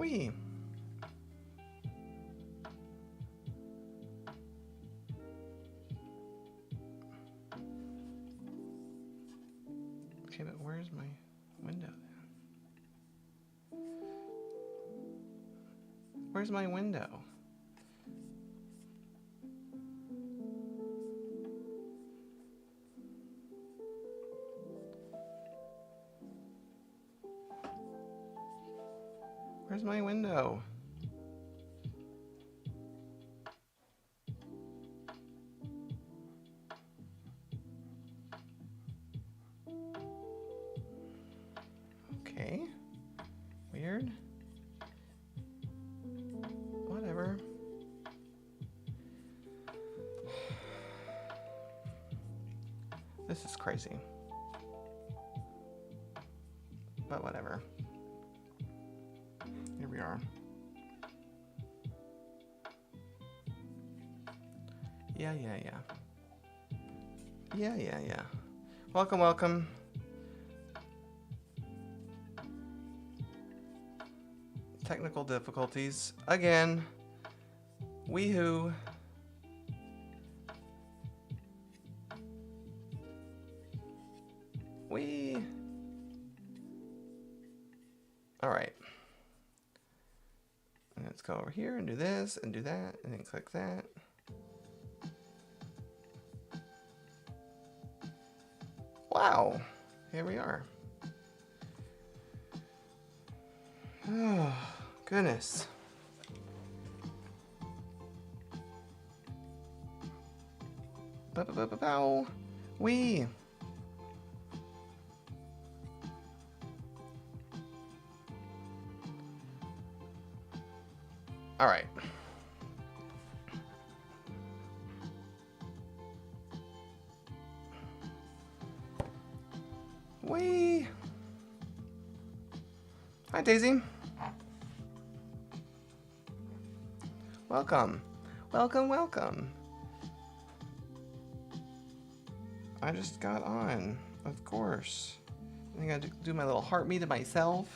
Wee. Okay, but where's my window then? Where's my window? Where's my window? Okay. Weird. Whatever. This is crazy. But whatever. Here we are. Yeah. Yeah. Welcome. Technical difficulties. Again. Weehoo. Wee. Alright. Let's go over here and do this and do that and then click that. Wow. Here we are. Oh, goodness. Bow. Wee. All right. Wee. Hi, Daisy. Welcome. I just got on, of course. I think I gotta do my little heart me to myself.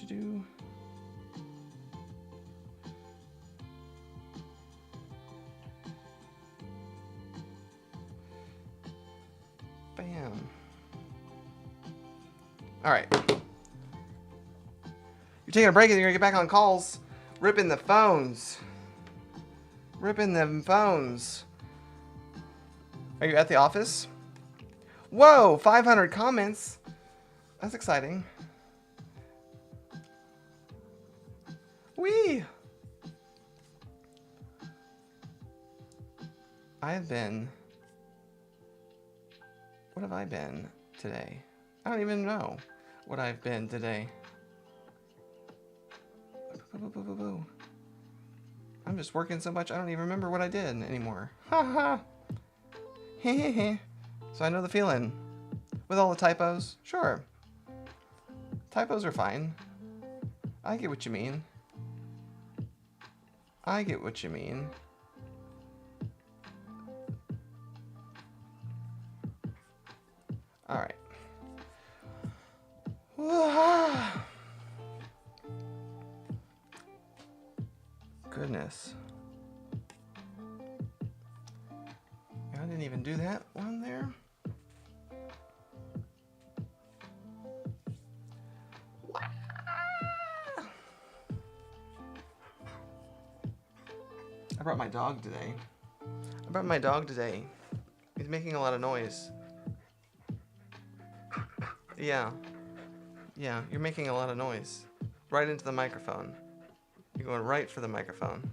Do. Bam. All right. You're taking a break and you're gonna get back on calls. Ripping the phones. Ripping them phones. Are you at the office? Whoa, 500 comments. That's exciting. Whee! What have I been today? I don't even know what I've been today. I'm just working so much I don't even remember what I did anymore. Ha ha! Heh. So I know the feeling. With all the typos? Sure. Typos are fine. I get what you mean. Alright. Goodness. I didn't even do that one there. I brought my dog today. He's making a lot of noise. Yeah, you're making a lot of noise. Right into the microphone. You're going right for the microphone.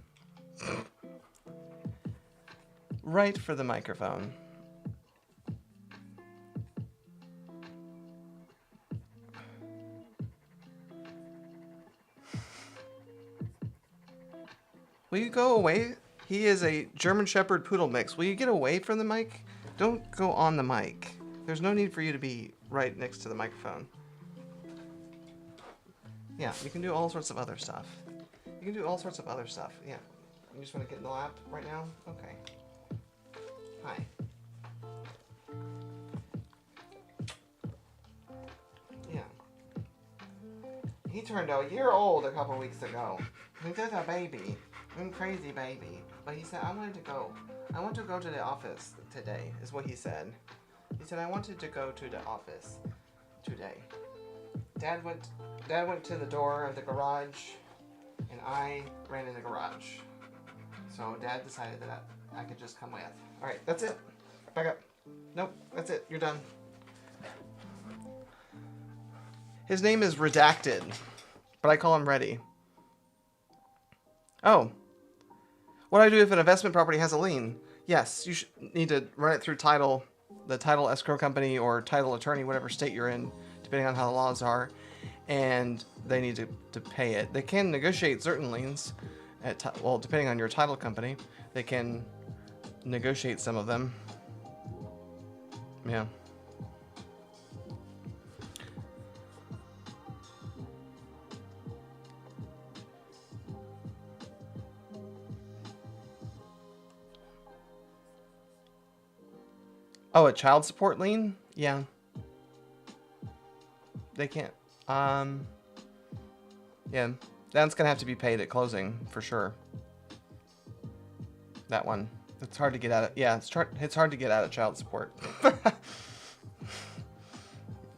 Right for the microphone. Will you go away? He is a German Shepherd Poodle mix. Will you get away from the mic? Don't go on the mic. There's no need for you to be right next to the microphone. Yeah, you can do all sorts of other stuff. Yeah, you just want to get in the lap right now? Okay. Hi. He turned a year old a couple weeks ago. He's just a baby. Crazy baby. But he said, I want to go to the office today, is what he said. He said, I wanted to go to the office today. Dad went to the door of the garage, and I ran in the garage. So Dad decided that I could just come with. All right, that's it. Back up. Nope, that's it. You're done. His name is Redacted, but I call him Ready. Oh. What do I do if an investment property has a lien? Yes, you need to run it through the title escrow company or title attorney, whatever state you're in, depending on how the laws are, and they need to pay it. They can negotiate certain liens, depending on your title company, they can negotiate some of them. Yeah. Oh, a child support lien? Yeah. They can't. Yeah. That's gonna have to be paid at closing for sure. That one. It's hard to get out of. Yeah, it's hard to get out of child support.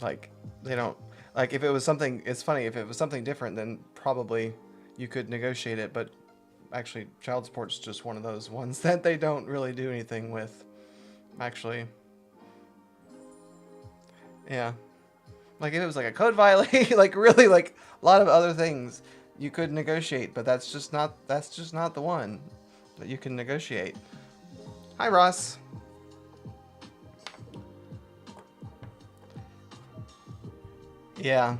Like they don't. Like if it was something. It's funny if it was something different, then probably you could negotiate it. But actually, child support's just one of those ones that they don't really do anything with. Actually. Yeah. Like if it was like a code violation, like really like a lot of other things you could negotiate, but that's just not the one that you can negotiate. Hi, Ross. Yeah.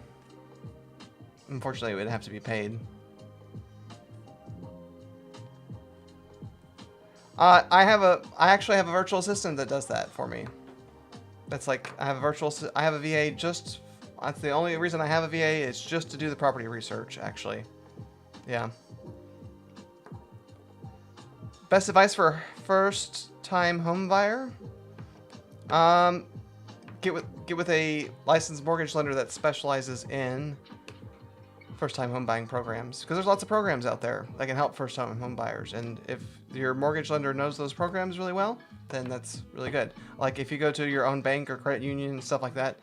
Unfortunately, it would have to be paid. I actually have a virtual assistant that does that for me. That's like, I have a VA just, that's the only reason I have a VA is just to do the property research, actually. Yeah. Best advice for first-time home buyer? Get with a licensed mortgage lender that specializes in first-time home buying programs, because there's lots of programs out there that can help first-time home buyers, and if your mortgage lender knows those programs really well, then that's really good. Like if you go to your own bank or credit union and stuff like that,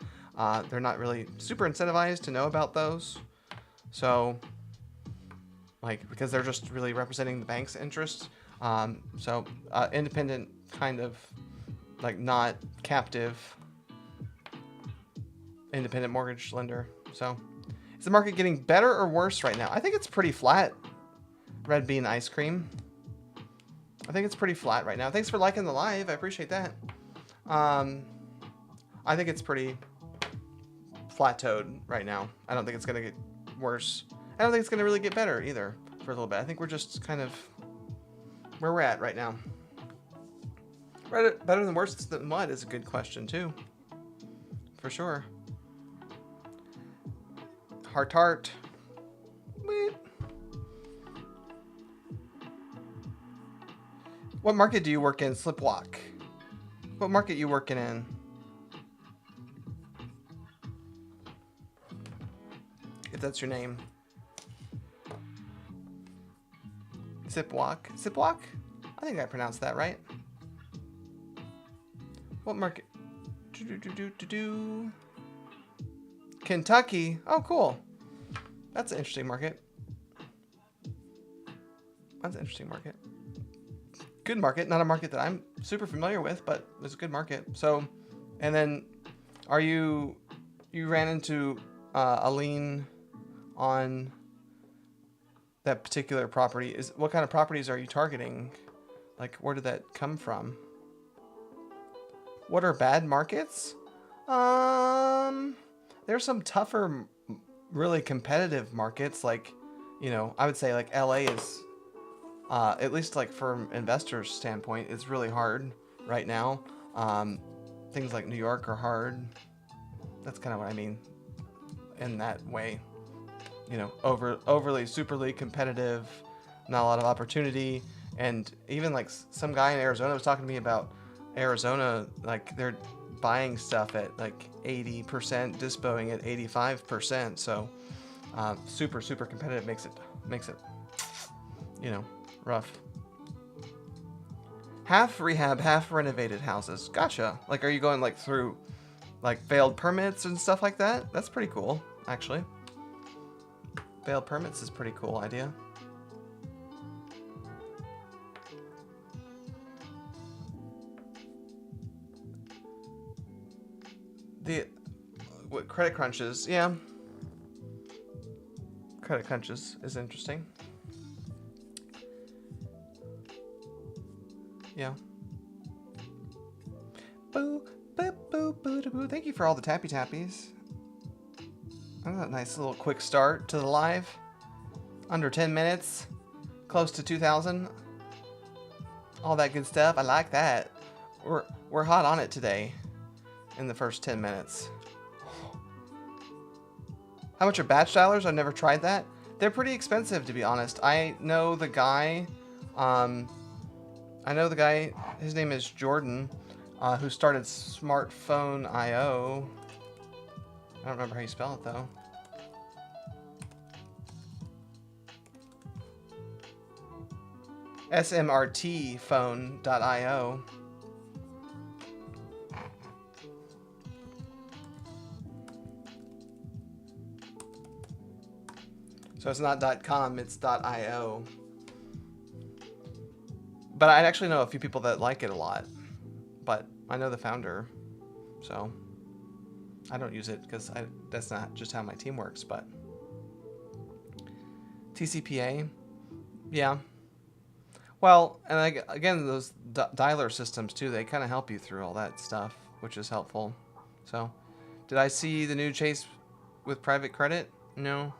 they're not really super incentivized to know about those. So, like, because they're just really representing the bank's interests. Independent kind of, like, not captive independent mortgage lender. So, is the market getting better or worse right now? I think it's pretty flat. Red bean ice cream. I think it's pretty flat right now. Thanks for liking the live. I appreciate that. I think it's pretty plateaued right now. I don't think it's going to get worse. I don't think it's going to really get better either for a little bit. I think we're just kind of where we're at right now. Better than worse than what is a good question too. For sure. Heart. Beep. What market do you work in, Slipwalk? What market you working in? If that's your name. Zipwalk. Zipwalk? I think I pronounced that right. What market? Kentucky. Oh, cool. That's an interesting market. That's an interesting market. Good market. Not a market that I'm super familiar with, but it's a good market. So, and then are you ran into a lien on that particular property? What kind of properties are you targeting? Like, where did that come from? What are bad markets? There's some tougher, really competitive markets. Like, you know, I would say like LA is, at least like from investors' standpoint, it's really hard right now. Things like New York are hard. That's kind of what I mean in that way. You know, overly, superly competitive, not a lot of opportunity. And even like some guy in Arizona was talking to me about Arizona, like they're buying stuff at like 80%, dispoing at 85%. So Super, super competitive makes it, you know, rough. Half rehab, half renovated houses. Gotcha. Like, are you going like through like failed permits and stuff like that? That's pretty cool, actually. Failed permits is a pretty cool idea. What credit crunches? Yeah. Credit crunches is interesting. Yeah. Boo, boo, boo, boo, boo. Thank you for all the tappy tappies. That's a nice little quick start to the live. Under 10 minutes. Close to 2,000. All that good stuff. I like that. We're hot on it today. In the first 10 minutes. How much are batch dialers? I've never tried that. They're pretty expensive, to be honest. I know the guy. His name is Jordan, who started Smartphone IO. I don't remember how you spell it though. smrtphone.io. So it's not .com, it's .io. But I actually know a few people that like it a lot. But I know the founder, so I don't use it because that's not just how my team works. But TCPA, yeah. Well, and again, those dialer systems too, they kind of help you through all that stuff, which is helpful. So, did I see the new Chase with private credit? No.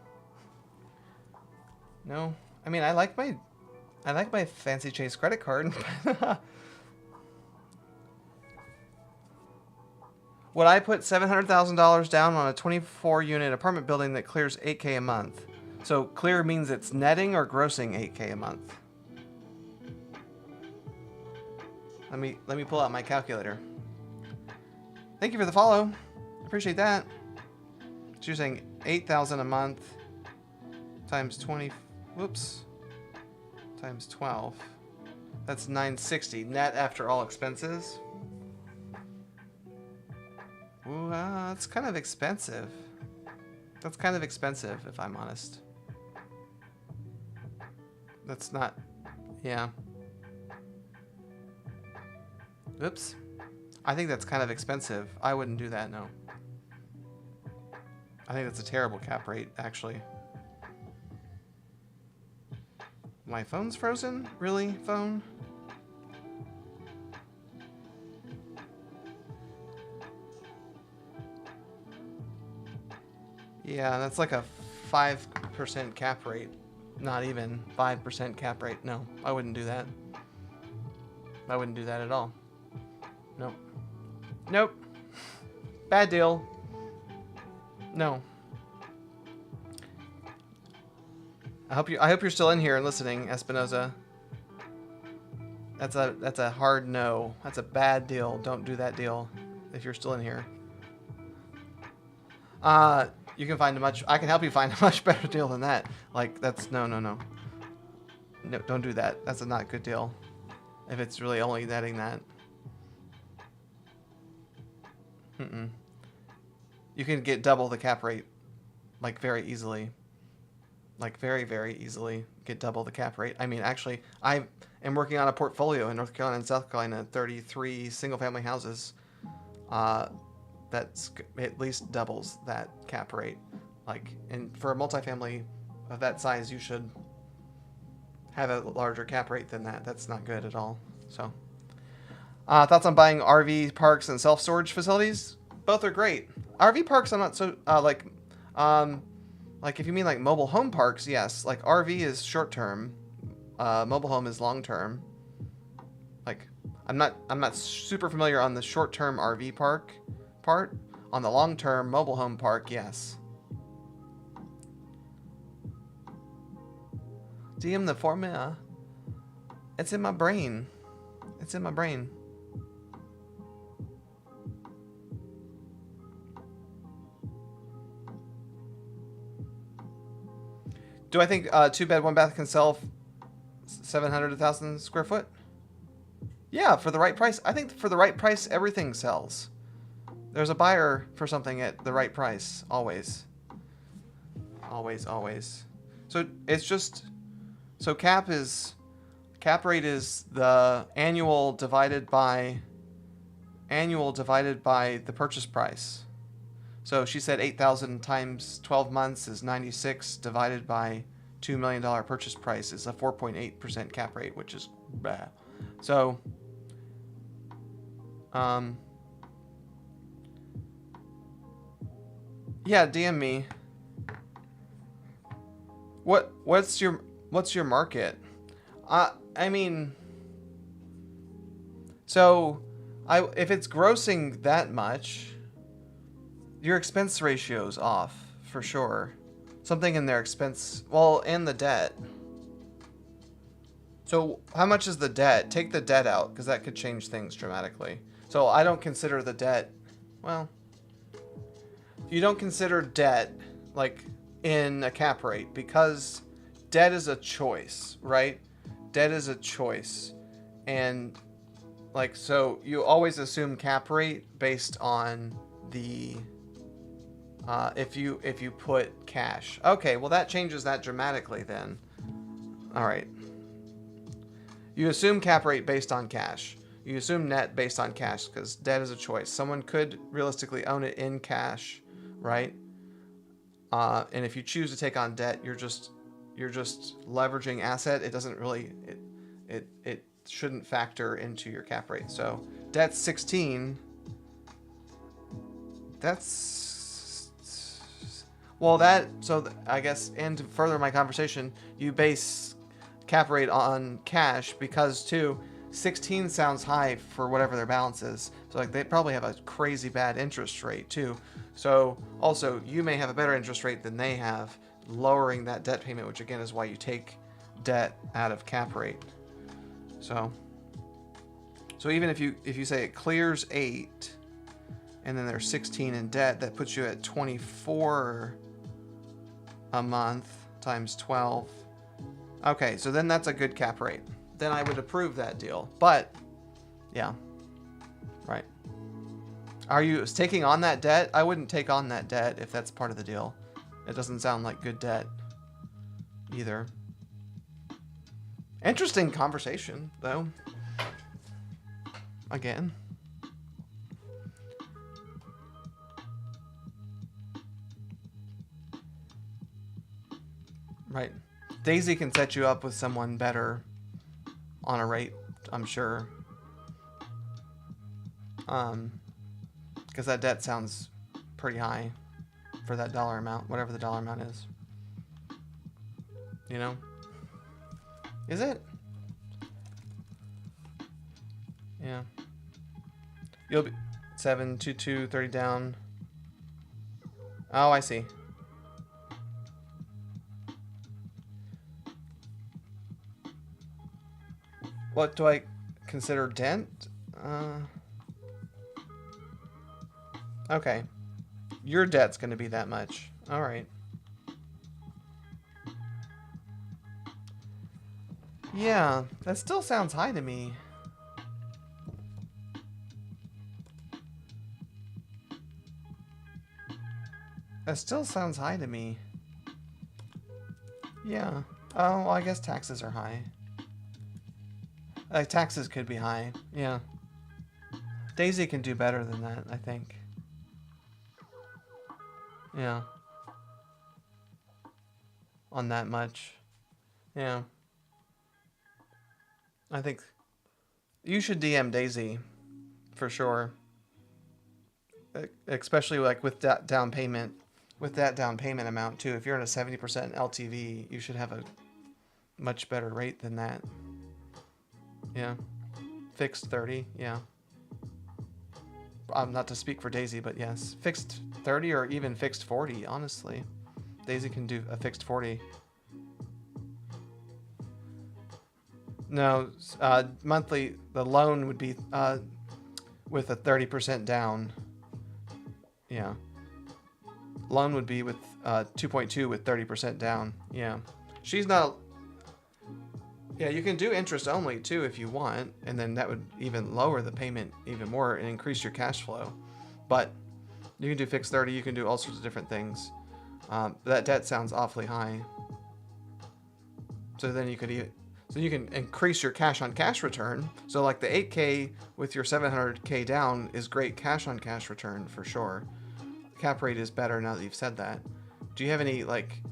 No. I mean, I like my fancy Chase credit card. Would I put $700,000 down on a 24-unit apartment building that clears $8K a month? So clear means it's netting or grossing $8K a month. Let me pull out my calculator. Thank you for the follow. Appreciate that. So you're saying $8,000 a month times 20. Whoops. Times 12. That's $960 net after all expenses. Ooh, that's kind of expensive. That's kind of expensive, if I'm honest. That's not... Yeah. Oops. I think that's kind of expensive. I wouldn't do that, no. I think that's a terrible cap rate, actually. My phone's frozen? Really, phone? Yeah, that's like a 5% cap rate. Not even 5% cap rate. No, I wouldn't do that. I wouldn't do that at all. Nope. Nope. Bad deal. No. I hope you're still in here and listening, Espinoza. That's a hard no. That's a bad deal. Don't do that deal if you're still in here. You can find I can help you find a much better deal than that. Like, that's, no, don't do that. That's a not good deal. If it's really only netting that. You can get double the cap rate, like, very easily. Like, very, very easily get double the cap rate. I mean, actually, I am working on a portfolio in North Carolina and South Carolina, 33 single-family houses. That's at least doubles that cap rate. Like, and for a multifamily of that size, you should have a larger cap rate than that. That's not good at all. So, thoughts on buying RV parks and self-storage facilities? Both are great. RV parks, I'm not so like if you mean like mobile home parks, yes. Like RV is short term, mobile home is long term. Like I'm not super familiar on the short term RV park part. On the long term mobile home park, yes. DM the formula. It's in my brain. It's in my brain. Do I think 2-bed, 1-bath can sell 700 to 1,000 square foot? Yeah, for the right price. I think for the right price, everything sells. There's a buyer for something at the right price, always. Always, always. So it's just, so cap rate is the annual divided by the purchase price. So she said 8,000 times 12 months is 96 divided by $2 million purchase price is a 4.8% cap rate, which is bad. So, yeah, DM me. What's your market? I mean, so if it's grossing that much, your expense ratio's off for sure. Something in their expense, well, and the debt. So how much is the debt? Take the debt out, because that could change things dramatically. So I don't consider the debt, well, you don't consider debt like in a cap rate, because debt is a choice, right? Debt is a choice. And like, so you always assume cap rate based on the if you put cash. Okay, well that changes that dramatically then. All right. You assume cap rate based on cash. You assume net based on cash because debt is a choice. Someone could realistically own it in cash, right? And if you choose to take on debt, you're just leveraging asset. It doesn't really it shouldn't factor into your cap rate. So debt's 16. That's well that so I guess, and to further my conversation, you base cap rate on cash because too 16 sounds high for whatever their balance is. So like they probably have a crazy bad interest rate too. So also you may have a better interest rate than they have, lowering that debt payment, which again is why you take debt out of cap rate. So even if you say it clears 8 and then there's 16 in debt, that puts you at 24 a month times 12. Okay, so then that's a good cap rate. Then I would approve that deal. But yeah, right. Are you taking on that debt? I wouldn't take on that debt if that's part of the deal. It doesn't sound like good debt either. Interesting conversation, though. Again. Right. Daisy can set you up with someone better on a rate, I'm sure. Because that debt sounds pretty high for that dollar amount, whatever the dollar amount is. You know? Is it? Yeah. You'll be 722 30 down. Oh, I see. What do I consider dent? Okay. Your debt's going to be that much. All right. Yeah, that still sounds high to me. That still sounds high to me. Yeah. Oh, well, I guess taxes are high. Taxes could be high. Yeah. Daisy can do better than that, I think. Yeah. On that much. Yeah. I think you should DM Daisy for sure. Especially like with that down payment. With that down payment amount too. If you're in a 70% LTV, you should have a much better rate than that. Yeah. Fixed 30, yeah. Not to speak for Daisy, but yes. Fixed 30 or even fixed 40, honestly. Daisy can do a fixed 40. No, monthly, the loan would be with a 30% down. Yeah. Loan would be with 2.2 with 30% down. Yeah. She's not... Yeah, you can do interest only, too, if you want. And then that would even lower the payment even more and increase your cash flow. But you can do fixed 30. You can do all sorts of different things. That debt sounds awfully high. So then you could... So you can increase your cash-on-cash return. So like the 8K with your 700K down is great cash-on-cash return for sure. Cap rate is better now that you've said that. Do you have any, like...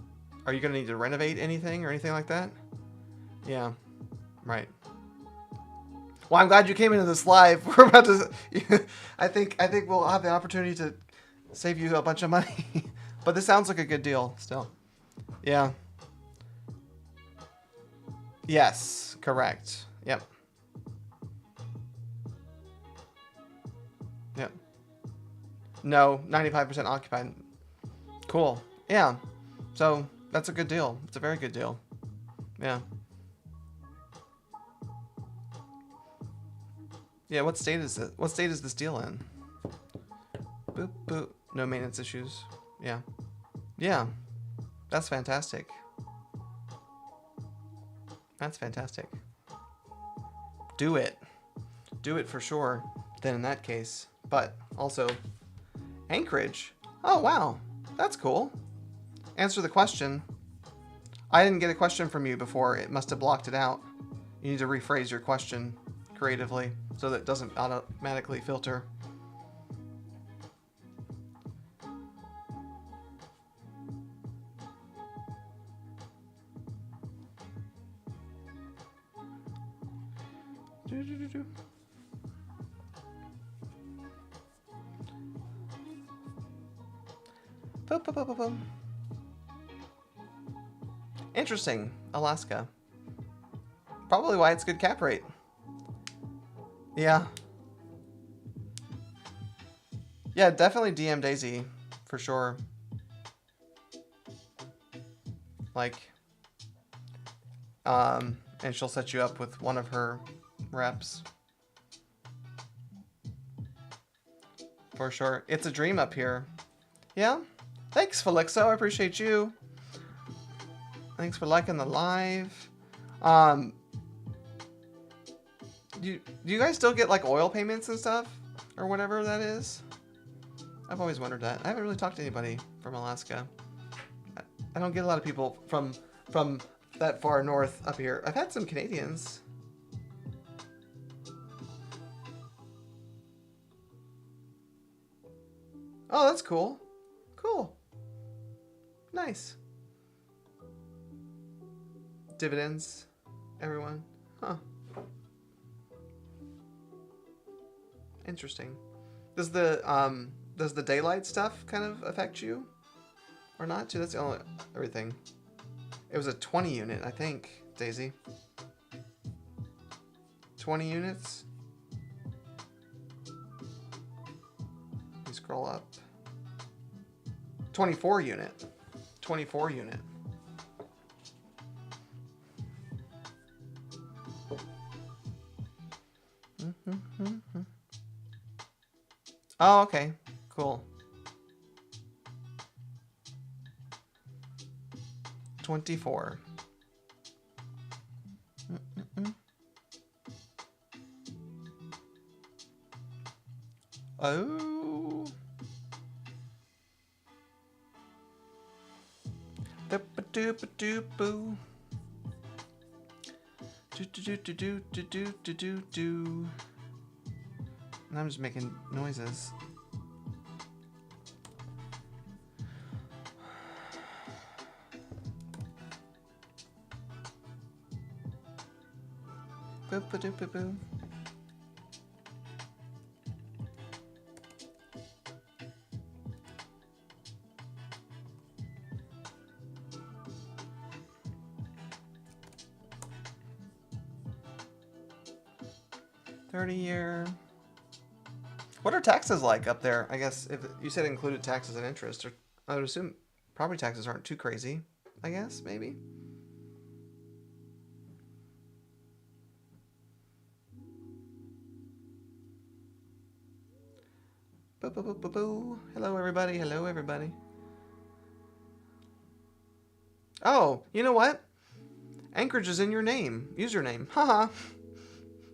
Are you going to need to renovate anything or anything like that? Yeah, right. Well, I'm glad you came into this live. We're about to... I think we'll have the opportunity to save you a bunch of money. But this sounds like a good deal still. Yeah. Yes, correct. Yep. Yep. No, 95% occupied. Cool. Yeah. So that's a good deal. It's a very good deal. Yeah. Yeah, what state is it? What state is this deal in? Boop, boop. No maintenance issues. Yeah. Yeah. That's fantastic. That's fantastic. Do it. Do it for sure. Then in that case. But also, Anchorage. Oh, wow. That's cool. Answer the question. I didn't get a question from you before. It must have blocked it out. You need to rephrase your question creatively so that it doesn't automatically filter. Boom, boom, boom, boom, boom. Interesting. Alaska. Probably why it's good cap rate. Yeah. Yeah, definitely DM Daisy. For sure. Like, and she'll set you up with one of her reps. For sure. It's a dream up here. Yeah? Thanks, Felixo. I appreciate you. Thanks for liking the live. Do you guys still get like oil payments and stuff? Or whatever that is? I've always wondered that. I haven't really talked to anybody from Alaska. I don't get a lot of people from that far north up here. I've had some Canadians. Oh, that's cool. Cool. Nice. Dividends, everyone. Huh. Interesting. Does the daylight stuff kind of affect you? Or not? Too? That's the only everything. It was a 20 unit, I think, Daisy. 20 units. You scroll up. 24 unit. 24 unit. Oh, okay. Cool. 24. Oh. Doop-a-doop-a-doop-boo. Do-do-do-do-do-do-do-do-do. And I'm just making noises. Boop-a-doop-a-boo. $30-year. What are taxes like up there? I guess if you said included taxes and interest, or I would assume property taxes aren't too crazy. I guess maybe. Boo, boo, boo, boo, boo. Hello everybody. Hello everybody. Oh, you know what? Anchorage is in your name. Username. Haha.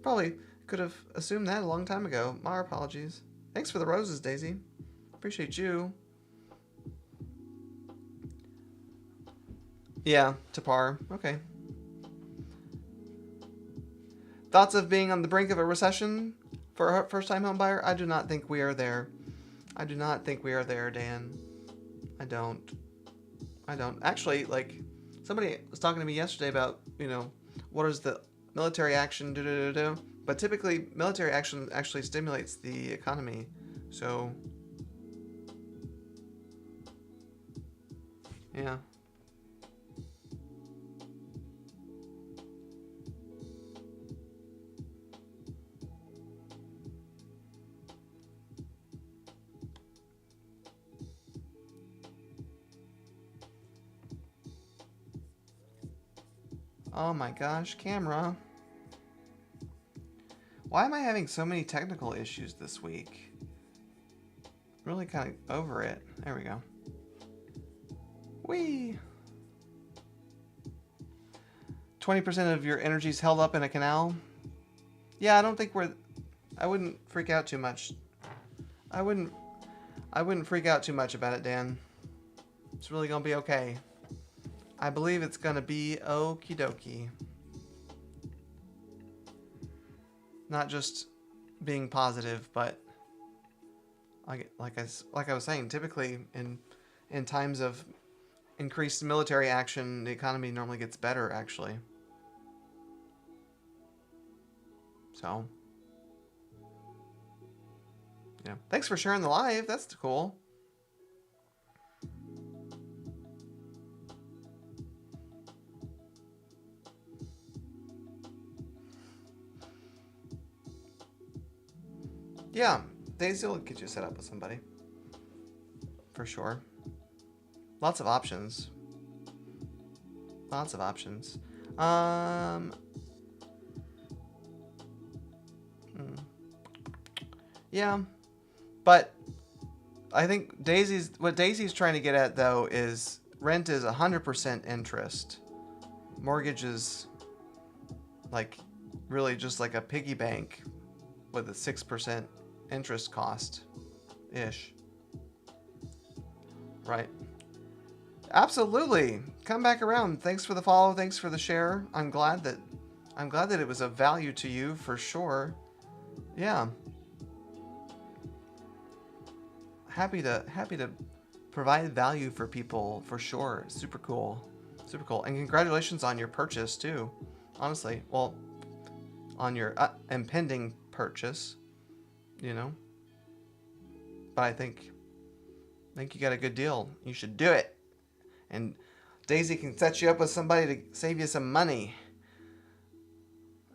Probably could have assumed that a long time ago. My apologies. Thanks for the roses, Daisy. Appreciate you. Yeah, to par. Okay. Thoughts of being on the brink of a recession for a first-time home buyer? I do not think we are there. I do not think we are there, Dan. I don't. Actually, like, somebody was talking to me yesterday about, you know, what is the military action, but typically military action actually stimulates the economy. So, yeah. Oh my gosh, camera. Why am I having so many technical issues this week? Really kind of over it. There we go. Whee! 20% of your energy's held up in a canal? Yeah, I don't think I wouldn't freak out too much. I wouldn't freak out too much about it, Dan. It's really gonna be okay. I believe it's gonna be okie dokie. Not just being positive, but like I was saying, typically in times of increased military action, the economy normally gets better, actually. So, yeah. Thanks for sharing the live. That's cool. Yeah, Daisy will get you set up with somebody. For sure. Lots of options. Lots of options. Yeah, but I think what Daisy's trying to get at, though, is rent is 100% interest. Mortgage is like really just like a piggy bank with a 6% interest cost-ish. Right. Absolutely. Come back around. Thanks for the follow. Thanks for the share. I'm glad that it was of value to you, for sure. Yeah. Happy to provide value for people, for sure. Super cool. Super cool. And congratulations on your purchase too. Honestly, well, on your impending purchase, you know. But I think you got a good deal. You should do it. And Daisy can set you up with somebody to save you some money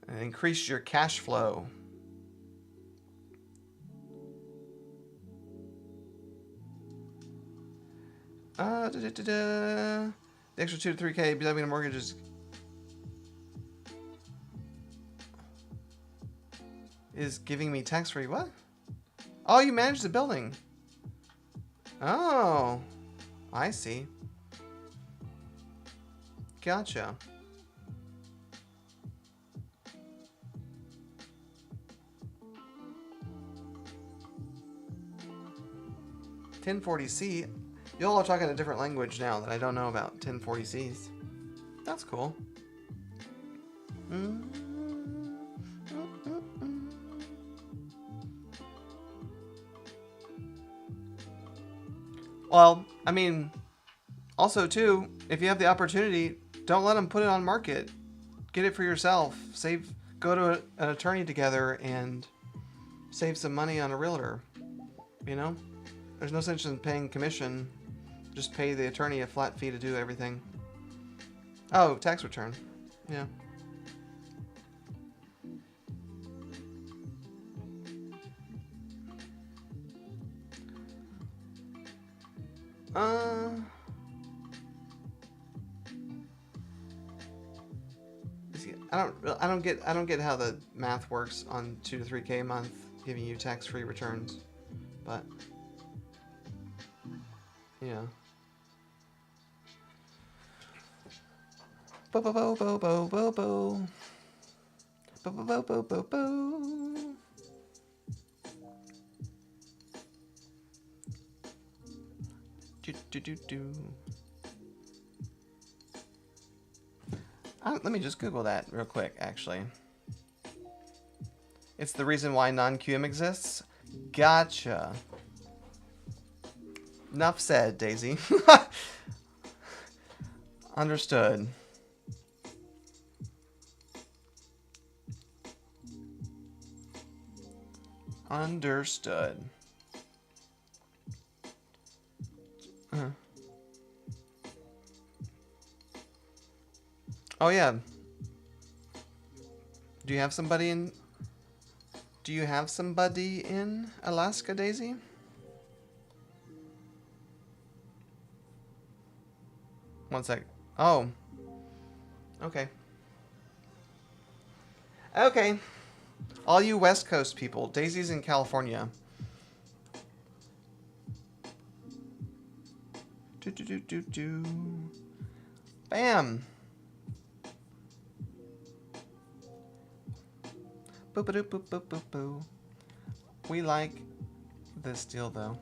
and increase your cash flow. The extra 2 to 3K BW in mortgage is giving me tax free. What? Oh, you manage the building. Oh, I see. Gotcha. $1040C. Y'all are talking a different language now that I don't know about. 1040Cs. That's cool. Well, I mean, also too, if you have the opportunity, don't let them put it on market. Get it for yourself. Go to an attorney together and save some money on a realtor. You know? There's no sense in paying commission. Just pay the attorney a flat fee to do everything. Oh, tax return. Yeah. I don't get how the math works on 2 to 3K a month giving you tax-free returns, but yeah. Bo bo bo bo bo bo bo. Bo bo bo bo bo bo. Do do do do. Let me just Google that real quick, actually. It's the reason why non-QM exists? Gotcha. Enough said, Daisy. Understood. Understood. Oh yeah. Do you have somebody in Alaska, Daisy? One sec. Oh. Okay. Okay. All you West Coast people, Daisy's in California. Do do do do do. Bam. Boop boop boop boop boop boo. We like this deal though.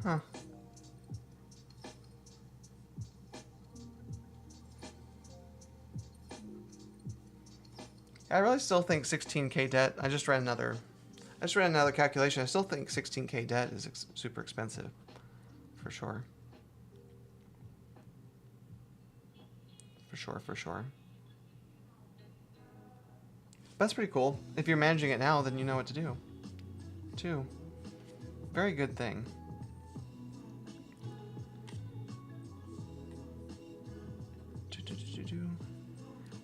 Huh. I really still think 16K debt. I just ran another calculation. I still think 16K debt is super expensive, for sure. For sure. That's pretty cool. If you're managing it now, then you know what to do. Too. Very good thing.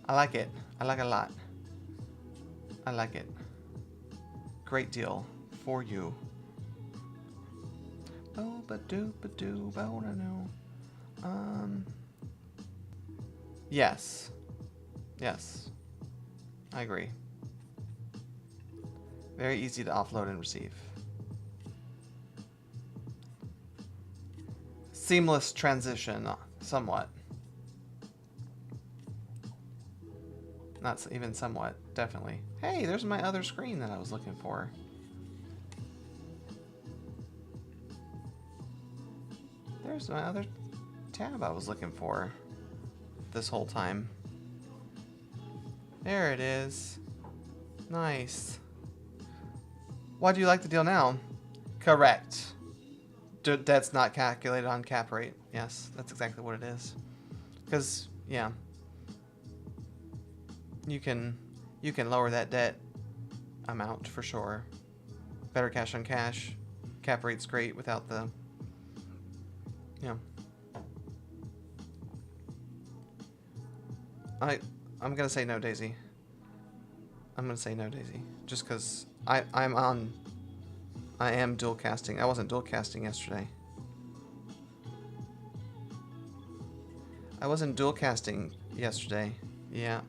I like it. I like it a lot. I like it. Great deal for you. Oh, but do, no. Yes. Yes. I agree. Very easy to offload and receive. Seamless transition, somewhat. Not even somewhat, definitely. Hey, there's my other screen that I was looking for. There's my other tab I was looking for this whole time. There it is. Nice. Why do you like the deal now? Correct. That's not calculated on cap rate. Yes, that's exactly what it is. Because, yeah. You can lower that debt amount for sure. Better cash on cash. Cap rate's great without the, yeah. I'm gonna say no, Daisy. I'm gonna say no, Daisy. Just because I am dual casting. I wasn't dual casting yesterday. I wasn't dual casting yesterday. Yeah.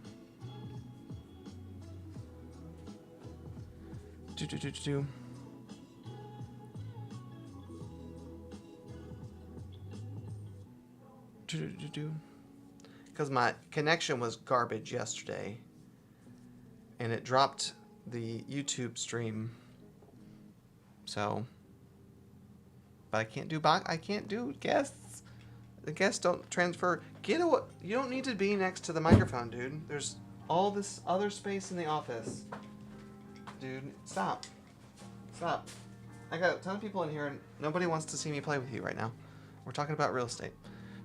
Because my connection was garbage yesterday, and it dropped the YouTube stream. So, but I can't do guests. The guests don't transfer. Get away. You don't need to be next to the microphone, dude. There's all this other space in the office. Dude, stop. Stop. I got a ton of people in here and nobody wants to see me play with you right now. We're talking about real estate.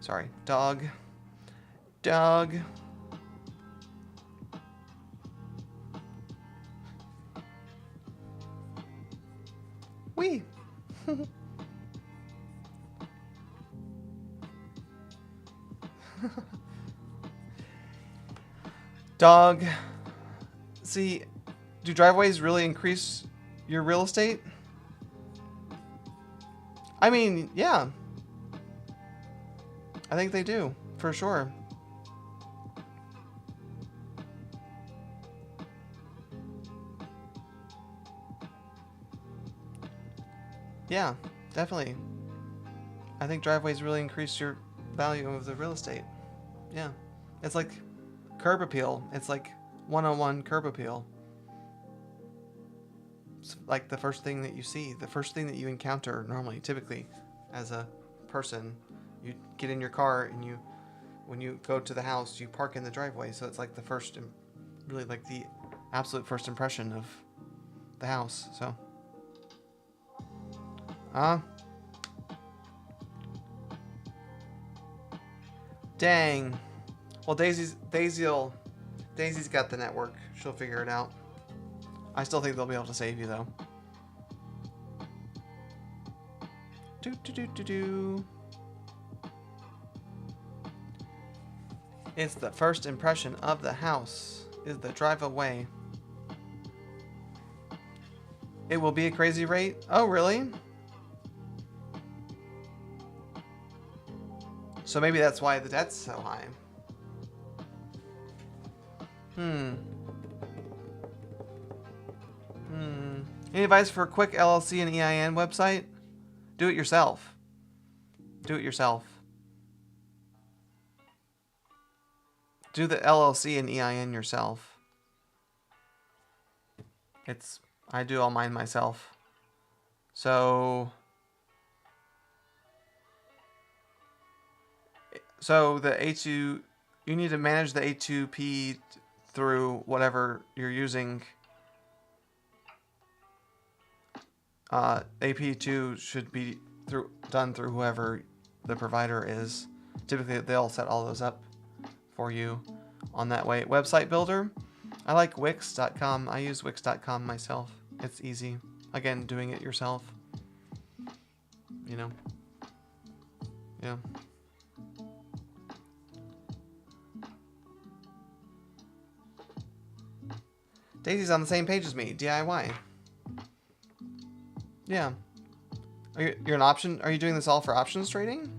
Sorry. Dog. Dog. Wee. Dog. See, do driveways really increase your real estate? I mean, yeah. I think they do, for sure. Yeah, definitely. I think driveways really increase your value of the real estate. Yeah. It's like curb appeal. It's like one-on-one curb appeal. It's like the first thing that you see, the first thing that you encounter normally, typically, as a person. You get in your car and when you go to the house, you park in the driveway. So it's like the first, really like the absolute first impression of the house. So, dang. Well, Daisy's got the network. She'll figure it out. I still think they'll be able to save you though. Do. It's the first impression of the house is the drive away. It will be a crazy rate. Oh, really? So maybe that's why the debt's so high. Any advice for a quick LLC and EIN website? Do it yourself. Do it yourself. Do the LLC and EIN yourself. I do all mine myself. So the A2, you need to manage the A2P through whatever you're using. AP2 should be done through whoever the provider is. Typically, they'll set all those up for you on that way. Website builder, I like Wix.com. I use Wix.com myself. It's easy. Again, doing it yourself. You know. Yeah. Daisy's on the same page as me. DIY. Yeah. You're an option? Are you doing this all for options trading?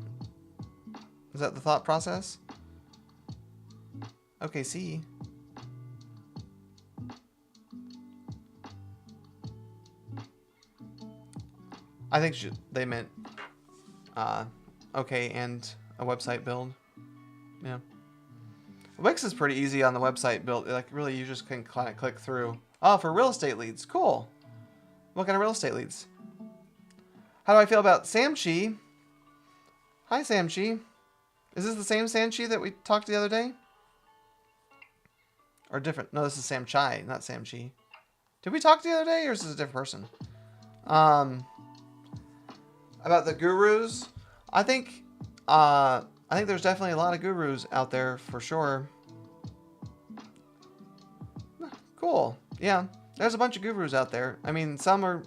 Is that the thought process? Okay, see. I think they meant okay, and a website build. Yeah. Wix is pretty easy on the website build. Like, really, you just can kind of click through. Oh, for real estate leads. Cool. What kind of real estate leads? How do I feel about Samchi? Hi, Samchi. Is this the same Samchi that we talked the other day? Or different? No, this is Samchai, not Samchi. Did we talk the other day, or is this a different person? About the gurus, I think there's definitely a lot of gurus out there for sure. Cool. Yeah, there's a bunch of gurus out there. I mean, some are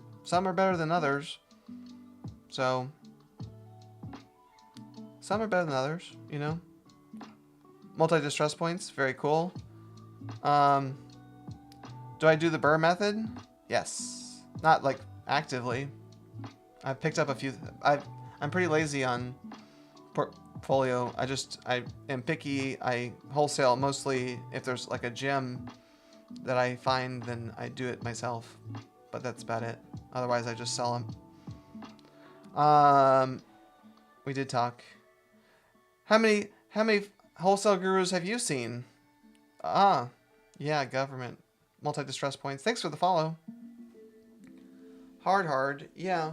better than others. So some are better than others, you know. Multi-distress points, very cool. Do I do the Burr method? Yes. Not like actively. I've picked up a few. I'm pretty lazy on portfolio. I am picky. I wholesale mostly if there's like a gem that I find, then I do it myself. But that's about it. Otherwise, I just sell them. We did talk. How many wholesale gurus have you seen? Yeah, government. Multi-distress points. Thanks for the follow. Hard. Yeah.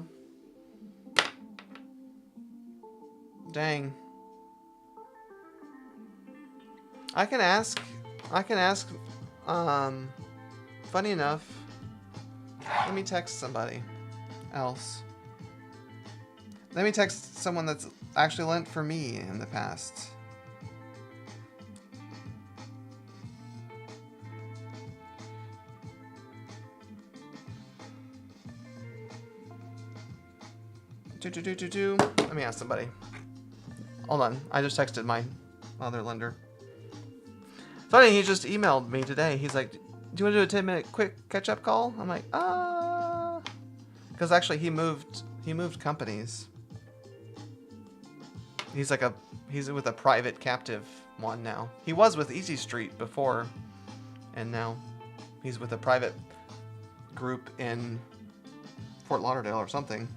Dang. I can ask. Funny enough. Let me text somebody else. Let me text someone that's actually lent for me in the past. Let me ask somebody. Hold on. I just texted my other lender. Funny, he just emailed me today. He's like, do you want to do a 10-minute quick catch-up call? I'm like, because actually he moved companies. He's with a private captive one now. He was with Easy Street before, and now he's with a private group in Fort Lauderdale or something.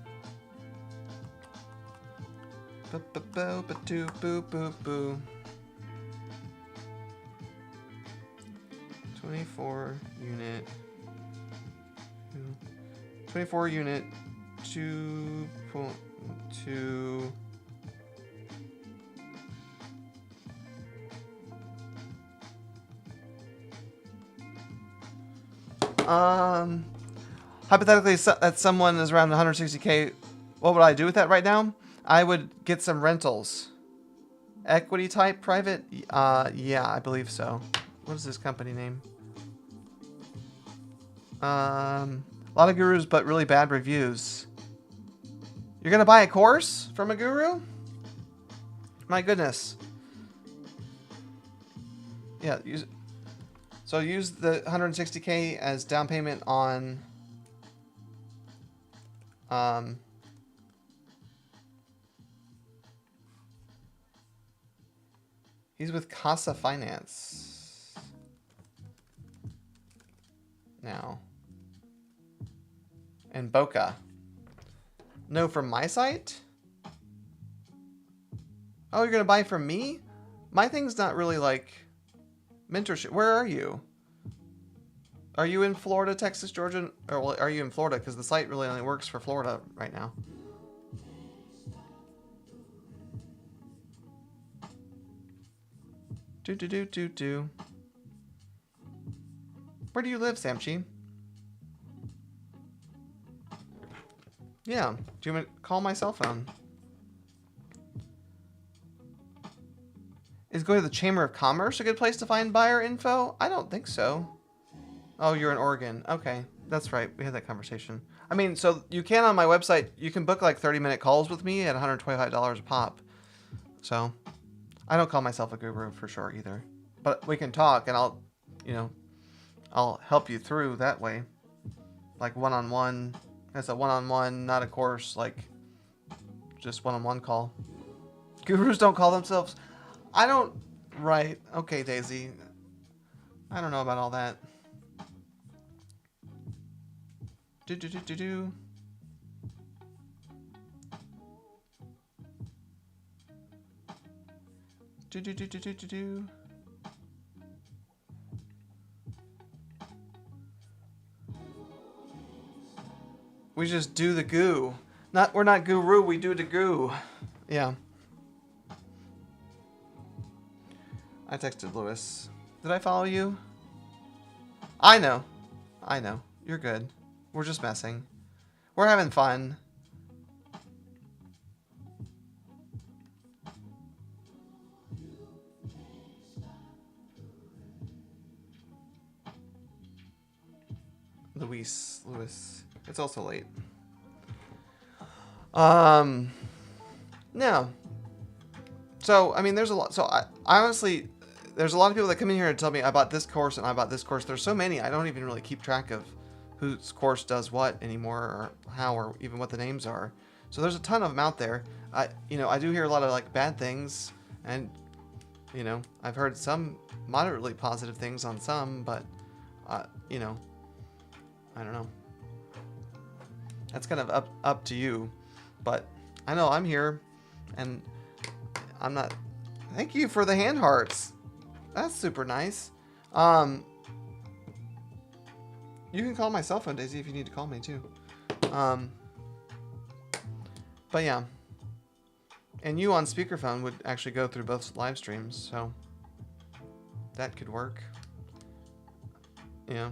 24 unit 2.2. Hypothetically, that someone is around 160K. What would I do with that right now? I would get some rentals. Equity type private? Yeah, I believe so. What is this company name? A lot of gurus, but really bad reviews. You're gonna buy a course from a guru? My goodness. Yeah, use the 160K as down payment on he's with Casa Finance now. And Boca. No, from my site? Oh, you're gonna buy from me? My thing's not really like mentorship. Where are you? Are you in Florida, Texas, Georgia? Or well, are you in Florida? Because the site really only works for Florida right now. Do. Where do you live, Samchi? Yeah. Do you want to call my cell phone? Is going to the Chamber of Commerce a good place to find buyer info? I don't think so. Oh, you're in Oregon. Okay. That's right. We had that conversation. I mean, so you can on my website, you can book like 30-minute calls with me at $125 a pop. So, I don't call myself a guru for sure either. But we can talk and I'll help you through that way. Like one-on-one. It's a one-on-one, not a course, like just one-on-one call. Gurus don't call themselves. I don't. Right. Okay, Daisy. I don't know about all that. Do. We just do the goo. We're not guru, we do the goo. Yeah. I texted Lewis. Did I follow you? I know. You're good. We're just messing. We're having fun. Lewis. It's also late. No. So, I mean, there's a lot. So, I honestly, there's a lot of people that come in here and tell me I bought this course and I bought this course. There's so many, I don't even really keep track of whose course does what anymore, or how, or even what the names are. So there's a ton of them out there. I do hear a lot of like bad things, and I've heard some moderately positive things on some, but I don't know. That's kind of up to you, but I know I'm here, and I'm not. Thank you for the hand hearts. That's super nice. You can call my cell phone, Daisy, if you need to call me too. But yeah, and you on speakerphone would actually go through both live streams, so that could work. Yeah.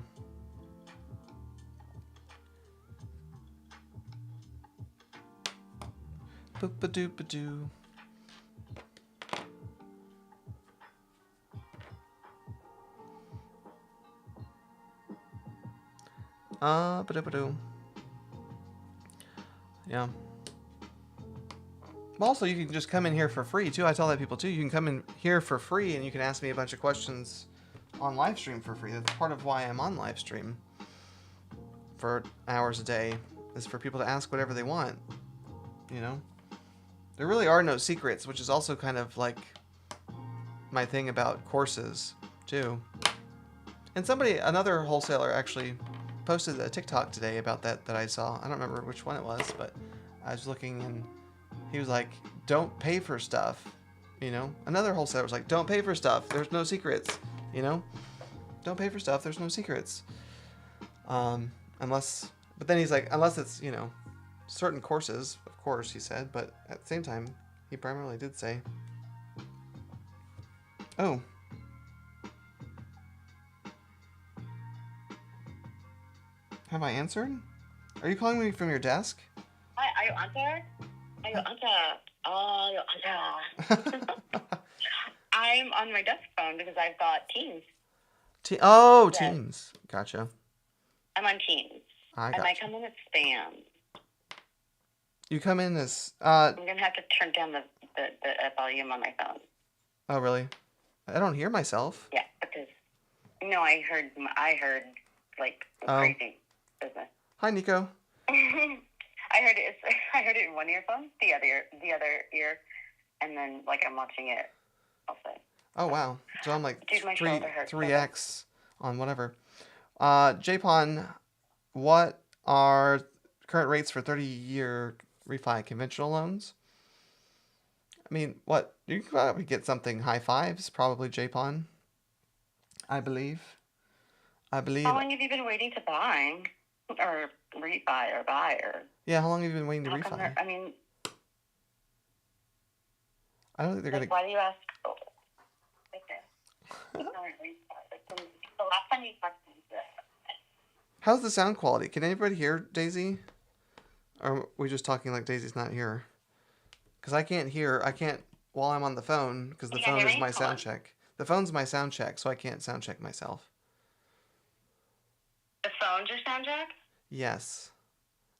Boop-a-doop-a-doo. Ba-da-ba-doo. Yeah. Also, you can just come in here for free, too. I tell that people, too. You can come in here for free, and you can ask me a bunch of questions on live stream for free. That's part of why I'm on live stream for hours a day, is for people to ask whatever they want. There really are no secrets, which is also kind of like my thing about courses, too. And another wholesaler actually posted a TikTok today about that I saw. I don't remember which one it was, but I was looking and he was like, don't pay for stuff, you know? Another wholesaler was like, don't pay for stuff. There's no secrets, you know? Don't pay for stuff. There's no secrets. But then he's like, unless it's, you know, certain courses, of course, he said, but at the same time, he primarily did say, oh. Have I answered? Are you calling me from your desk? Hi, are you answered? Are you answered? Oh, you answered. I'm on my desk phone because I've got Teams. Yes. Teams. Gotcha. I'm on Teams. I might come in as spam. You come in as... I'm going to have to turn down the volume on my phone. Oh, really? I don't hear myself. Yeah, because... No, I heard like, crazy business. Hi, Nico. I heard it in one earphone, the other ear, and then, like, I'm watching it also. Oh, wow. So I'm like 3x on whatever. Japon, what are current rates for 30-year refi conventional loans? I mean, what? You could probably get something high fives, probably, Japon. I believe. How long have you been waiting to buy? Or refi or buy? Or... Yeah, how long have you been waiting to refi? I mean... I don't think they're going to... Why do you ask? Like this. The last time you talked to me... How's the sound quality? Can anybody hear Daisy? Or are we just talking like Daisy's not here? Because I can't while I'm on the phone, because the phone is my sound check. The phone's my sound check, so I can't sound check myself. The phone's your sound check? Yes.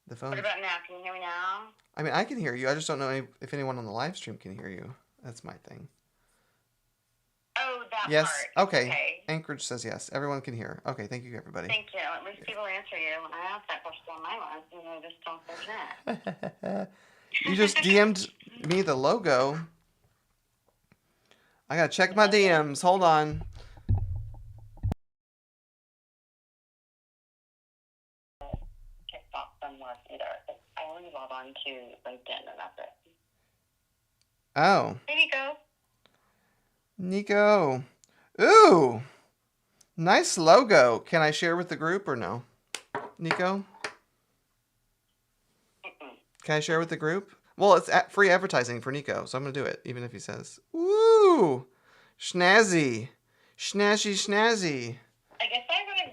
The phone. What about now? Can you hear me now? I mean, I can hear you. I just don't know if anyone on the live stream can hear you. That's my thing. Oh, that yes. part. Yes. Okay. Anchorage says yes. Everyone can hear. Okay. Thank you, everybody. Thank you. At least people answer you when I ask that question on my line. You know, just don't say that. You just DM'd me the logo. I gotta check my DMs. Hold on. I only log on to LinkedIn and that's it. Oh. Hey, Nico. Nico. Ooh. Nice logo. Can I share with the group or no? Nico? Can I share with the group? Well, it's free advertising for Nico, so I'm going to do it, even if he says, "Woo! Schnazzy. Schnazzy, schnazzy." I guess I would have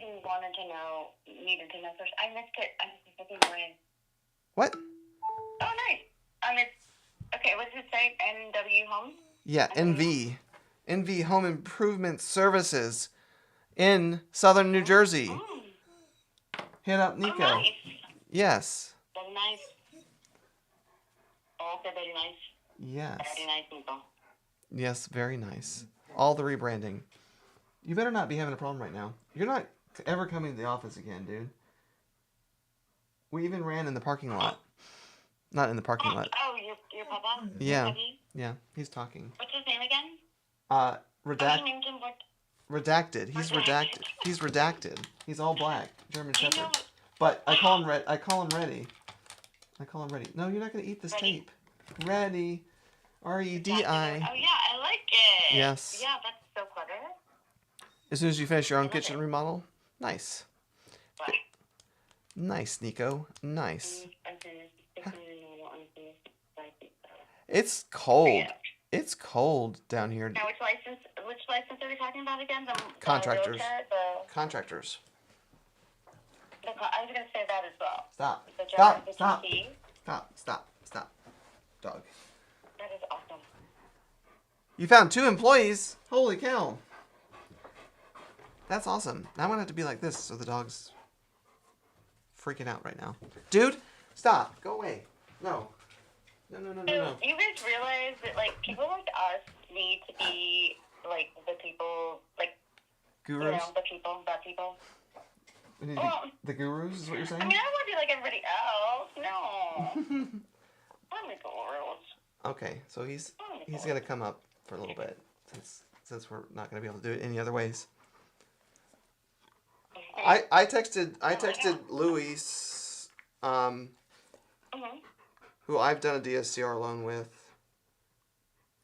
needed to know first. I missed it. I'm looking away. What? Oh, nice. Okay, what does it say? NW Home? Yeah, NV. NV Home Improvement Services in Southern New Jersey. Hit up Nico. Oh, nice. Yes. Very nice. Oh, very nice. Yes. Very nice, Nico. Yes, very nice. All the rebranding. You better not be having a problem right now. You're not ever coming to the office again, dude. We even ran in the parking lot. Not in the parking lot. Oh, your papa? Yeah. Yeah, he's talking. What's his name again? Redacted. He's redacted. He's redacted. He's all black. German Shepherd. But I call him Reddy. I call him Reddy. No, you're not going to eat this tape. Reddy. R-E-D-I. Oh, yeah, I like it. Yes. Yeah, that's so clever. As soon as you finish your own kitchen remodel. Nice. What? Nice, Nico. Nice. It's cold. It's cold down here. Now, which license are we talking about again? Contractors. Contractors. I was going to say that as well. Stop. Dog. That is awesome. You found 2 employees. Holy cow. That's awesome. Now I'm going to have to be like this so the dog's freaking out right now. Dude, stop. Go away. No. No. You guys realize that, like, people like us need to be, like, the people, like, gurus? You know, the people. The gurus is what you're saying? I mean, I don't want to be like everybody else. No. I'm the gurus. Okay, so he's Wonderful. gonna come up for a little bit since we're not gonna be able to do it any other ways. I texted Luis, Mhm. who I've done a DSCR loan with,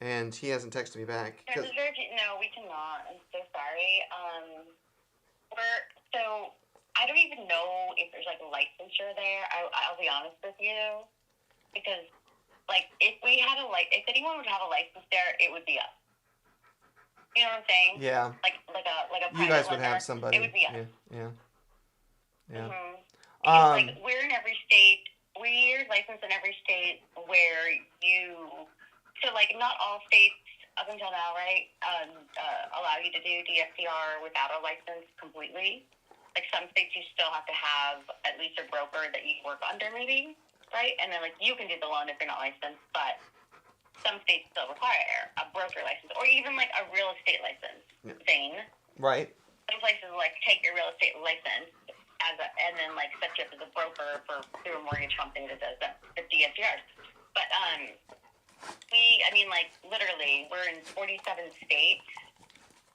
and he hasn't texted me back. No, we cannot. I'm so sorry. So I don't even know if there's like a licensure there. I'll be honest with you, because like if we had if anyone would have a license there, it would be us. You know what I'm saying? Yeah. Like a You private guys would lender, have somebody. it would be us. Yeah. Because like we're in every state. We're licensed in every state where like not all states up until now, right, allow you to do DSCR without a license completely. Like some states you still have to have at least a broker that you work under maybe, right? And then like you can do the loan if you're not licensed, but some states still require a broker license or even like a real estate license. Zane. Right. Some places like take your real estate license and then like set you up as a broker through a mortgage company that does the DSCRs. But like literally we're in 47 states.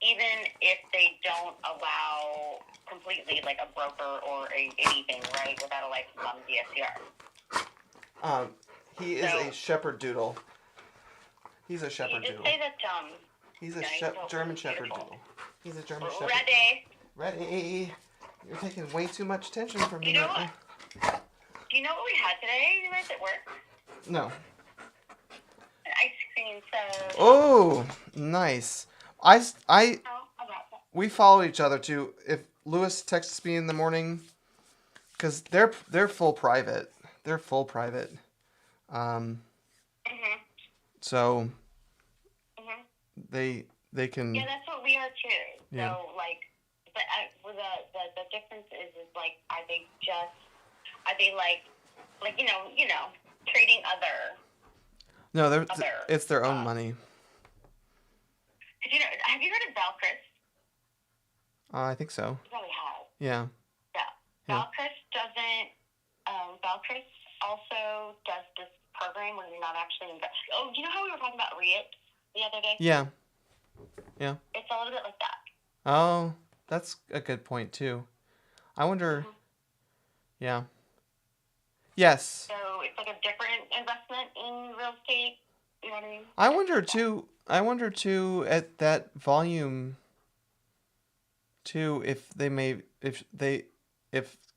Even if they don't allow completely like a broker or anything, right, without a license on DSCR. He is a shepherd doodle. He's a shepherd doodle. Say that, he's a German shepherd doodle. He's a German shepherd. Ready. You're taking way too much attention from me. Do you know what we had today, you guys, at work? No. An ice cream soda. Oh, nice. We follow each other too. If Lewis texts me in the morning, because they're full private. They're full private. So they can. Yeah, that's what we are too. Yeah. So like, but the difference is like are they like you know trading other. No, it's their own money. Have you heard of Valchris? I think so. You probably have. Yeah. Valchris doesn't. Valchris also does this program where you're not actually investing. Oh, you know how we were talking about REIT the other day? Yeah. It's a little bit like that. Oh, that's a good point too. I wonder. Yeah. Yes. So it's like a different investment in real estate. You know what I mean? I wonder too at that volume. Too, if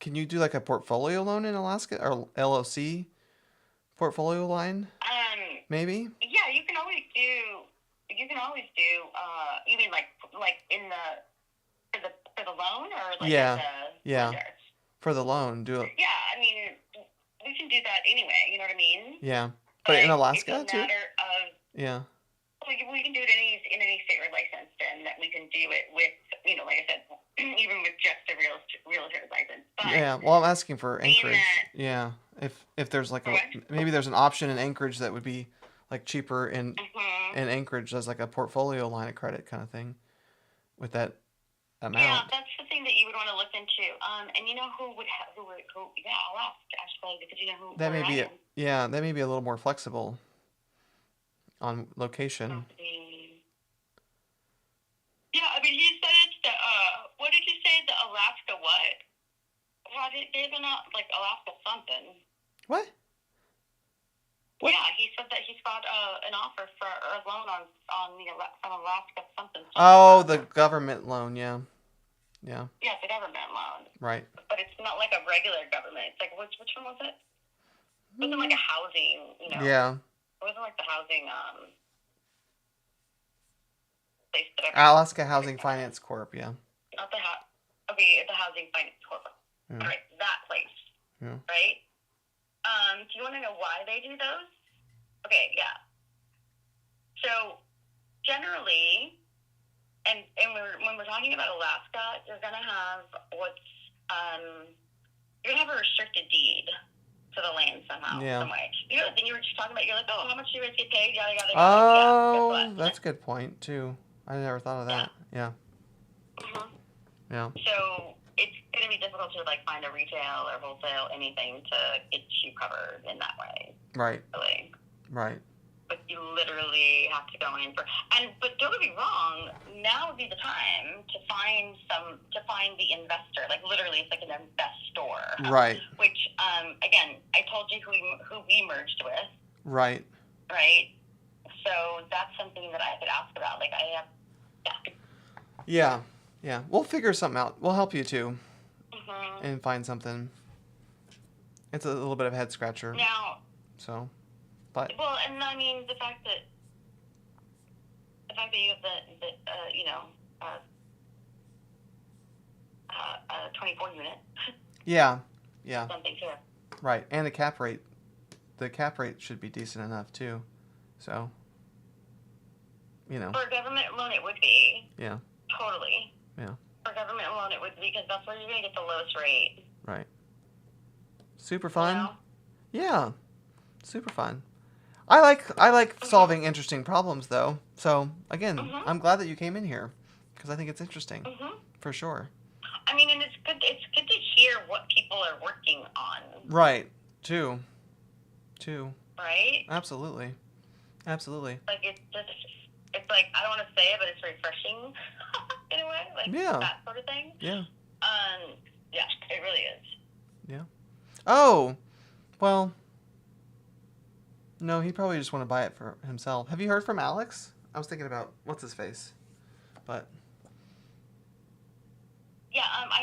can you do like a portfolio loan in Alaska or LLC portfolio line? Maybe. Yeah, you can always do. You mean like in for the loan or like yeah. Lender? For the loan, do it. Yeah, I mean we can do that anyway. You know what I mean? Yeah, but in Alaska it's a matter of. Yeah. We can do it in any state we're licensed, and that we can do it with, like I said, even with just a realtor's license. But yeah, well, I'm asking for Anchorage. Yeah, if there's like maybe there's an option in Anchorage that would be like cheaper in Anchorage as like a portfolio line of credit kind of thing, with that amount. Yeah, that's the thing that you would want to look into. And you know who yeah, I'll ask actually because you know who. That may be that may be a little more flexible. On location. Yeah, I mean, he said it's the, what did you say, the Alaska what? They're not, like, Alaska something. What? Yeah, he said that he's got an offer for a loan from Alaska something. Oh, the government loan, yeah. Yeah. Yeah, it's a government loan. Right. But it's not like a regular government. It's like, which one was it? It wasn't like a housing, Yeah. It wasn't like the housing place that Alaska Housing Finance Corp, yeah. Not the the Housing Finance Corp. Yeah. All right, that place. Yeah. Right? Do you want to know why they do those? Okay, yeah. So generally, and when we're talking about Alaska, you're gonna have you're gonna have a restricted deed to the land somehow, some way. Then you were just talking about, you're like, oh, how much do you guys get paid? Yada, yada, yada. Oh, that's a good point, too. I never thought of that. Yeah. Yeah. So it's going to be difficult to, like, find a retail or wholesale anything to get you covered in that way. Right. Really. Right. but you literally have to go in for. But don't get me wrong. Now would be the time to find the investor. Like literally, it's like an investor. Right. Which again, I told you who we merged with. Right. Right. So that's something that I could ask about. Like I have. Yeah. Yeah. We'll figure something out. We'll help you too. Mm-hmm. And find something. It's a little bit of a head scratcher. Now. So, but. Well, and I mean the fact that you have the 24 unit. Yeah. Yeah. Something too. Right, and the cap rate should be decent enough too. So, you know. For a government loan, it would be. Yeah. Totally. Yeah. For a government loan, it would be because that's where you're gonna get the lowest rate. Right. Super fun. You know? Yeah. Super fun. I like solving interesting problems though. So again, I'm glad that you came in here because I think it's interesting for sure. I mean, and it's good. It's good to hear what people are working on. Right. Too. Right. Absolutely. Like it's like I don't want to say it, but it's refreshing in a way. Like that sort of thing. Yeah. Yeah, it really is. Yeah. Oh, well. No, he probably just want to buy it for himself. Have you heard from Alex? I was thinking about what's his face, but. Yeah, I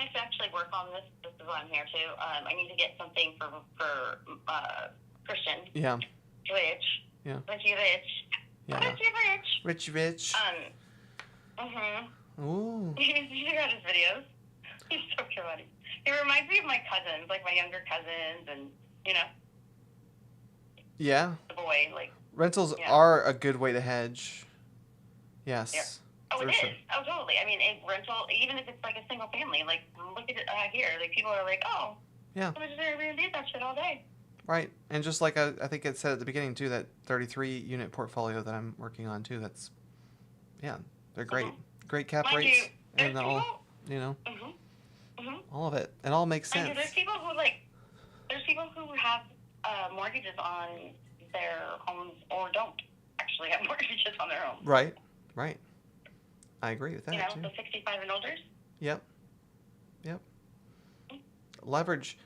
have to actually work on this. This is why I'm here too. I need to get something for Christian. Yeah. Rich. Yeah. Richie Rich. Yeah. Richie Rich. Rich. Ooh. You got his videos. He's so funny. He reminds me of my cousins, like my younger cousins, and you know. Yeah. The boy, like. Rentals are a good way to hedge. Yes. Yeah. Oh, it is. Oh, totally. I mean, rental, even if it's like a single family, like, look at it here. Like, people are like, oh, yeah, I'm just Airbnb that shit all day. Right. And just like I think it said at the beginning, too, that 33-unit portfolio that I'm working on, too, that's, yeah, they're great. Great cap rates. And all, you know, all of it. It all makes sense. There's people who have mortgages on their homes or don't actually have mortgages on their homes. Right. I agree with that, you know, too. the 65 and olders. Yep. Leverage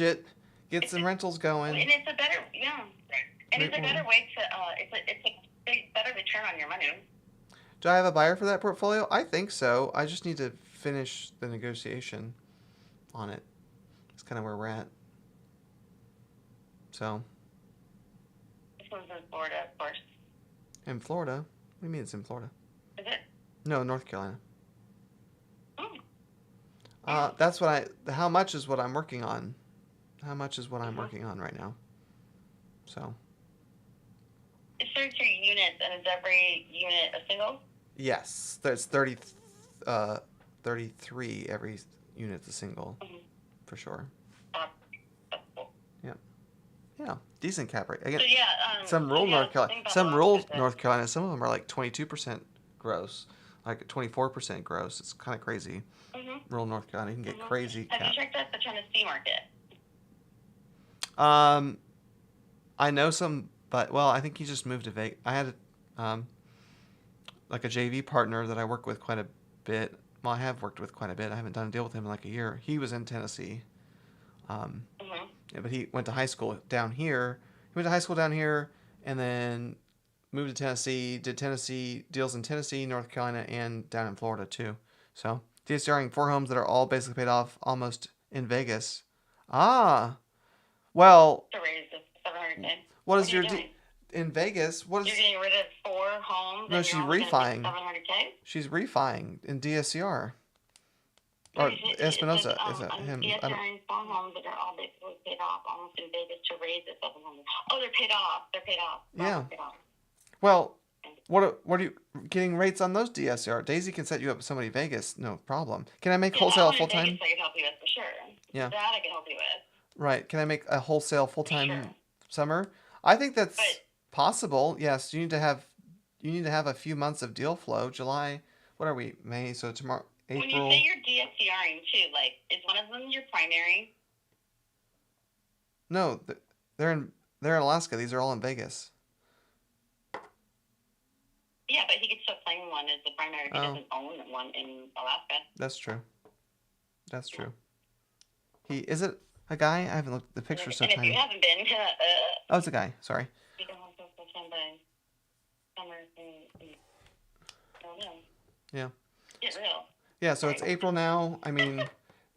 it. Get some rentals going. And it's a better, And it's a better way to, it's a better return on your money. Do I have a buyer for that portfolio? I think so. I just need to finish the negotiation on it. That's kind of where we're at. So. This one's in Florida, of course. In Florida? What do you mean it's in Florida? Is it? No, North Carolina. Oh. That's what how much is what I'm working on. How much is what I'm working on right now. So. It's 33 units, and is every unit a single? Yes. There's 33. Every unit's a single. For sure. That's cool. Yeah. Decent cap rate. Again, So, some rural North Carolina. Some rural North Carolina, some of them are like 22% gross. Like 24% gross. It's kind of crazy. Rural North Carolina. You can get crazy cap. Have you checked out the Tennessee market? I know some, but I think he just moved to Vegas. I had like a JV partner that I work with quite a bit. Well, I have worked with quite a bit. I haven't done a deal with him in like a year. He was in Tennessee. Yeah, but he went to high school down here. He went to high school down here and then moved to Tennessee, did Tennessee deals in Tennessee, North Carolina, and down in Florida too. So DSCRing 4 homes that are all basically paid off almost in Vegas. Well, to raise the 700K. What is your in Vegas? What is? You're getting rid of 4 homes. No, she's refining. 700K. She's refining in DSCR. Or Espinosa is that him? DSCRing 4 homes that are all basically paid off almost in Vegas to raise the 700. Oh, they're paid off. Yeah. Paid off. Well, what are you getting rates on those DSCR? Daisy can set you up with somebody in Vegas, no problem. Can I make wholesale full time? Vegas I can help you with for sure. Yeah. That I can help you with. Right. Can I make a wholesale full time summer? I think that's possible. Yes. You need to have a few months of deal flow. July. What are we? May. So tomorrow. April. When you say you're DSCRing too, like is one of them your primary? No, they're in Alaska. These are all in Vegas. Yeah, but he could still claim one as the primary if he doesn't own one in Alaska. That's true. That's true. Is it a guy? I haven't looked. The picture's so tiny. And if you haven't been, oh, it's a guy. Sorry. You don't have to summer. Yeah. Get real. Yeah, so it's April now. I mean,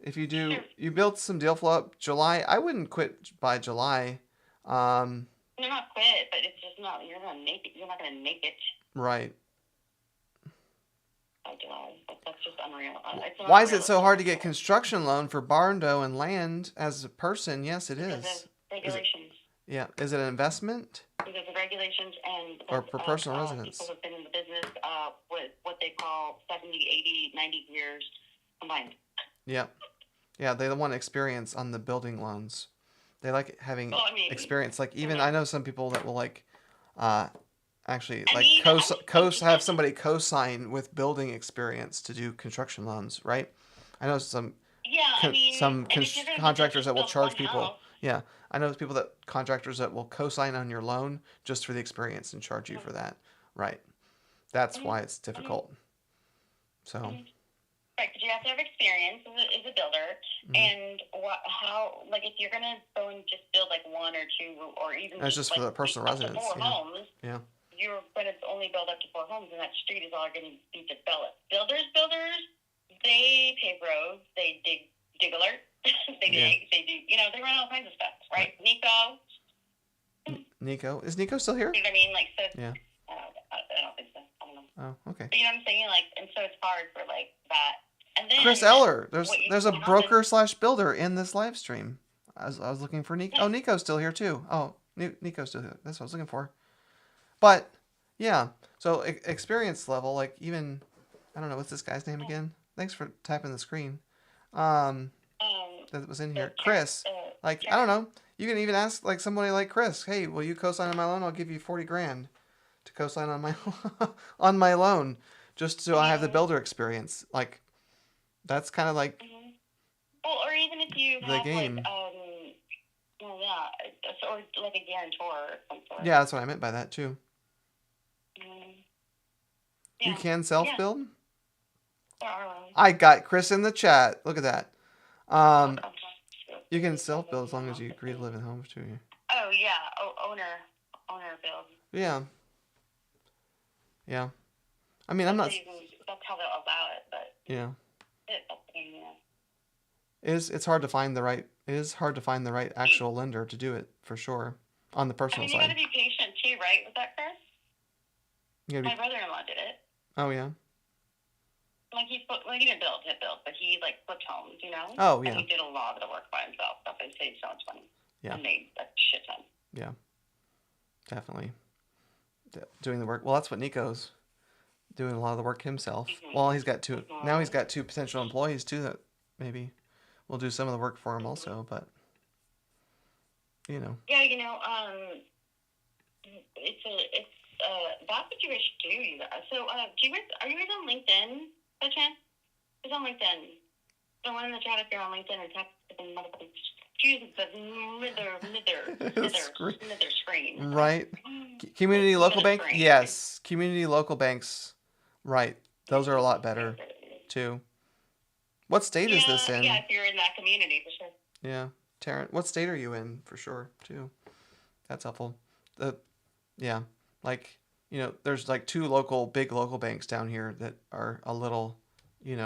if you do, you built some deal flow up July. I wouldn't quit by July. You're not quit, but it's just not. You're gonna make it. You're not gonna make it. Right. By July. That's just unreal. Why is it so hard to get construction loan for barndo and land as a person? Yes, it is. Because of regulations. Yeah. Is it an investment? Because of regulations and or for personal residence. People have been in the business with what they call 70, 80, 90 years combined. Yeah. Yeah, they want experience on the building loans. They like having experience. Like even I know some people that will like actually have somebody co-sign with building experience to do construction loans, right? I know some contractors that will charge people. Yeah, I know people contractors that will co-sign on your loan just for the experience and charge you for that. Right. That's why it's difficult. So. Right, because you have to have experience as a builder, and how if you're gonna go and just build like one or two or even that's just for the personal residence. Four homes. Yeah. You're gonna only build up to 4 homes, and that street is all going to be developed. Builders, they pave roads, they dig alert, they dig, they do, they run all kinds of stuff, right? Nico, is Nico still here? You know what I mean? So. Yeah. I don't think so. I don't know. Oh, okay. But you know what I'm saying? And so it's hard for that. And then Chris Eller, there's a broker/builder in this live stream. I was looking for Nico. Oh, Nico's still here too. Oh, Nico's still here. That's what I was looking for. But yeah, so experience level, even I don't know what's this guy's name again. Thanks for typing the screen. That was in here, Chris. I don't know. You can even ask somebody like Chris. Hey, will you co-sign on my loan? I'll give you $40,000 to co-sign on my on my loan, just so I have the builder experience. That's kind of like. Well, or even if you the have game. Or like a guarantor or some sort. Yeah, that's what I meant by that too. Yeah. You can self-build? Yeah. I got Chris in the chat. Look at that. You can self-build as long as you agree to live in homes too. Oh yeah, owner build. Yeah. Yeah. I mean, I'm not. That's how they'll allow it, but. Yeah. It's hard to find the right. It is hard to find the right actual lender to do it for sure on the personal side. You gotta be patient too, right? Was that Chris? My brother-in-law did it. Oh yeah. He didn't build, but he flipped homes, Oh yeah. And he did a lot of the work by himself. That's why he saved so much money. Yeah. And made a shit ton. Yeah. Definitely. Doing the work. Well, that's what Nico's doing, a lot of the work himself. Well, he's got two. Now he's got 2 potential employees too that maybe will do some of the work for him also. But Yeah, it's that's what you guys should do. You guys. So, are you guys on LinkedIn by chance? Who's on LinkedIn? Someone in the chat if you're on LinkedIn and tap the motherfucking Mither screen. Right. Community local bank? Yes. Community local banks. Right. Those are a lot better too. What state is this in? Yeah, if you're in that community, for sure. Yeah. Tarrant, what state are you in for sure too? That's helpful. There's 2 big local banks down here that are a little, you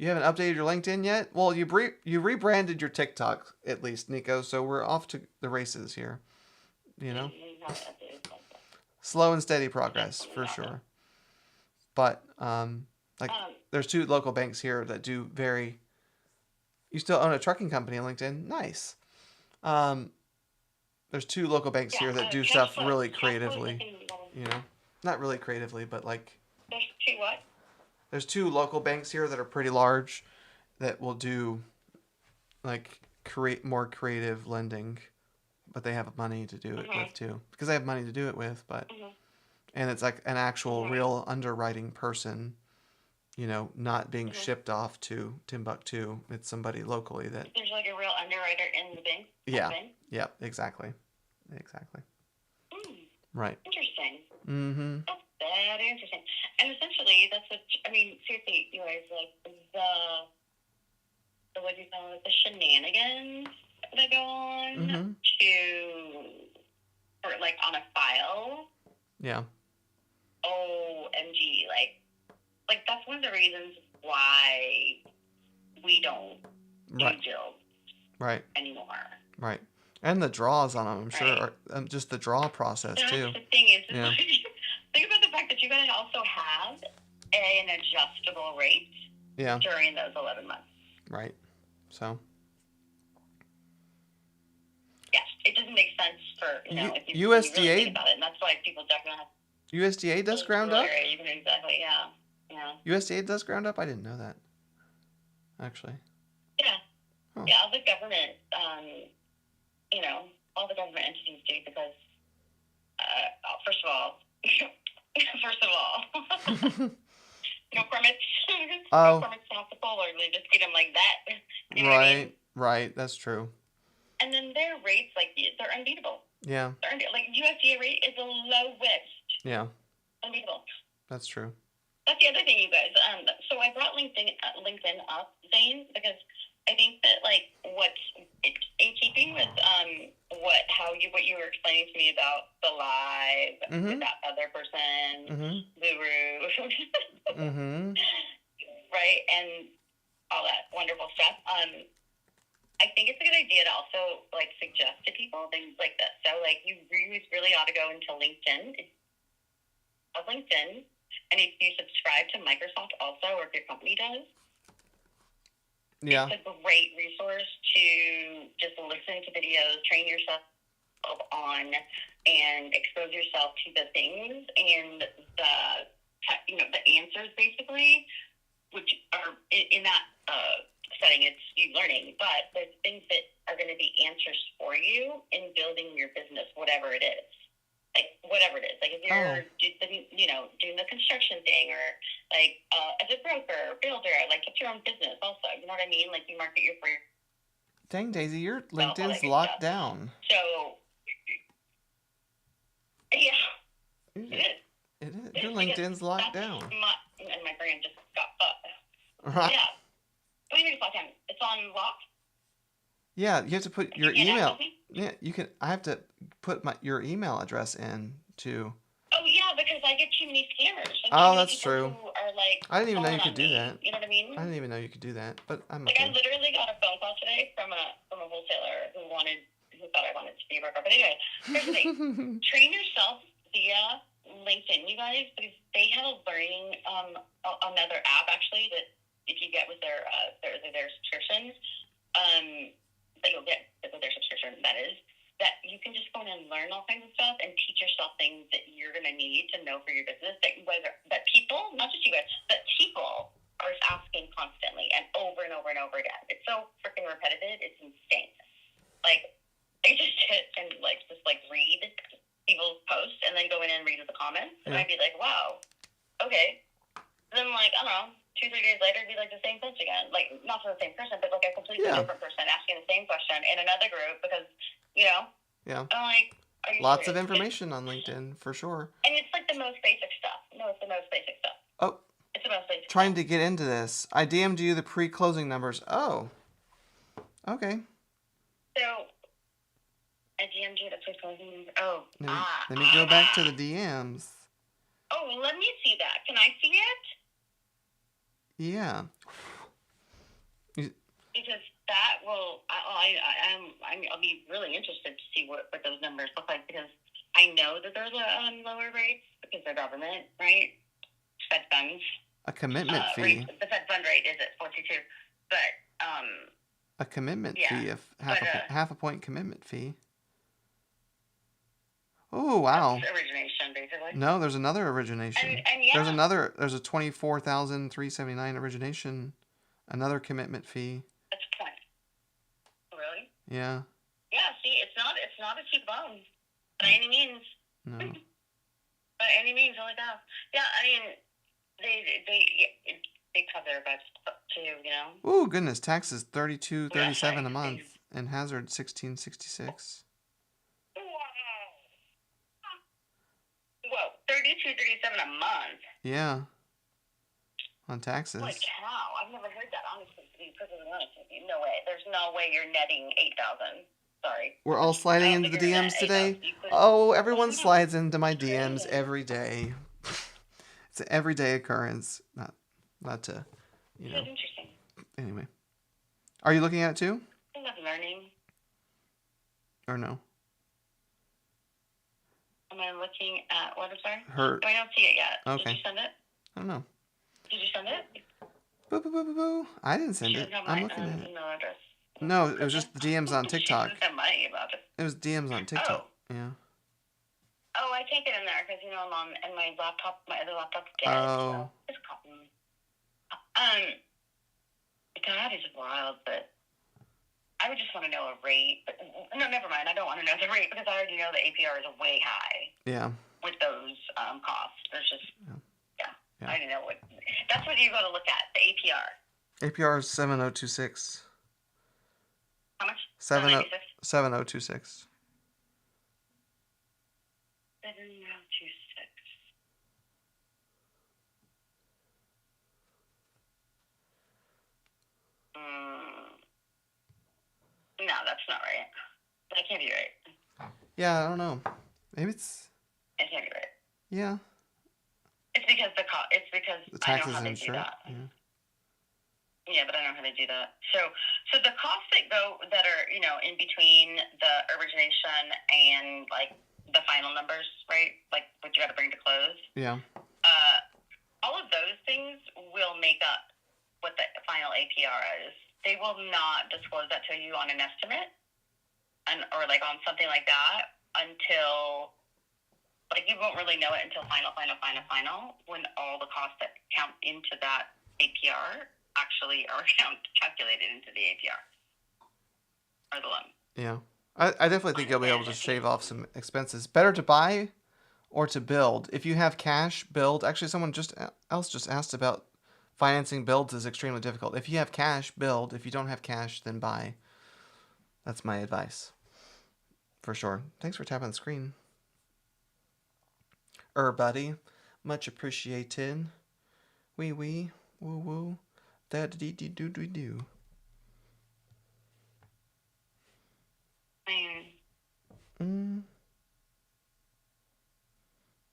haven't updated your LinkedIn yet? Well, you rebranded your TikTok at least, Nico, so we're off to the races here. Slow and steady progress for sure. But there's 2 local banks here that do very. You still own a trucking company on LinkedIn? Nice. There's 2 local banks here that do stuff really creatively. Not really creatively, but There's 2 what? There's 2 local banks here that are pretty large that will do create more creative lending, but they have money to do it with too, because they have money to do it with. But and it's an actual real underwriting person, not being shipped off to Timbuktu. It's somebody locally that. There's a real underwriter in the bank. Yeah. Exactly. Right. Interesting. Mm-hmm. very interesting. And essentially, that's what, I mean, seriously, you guys, like, what do you call it, the shenanigans that go on for, like, on a file. Yeah. OMG, like, that's one of the reasons why we don't do Jill anymore. Right. And the draws on them, I'm sure, are, just the draw process, too. The thing is, think about the fact that you guys also have an adjustable rate during those 11 months. Right. So. Yeah, it doesn't make sense for, if you USDA, really think about it, and that's why people definitely have... USDA does ground up? Exactly, yeah. USDA does ground up? I didn't know that, actually. Yeah. Oh. Yeah, all the government, all the government entities do, because, first of all, no permits. No permits off the pole, or they just get them like that. You know what I mean? Right, that's true. And then their rates, like, they're unbeatable. Yeah. Like, USDA rate is the lowest. Yeah. Unbeatable. That's true. That's the other thing, you guys. So I brought LinkedIn up, Zane, because I think that, like, what's in keeping with what you were explaining to me about the live with that other person, guru, right, and all that wonderful stuff. I think it's a good idea to also, like, suggest to people things like this. So, like, you really ought to go into LinkedIn. And if you subscribe to Microsoft also, or if your company does, it's a great resource to just listen to videos, train yourself on, and expose yourself to the things and the answers, basically, which are in that setting. It's you learning, but there's things that are going to be answers for you in building your business, whatever it is. Like, whatever it is. Like, if you're, doing the construction thing, or, like, as a broker, builder, like, it's your own business also. You know what I mean? Like, you market your free. Dang, Daisy, your LinkedIn's locked down. So, yeah. It is. It is. Your LinkedIn's locked down. And my brain just got fucked. Right. Yeah. What do you mean it's locked down? It's on lock? Yeah, you have to put your email. Yeah, you can. I have to put your email address in to. Oh yeah, because I get too many scammers. Oh, that's true. Who are, like, I didn't even know you could do that. You know what I mean? I didn't even know you could do that, but I'm like, okay. I literally got a phone call today from a wholesaler who thought I wanted to be a broker. But anyway, here's the thing: train yourself via LinkedIn, you guys, because they have a learning another app actually that if you get with their subscriptions, that you'll get with their subscription, that you can just go in and learn all kinds of stuff and teach yourself things that you're going to need to know for your business, that people, not just you guys, but people are asking constantly and over and over and over again. It's so freaking repetitive, it's insane. Like, I just hit and, like, read people's posts and then go in and read the comments, and I'd be like, wow, okay. And then, like, I don't know, 2-3 days later, it'd be, like, the same post again. Like, not for the same person, but, like, a completely different person asking the same question in another group because, Yeah. I'm like, lots of information on LinkedIn, for sure. And it's, like, the most basic stuff. No, it's the most basic stuff. Oh. It's the most basic Trying to get into this. I DM'd you the pre-closing numbers. Oh. Okay. So, I DM'd you the pre-closing numbers. Oh. Let me go back to the DMs. Oh, let me see that. Can I see it? Yeah. Because that will, I'll be really interested to see what those numbers look like, because I know that they're lower rates because they're government, right? Fed funds. A commitment fee. The Fed fund rate is at 42, but a commitment fee of half a point commitment fee. Oh wow. That's origination, basically. No, there's another origination. And There's a $24,379 origination, another commitment fee. That's a point. Really? Yeah. Yeah. See, it's not a cheap loan by any means. No. By any means, like that. Yeah, I mean, they cover their best too, you know. Oh goodness, taxes $32.37 a month, and hazard $16.66. Whoa, $32.37 $237 a month. Yeah. On taxes. Holy cow! I've never heard that. Honestly, to be perfectly honest with you, no way. There's no way you're netting $8,000. Sorry. We're all sliding into the DMs today. Oh, everyone slides into my DMs every day. It's an everyday occurrence. Not to, you know. That's interesting. Anyway, are you looking at it too? I love learning. Or no? Am I looking at what? I'm sorry. Her. I don't see it yet. Okay. Did you send it? I don't know. Did you send it? Boo boo boo boo boo. I didn't send it. I'm looking at it. Email address. No, it was just the DMs on TikTok. My email address. It was DMs on TikTok. Yeah. Oh, I can't get in there because I'm on, and my laptop, my other laptop's dead. Oh. So it's copying. That is wild, but I would just want to know a rate. But, no, never mind. I don't want to know the rate because I already know the APR is way high. Yeah. With those costs, there's just yeah. Yeah. I don't know what. That's what you got to look at, the APR. APR is 7026. How much? 7026. 7026. No, that's not right. That can't be right. Yeah, I don't know. Maybe it's. It can't be right. Yeah. It's because It's because the taxes I know how and they do that. Yeah. Yeah, but I know how they do that. So the costs that are in between the origination and like the final numbers, right? Like what you got to bring to close. Yeah. All of those things will make up what the final APR is. They will not disclose that to you on an estimate, or like on something like that until, like, you won't really know it until final, when all the costs that count into that APR actually are calculated into the APR or the loan. Yeah. I definitely think you'll be able to shave off some expenses. Better to buy or to build. If you have cash, build. Actually, someone else just asked about financing builds is extremely difficult. If you have cash, build. If you don't have cash, then buy. That's my advice. For sure. Thanks for tapping the screen. Buddy. Much appreciated. Wee wee. Woo woo. Da-dee-dee-doo-doo-doo.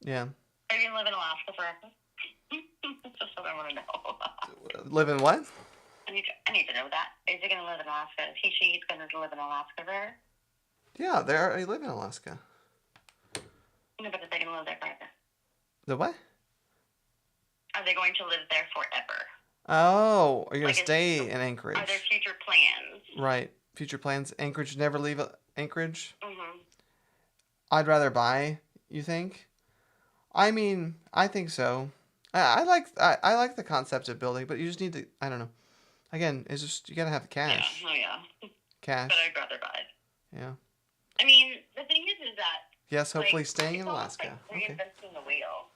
Yeah. Are you going to live in Alaska forever? That's just what I want to know. Live in what? I need to know that. Is he going to live in Alaska? Is she's going to live in Alaska forever? Yeah, they already live in Alaska. No, but are they going to live there forever? The what? Are they going to live there forever? Oh, are you going to stay in Anchorage? Are there future plans? Right. Future plans. Anchorage, never leave Anchorage? Mm-hmm. I'd rather buy, you think? I mean, I think so. I like the concept of building, but you just need to, I don't know. Again, it's just, you gotta have the cash. Yeah, yeah. Cash. But I'd rather buy. Yeah. I mean, the thing is that... Yes, hopefully staying in Alaska. Like reinventing the wheel,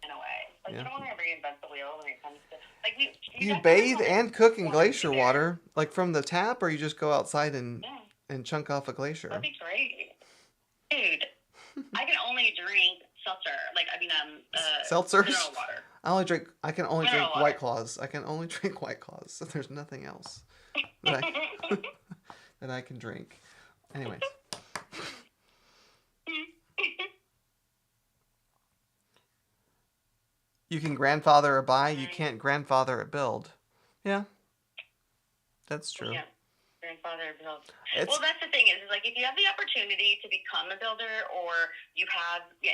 in a way. Like, you don't want to reinvent the wheel when it comes to... Like, you bathe and cook in glacier water, like from the tap, or you just go outside and chunk off a glacier? That'd be great. Dude, I can only drink seltzer. Seltzers? Mineral water. I can only drink White Claws. I can only drink White Claws. So there's nothing else that I can drink. Anyways. You can grandfather a buy, you can't grandfather a build. Yeah. That's true. Yeah. Grandfather build. Well, that's the thing is like if you have the opportunity to become a builder, or you have the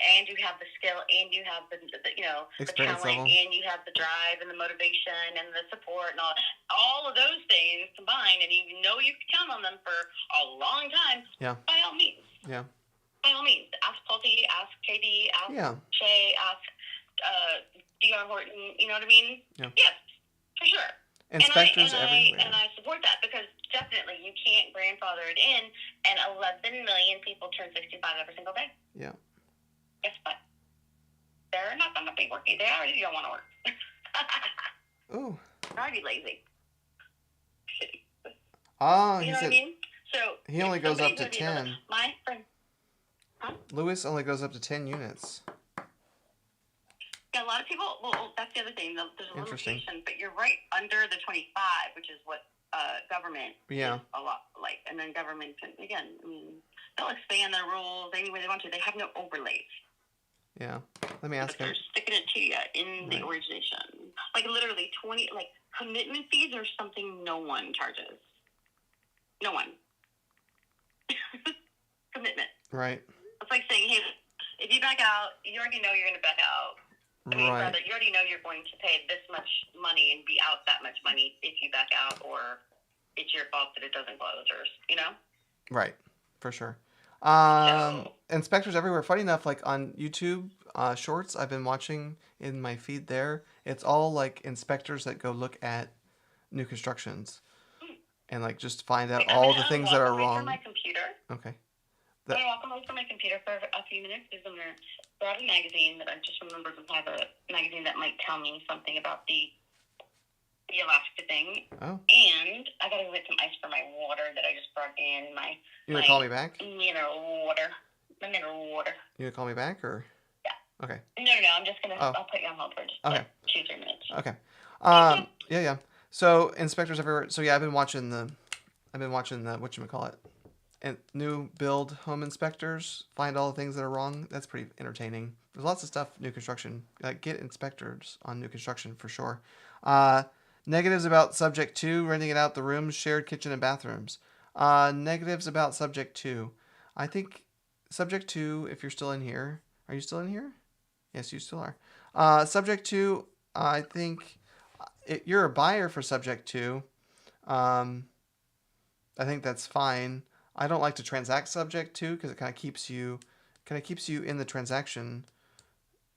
skill and you have the experience the talent level. And you have the drive and the motivation and the support and all of those things combined, and you know you can count on them for a long time. Yeah. By all means. Yeah. By all means, ask Pulte, ask KD, ask Shay, ask Dion Horton. You know what I mean? Yeah. Yes, for sure. Inspectors everywhere. And I support that because definitely you can't grandfather it in, and 11 million people turn 65 every single day. Yeah. Guess what? They're not going to be working. They already don't want to work. Ooh. They're already lazy. Ah, you know what I mean? So he only goes up to 10. My friend. Huh? Lewis only goes up to 10 units. Yeah, a lot of people. Well, that's the other thing. There's a limitation, but you're right under the 25, which is what government is a lot like. And then government can, again, I mean, they'll expand their rules any way they want to. They have no overlays. Yeah. Let me ask him. They're sticking it to you in the organization. Like literally 20. Like commitment fees are something no one charges. No one. Commitment. Right. It's like saying, hey, if you back out, you already know you're going to back out. I mean, rather, you already know you're going to pay this much money and be out that much money if you back out, or it's your fault that it doesn't close, or, you know? Right, for sure. Inspectors everywhere. Funny enough, like on YouTube Shorts, I've been watching in my feed there. It's all like inspectors that go look at new constructions and like just find out all the things that are wrong. From my computer. Okay. I'm going to walk away from my computer for a few minutes because I'm going to grab a magazine that I just remembered to have a magazine that might tell me something about the Alaska thing. Oh. And I got to go get some ice for my water that I just brought in. You going to call me back? Mineral water. My mineral water. You going to call me back or? Yeah. Okay. No. I'm just going to, I'll put you on hold for just like 2-3 minutes. Okay. Yeah. So inspectors everywhere. So yeah, I've been watching the whatchamacallit, and new build home inspectors find all the things that are wrong. That's pretty entertaining. There's lots of stuff new construction. Like get inspectors on new construction for sure. Negatives about subject 2, renting it out the rooms, shared kitchen and bathrooms. Negatives about subject 2. I think subject 2, if you're still in here, are you still in here? Yes, you still are. Subject 2, I think you're a buyer for subject 2. I think that's fine. I don't like to transact subject 2 because it kind of keeps you in the transaction.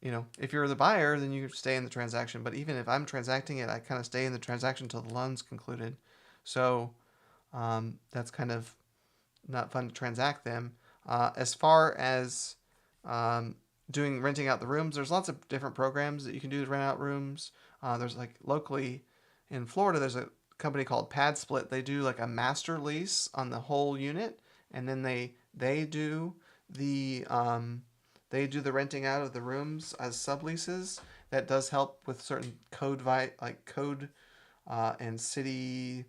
You know, if you're the buyer, then you stay in the transaction. But even if I'm transacting it, I kind of stay in the transaction until the loan's concluded. So that's kind of not fun to transact them. As far as renting out the rooms, there's lots of different programs that you can do to rent out rooms. There's like locally in Florida, there's a company called Pad Split. They do like a master lease on the whole unit, and then they do the renting out of the rooms as subleases. That does help with certain code and city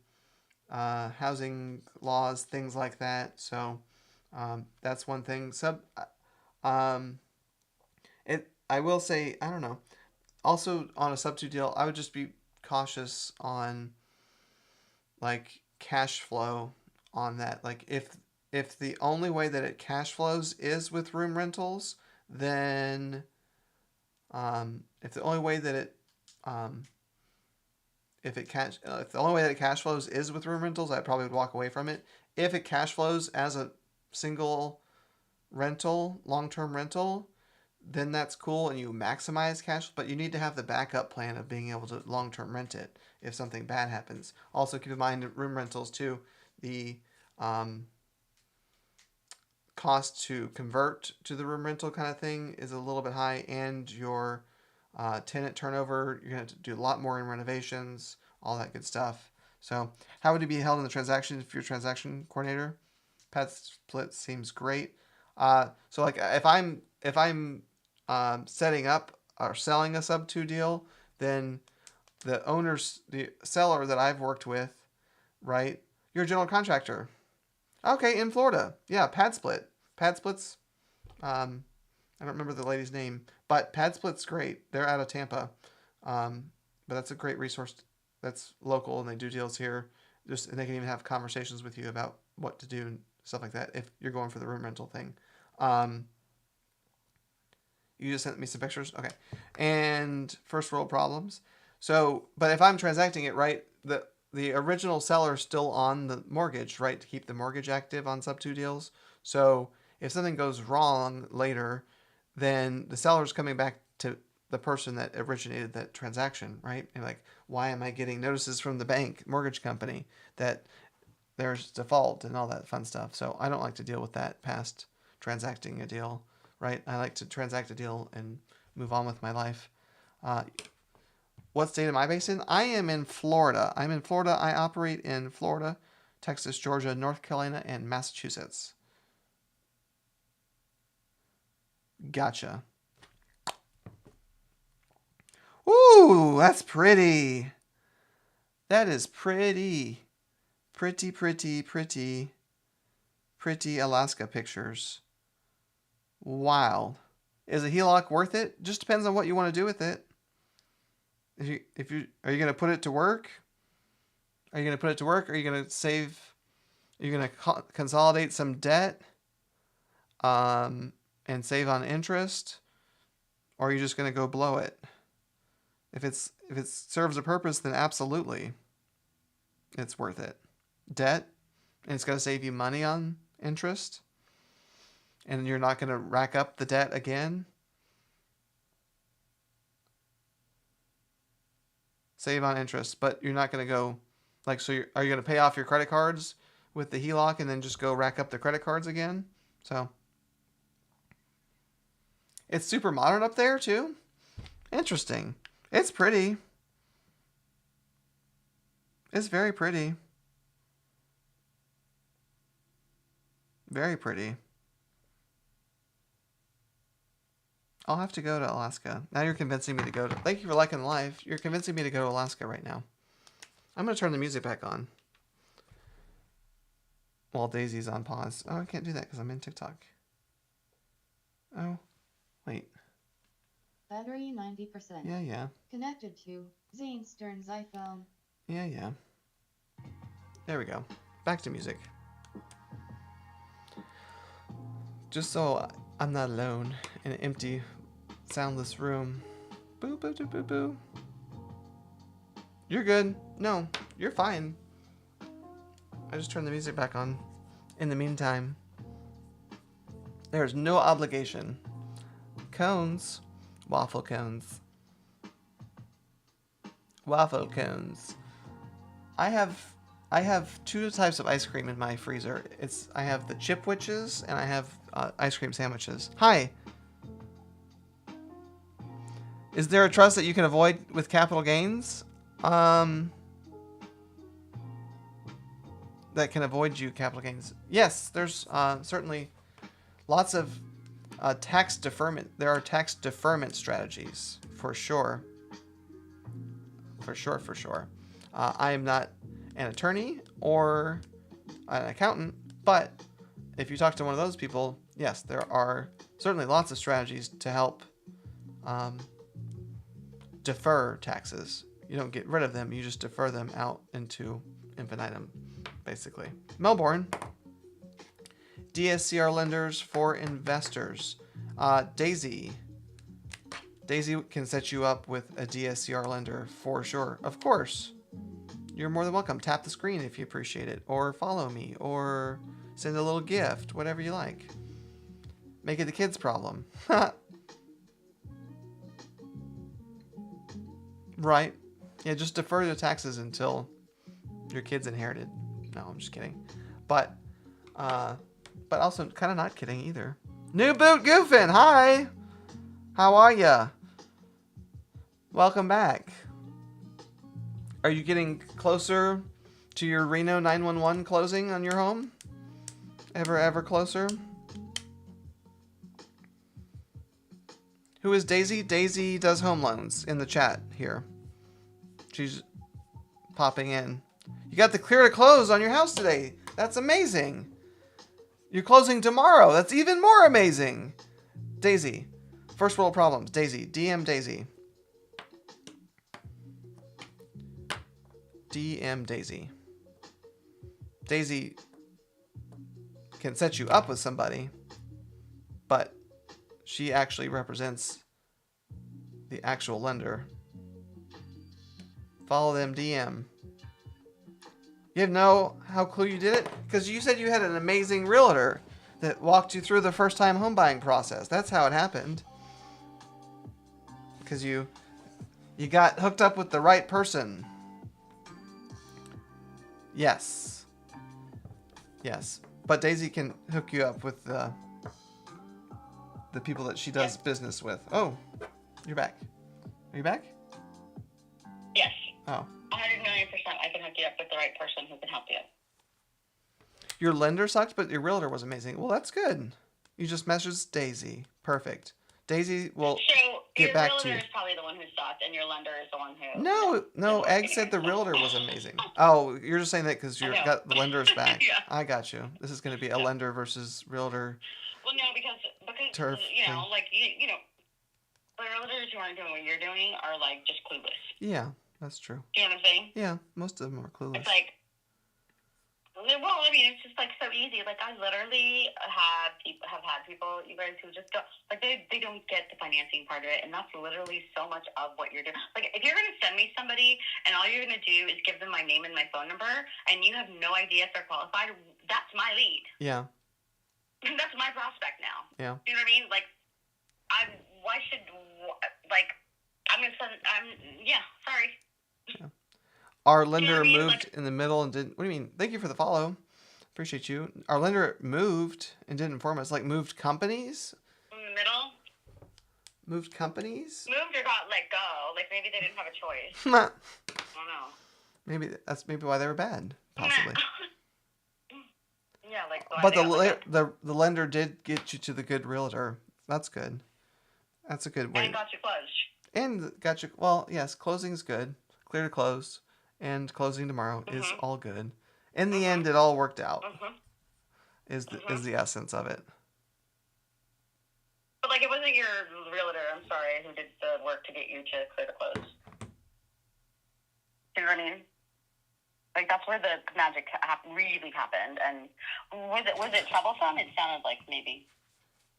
housing laws, things like that. So that's one thing. I will say, I don't know. Also on a sub 2 deal, I would just be cautious on like cash flow on that. Like if the only way that it cash flows is with room rentals, then if the only way that it cash flows is with room rentals, I probably would walk away from it. If it cash flows as a single rental, long-term rental, then that's cool and you maximize cash, but you need to have the backup plan of being able to long-term rent it if something bad happens. Also keep in mind room rentals too, the cost to convert to the room rental kind of thing is a little bit high, and your tenant turnover, you're going to have to do a lot more in renovations, all that good stuff. So how would you be held in the transaction if you're a transaction coordinator? Pad Split seems great. So like if I'm setting up or selling a sub 2 deal, then the seller that I've worked with, right? You're a general contractor. Okay, in Florida. Yeah, Pad Split. Pad Split's, I don't remember the lady's name, but Pad Split's great. They're out of Tampa. But that's a great resource. That's local and they do deals here. And they can even have conversations with you about what to do and stuff like that if you're going for the room rental thing. You just sent me some pictures? Okay. And first world problems. So, but if I'm transacting it, right, the original seller is still on the mortgage, right, to keep the mortgage active on sub 2 deals. So if something goes wrong later, then the seller's coming back to the person that originated that transaction, right? And like, why am I getting notices from the bank, mortgage company, that there's default and all that fun stuff? So I don't like to deal with that past transacting a deal, right? I like to transact a deal and move on with my life. What state am I based in? I am in Florida. I'm in Florida. I operate in Florida, Texas, Georgia, North Carolina, and Massachusetts. Gotcha. Ooh, that's pretty. That is pretty. Pretty, pretty, pretty. Pretty Alaska pictures. Wow. Is a HELOC worth it? Just depends on what you want to do with it. Are you going to put it to work? Are you going to put it to work? Are you going to save? Are you going to consolidate some debt? And save on interest? Or are you just going to go blow it? If it serves a purpose, then absolutely, it's worth it. Debt, and it's going to save you money on interest, and you're not going to rack up the debt again. Save on interest, but you're not going to go are you going to pay off your credit cards with the HELOC and then just go rack up the credit cards again? So it's super modern up there too. Interesting. It's pretty. It's very pretty. Very pretty. I'll have to go to Alaska. Now you're convincing me to go to... Thank you for liking the live. You're convincing me to go to Alaska right now. I'm going to turn the music back on. While Daisy's on pause. Oh, I can't do that because I'm in TikTok. Oh, wait. Battery 90%. Yeah. Connected to Zane Stern's iPhone. Yeah. There we go. Back to music. Just so I'm not alone in an empty, soundless room. Boo, boo, boo, boo, boo. You're good. No, you're fine. I just turned the music back on. In the meantime, there's no obligation. Cones. Waffle cones. Waffle cones. I have two types of ice cream in my freezer. I have the Chipwiches and I have ice cream sandwiches. Hi. Is there a trust that you can avoid with capital gains? That can avoid you capital gains. Yes, there's certainly lots of tax deferment. There are tax deferment strategies for sure. For sure. I am not an attorney or an accountant, but if you talk to one of those people, yes, there are certainly lots of strategies to help defer taxes. You don't get rid of them, you just defer them out into infinitum, basically. Melbourne, DSCR lenders for investors. Daisy can set you up with a DSCR lender for sure. Of course. You're more than welcome. Tap the screen if you appreciate it, or follow me, or send a little gift, whatever you like. Make it the kids' problem. Right. Yeah, just defer your taxes until your kids inherited. No, I'm just kidding. But also kind of not kidding either. New Boot Goofin', hi! How are ya? Welcome back. Are you getting closer to your Reno 911 closing on your home? Ever closer? Who is Daisy? Daisy does home loans in the chat here. She's popping in. You got the clear to close on your house today. That's amazing. You're closing tomorrow. That's even more amazing. Daisy. First world problems. Daisy. DM Daisy. DM Daisy. Daisy can set you up with somebody, but she actually represents the actual lender. Follow them DM. You know how cool you did it? Because you said you had an amazing realtor that walked you through the first time home buying process. That's how it happened. Because you got hooked up with the right person. Yes. But Daisy can hook you up with the people that she does business with. Oh, you're back. Are you back? Yes. Oh. 100 million %. I can hook you up with the right person who can help you. Your lender sucked, but your realtor was amazing. Well, that's good. You just messaged Daisy. Perfect. Daisy will So get your back to realtor you. is probably the one who sucked, and your lender is the one who. No. Egg said the realtor was amazing. Oh, you're just saying that because you I know. got the lender's back. Yeah. I got you. This is going to be a lender versus realtor. Well, no, because Turf you know, thing. like you know, the realtors who aren't doing what you're doing are like just clueless. Yeah, that's true. You know what I'm saying? Yeah, most of them are clueless. It's like, well, I mean, it's just like so easy. Like I literally have had people, you guys, who just don't like they don't get the financing part of it, and that's literally so much of what you're doing. Like if you're gonna send me somebody, and all you're gonna do is give them my name and my phone number, and you have no idea if they're qualified, that's my lead. Yeah. That's my prospect now. Yeah. You know what I mean? Like, sorry. Yeah. Our lender You know what I mean? moved in the middle and didn't. What do you mean? Thank you for the follow. Appreciate you. Our lender moved and didn't inform us. Like moved companies? In the middle? Moved companies? Moved or got let go. Like maybe they didn't have a choice. I don't know. Maybe that's why they were bad. Possibly. Yeah, like. But the lender did get you to the good realtor. That's good. That's a good way. And got you closed. And got you. Well, yes, closing's good. Clear to close, and closing tomorrow is all good. In the end, it all worked out. Is the essence of it. But like, it wasn't your realtor. I'm sorry, who did the work to get you to clear to close. You know what I mean? Like that's where the magic really happened. And was it troublesome? It sounded like maybe.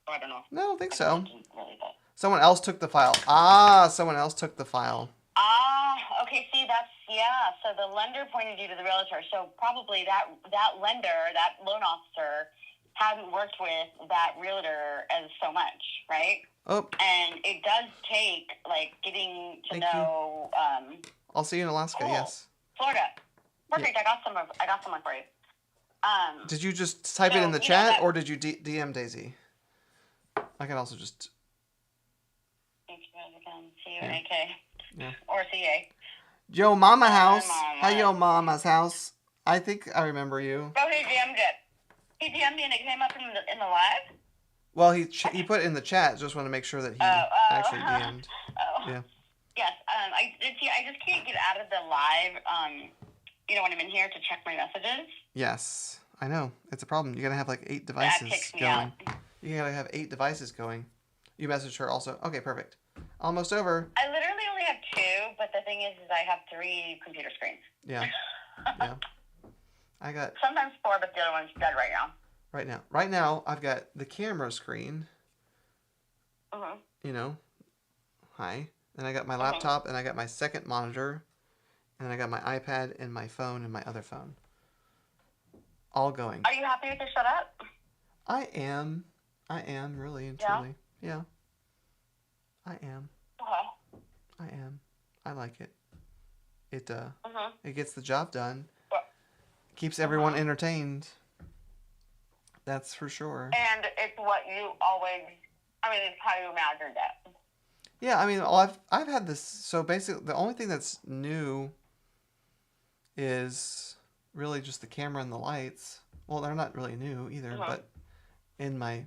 Oh, I don't know. No, I don't think so. Really, but... Someone else took the file. Someone else took the file. Okay, see, so the lender pointed you to the realtor, so probably that lender, that loan officer, hadn't worked with that realtor as so much, right? Oh. And it does take, like, getting to know, I'll see you in Alaska, yes. Florida. Perfect, yeah. I got someone for you. Did you just type it in the chat, or did you DM Daisy? I can also just... C-U-A-K. Yeah. Or C-A. Yo mama house. How yo mama's house? I think I remember you. Oh, he DM'd it. He DM'd me and it came up in the live? Well, he put it in the chat. Just want to make sure that he actually DM'd. Yeah. Yes. I just can't get out of the live, when I'm in here to check my messages. Yes. I know. It's a problem. You gotta have like 8 devices that takes me going. Out. You gotta have 8 devices going. You messaged her also. Okay, perfect. Almost over. I literally only have 2, but the thing is I have 3 computer screens. Yeah. Yeah. I got... Sometimes 4, but the other one's dead right now. Right now, I've got the camera screen. Mm-hmm. Hi. Then I got my laptop, and I got my second monitor. And then I got my iPad and my phone and my other phone. All going. Are you happy with your setup? I am, really and truly. Yeah. I am. Okay. I am. I like it. It gets the job done. Keeps everyone entertained. That's for sure. And it's what you always, it's how you imagined it. Yeah, I've had this, so basically the only thing that's new is really just the camera and the lights. Well, they're not really new either, but in my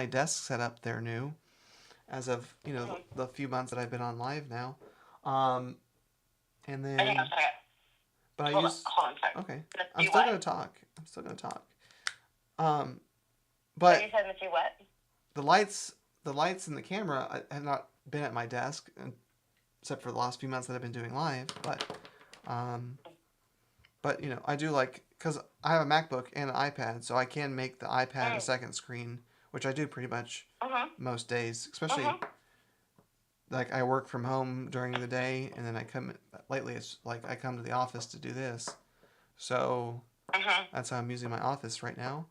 desk setup they're new as of, the few months that I've been on live now. And then but Hold on a second. Okay. I'm still gonna talk. But you said that you what? The lights and the camera have not been at my desk, except for the last few months that I've been doing live. But I do because I have a MacBook and an iPad, so I can make the iPad a second screen, which I do pretty much most days, especially like I work from home during the day, and then lately it's like I come to the office to do this. So that's how I'm using my office right now.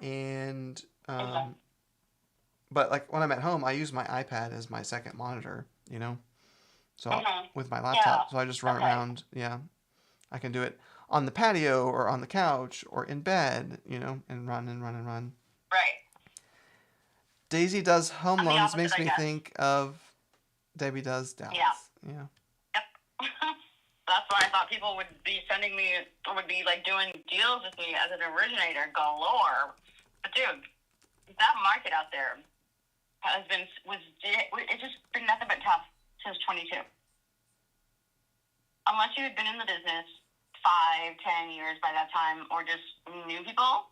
And but like when I'm at home, I use my iPad as my second monitor, so with my laptop. So I just run around. Yeah, I can do it on the patio or on the couch or in bed, and run. Right. Daisy Does Home Loans makes me think of Debbie Does Dallas. Yeah. Yep. That's why I thought people would be doing deals with me as an originator galore. But dude, that market out there it's just been nothing but tough since 22. Unless you had been in the business 5, 10 years by that time, or just new people,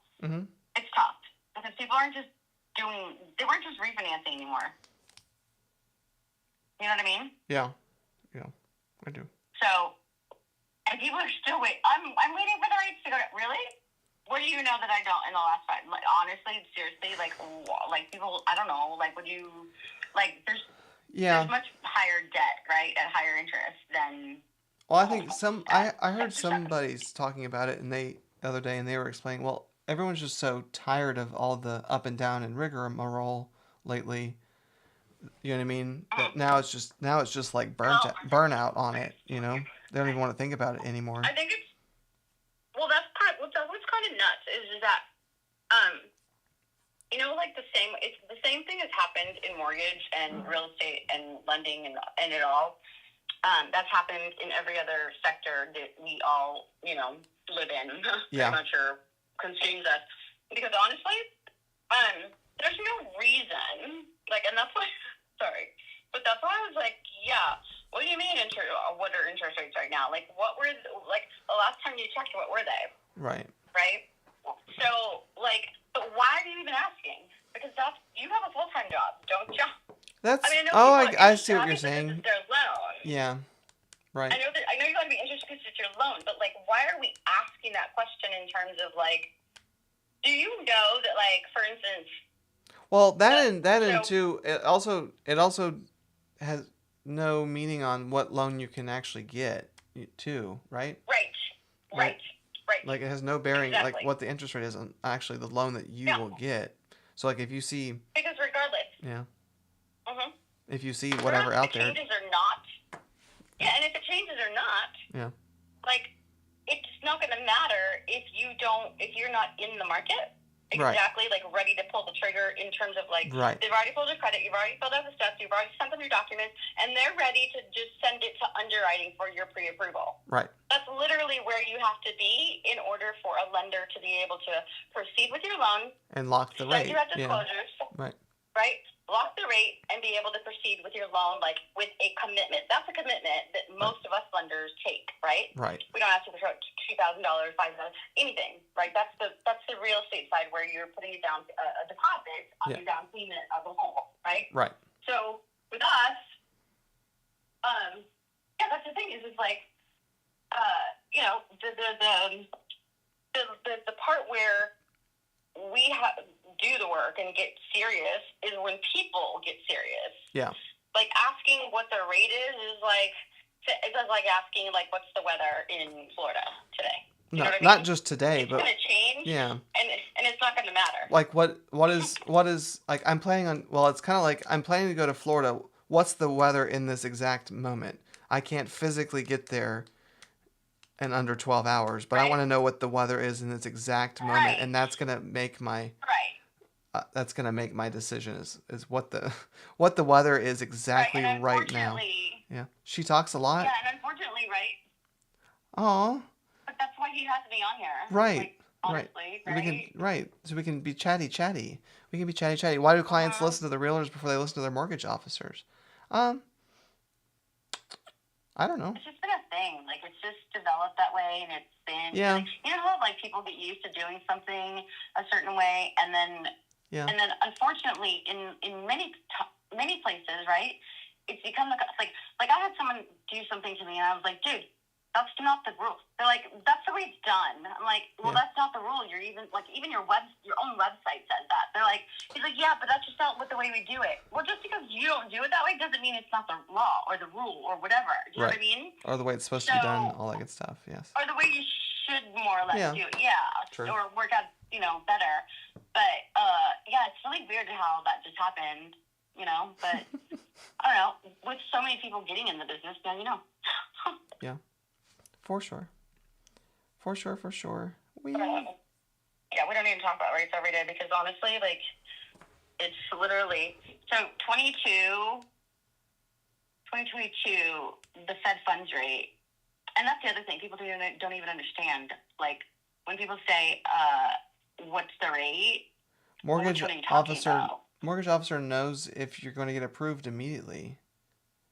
it's tough because people aren't just they weren't just refinancing anymore. You know what I mean? Yeah, I do. So, and people are still waiting. I'm waiting for the rates to go. Really? What do you know that I don't in the last 5? Like, honestly, seriously, like people, I don't know. Like, would you like? There's much higher debt, right, at higher interest than. Well, I think I heard somebody's talking about it, and the other day, and they were explaining. Well, everyone's just so tired of all the up and down and rigmarole lately. You know what I mean? That now it's just like burnout on it. You know, they don't even want to think about it anymore. I think it's what's kind of nuts is that like it's the same thing has happened in mortgage and real estate and lending and it all. That's happened in every other sector that we all live in, pretty much, or consumes us. Because honestly, there's no reason, and that's why. Sorry, but that's why I was like, yeah. What do you mean? What are interest rates right now? What were the last time you checked? What were they? Right. Right. So, but why are you even asking? Because you have a full-time job, don't you? That's. I see what you're saying. It's their loan. Yeah. Right. I know you got to be interested because it's your loan, but why are we asking that question in terms of do you know that for instance? Well, and too. It also has no meaning on what loan you can actually get, too, right? Right. Like it has no bearing, exactly. What the interest rate is on actually the loan that you will get. So if you see. Because regardless. Yeah. Mhm. If you see whatever out there. Changes or not. Yeah, and if it changes or not. Yeah. It's not going to matter if you're not in the market. Exactly, ready to pull the trigger in terms of right. They've already pulled your credit, you've already filled out the steps, you've already sent them your documents, and they're ready to just send it to underwriting for your pre-approval. Right. That's literally where you have to be in order for a lender to be able to proceed with your loan and lock the rate. You have disclosures. Yeah. Right. Lock the rate and be able to proceed with your loan, with a commitment. That's a commitment that most of us lenders take, right? Right. We don't ask you for $2,000, $5,000, anything, right? That's the real estate side where you're putting it down a deposit on your down payment of the home, right? Right. So with us, that's the thing is the part where we do the work and get serious is when people get serious. Yeah. Asking what the rate is it's like asking like what's the weather in Florida today. You know what I mean? Not just today, it's but gonna change. Yeah. And it's not gonna matter. Like what is like I'm planning on it's kind of like I'm planning to go to Florida. What's the weather in this exact moment? I can't physically get there in under 12 hours, but I want to know what the weather is in this exact moment, and that's gonna make my that's gonna make my decision is what the weather is exactly right now. Yeah, she talks a lot. Yeah, and unfortunately, right. Aw. But that's why he has to be on here. Right. Honestly, right. So we can be chatty. We can be chatty. Why do clients listen to the realtors before they listen to their mortgage officers? I don't know. It's just been a thing. It's just developed that way, and it's been. Yeah. You know how people get used to doing something a certain way, and then. Yeah. And then, unfortunately, in many places, right, it's become I had someone do something to me, and I was like, dude, that's not the rule. They're like, that's the way it's done. I'm like, well, that's not the rule. You're even your own website says that. They're like, he's like, yeah, but that's just not the way we do it. Well, just because you don't do it that way doesn't mean it's not the law or the rule or whatever. Do you know what I mean? Or the way it's supposed to be done, all that good stuff. Yes. Or the way you should more or less do it. Yeah. True. Or work out, better. But it's really weird how that just happened. But I don't know. With so many people getting in the business, now you know. Yeah. For sure. We don't even talk about rates every day because honestly, it's literally 2022, the Fed funds rate, and that's the other thing people don't even understand. When people say, "What's the rate?" Mortgage officer Mortgage officer knows if you're going to get approved immediately.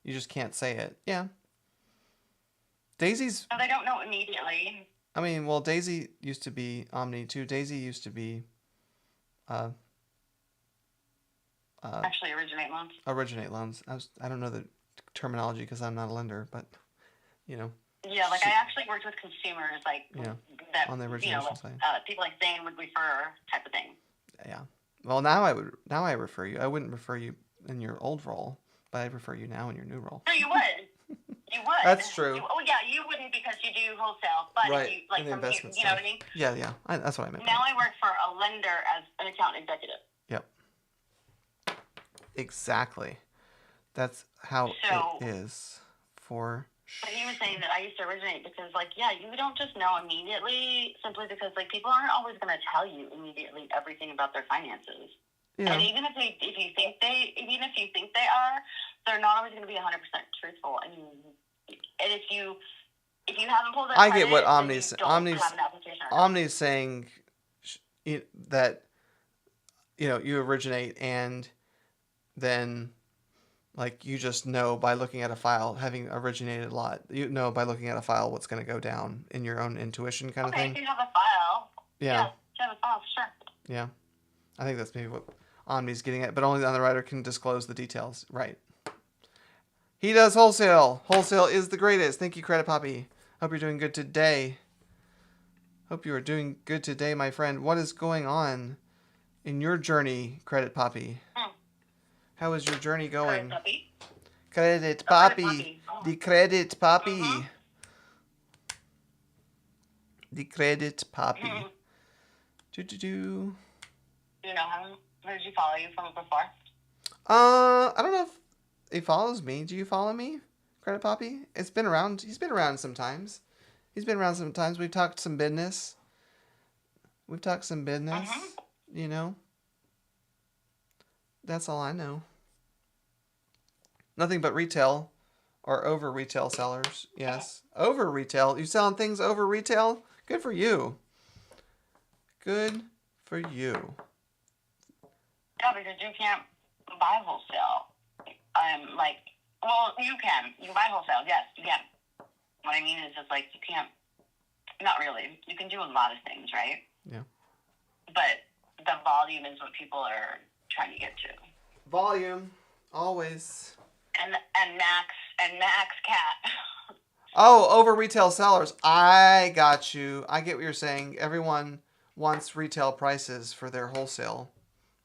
You just can't say it. Yeah. Daisy's. So they don't know immediately. I mean, well, Daisy used to be Omni too. Daisy used to be. Actually, originate loans. Originate loans. I don't know the terminology because I'm not a lender, but you know. Yeah, like I actually worked with consumers, like that on the origination side. People like Zane would refer type of thing. Yeah. Well, now I refer you. I wouldn't refer you in your old role, but I'd refer you now in your new role. No, you would. You would. That's true. You wouldn't because you do wholesale, but right. if you like in the from investment you know what I mean? Yeah. That's what I meant. Now I work for a lender as an account executive. Yep. Exactly. That's how it is for. But he was saying that I used to originate because, like, yeah, you don't just know immediately simply because, like, people aren't always going to tell you immediately everything about their finances. Yeah. And even if you think they are, they're not always going to be 100% truthful. And if you haven't pulled that, I get what Omni's saying that you originate and then. Like, you just know by looking at a file, having originated a lot, you know by looking at a file what's going to go down in your own intuition kind of thing. Okay, if you have a file. Yeah. If you have a file, sure. Yeah. I think that's maybe what Omni's getting at, but only the underwriter can disclose the details. Right. He does wholesale. Wholesale is the greatest. Thank you, Credit Poppy. Hope you're doing good today. Hope you are doing good today, my friend. What is going on in your journey, Credit Poppy? How is your journey going? Credit Poppy. The Credit Poppy. The Credit Poppy. Do. Do you know him? Did you follow you from before? I don't know if he follows me. Do you follow me, Credit Poppy? It's been around. He's been around sometimes. We've talked some business. You know. That's all I know. Nothing but retail or over retail sellers. Yes. Over retail. You selling things over retail? Good for you. Good for you. Yeah, because you can't buy wholesale. You can. You can buy wholesale. Yes, you can. What I mean is just like you can't. Not really. You can do a lot of things, right? Yeah. But the volume is what people are trying to get to. Volume, always. And Max Cat. Oh, over retail sellers. I got you. I get what you're saying. Everyone wants retail prices for their wholesale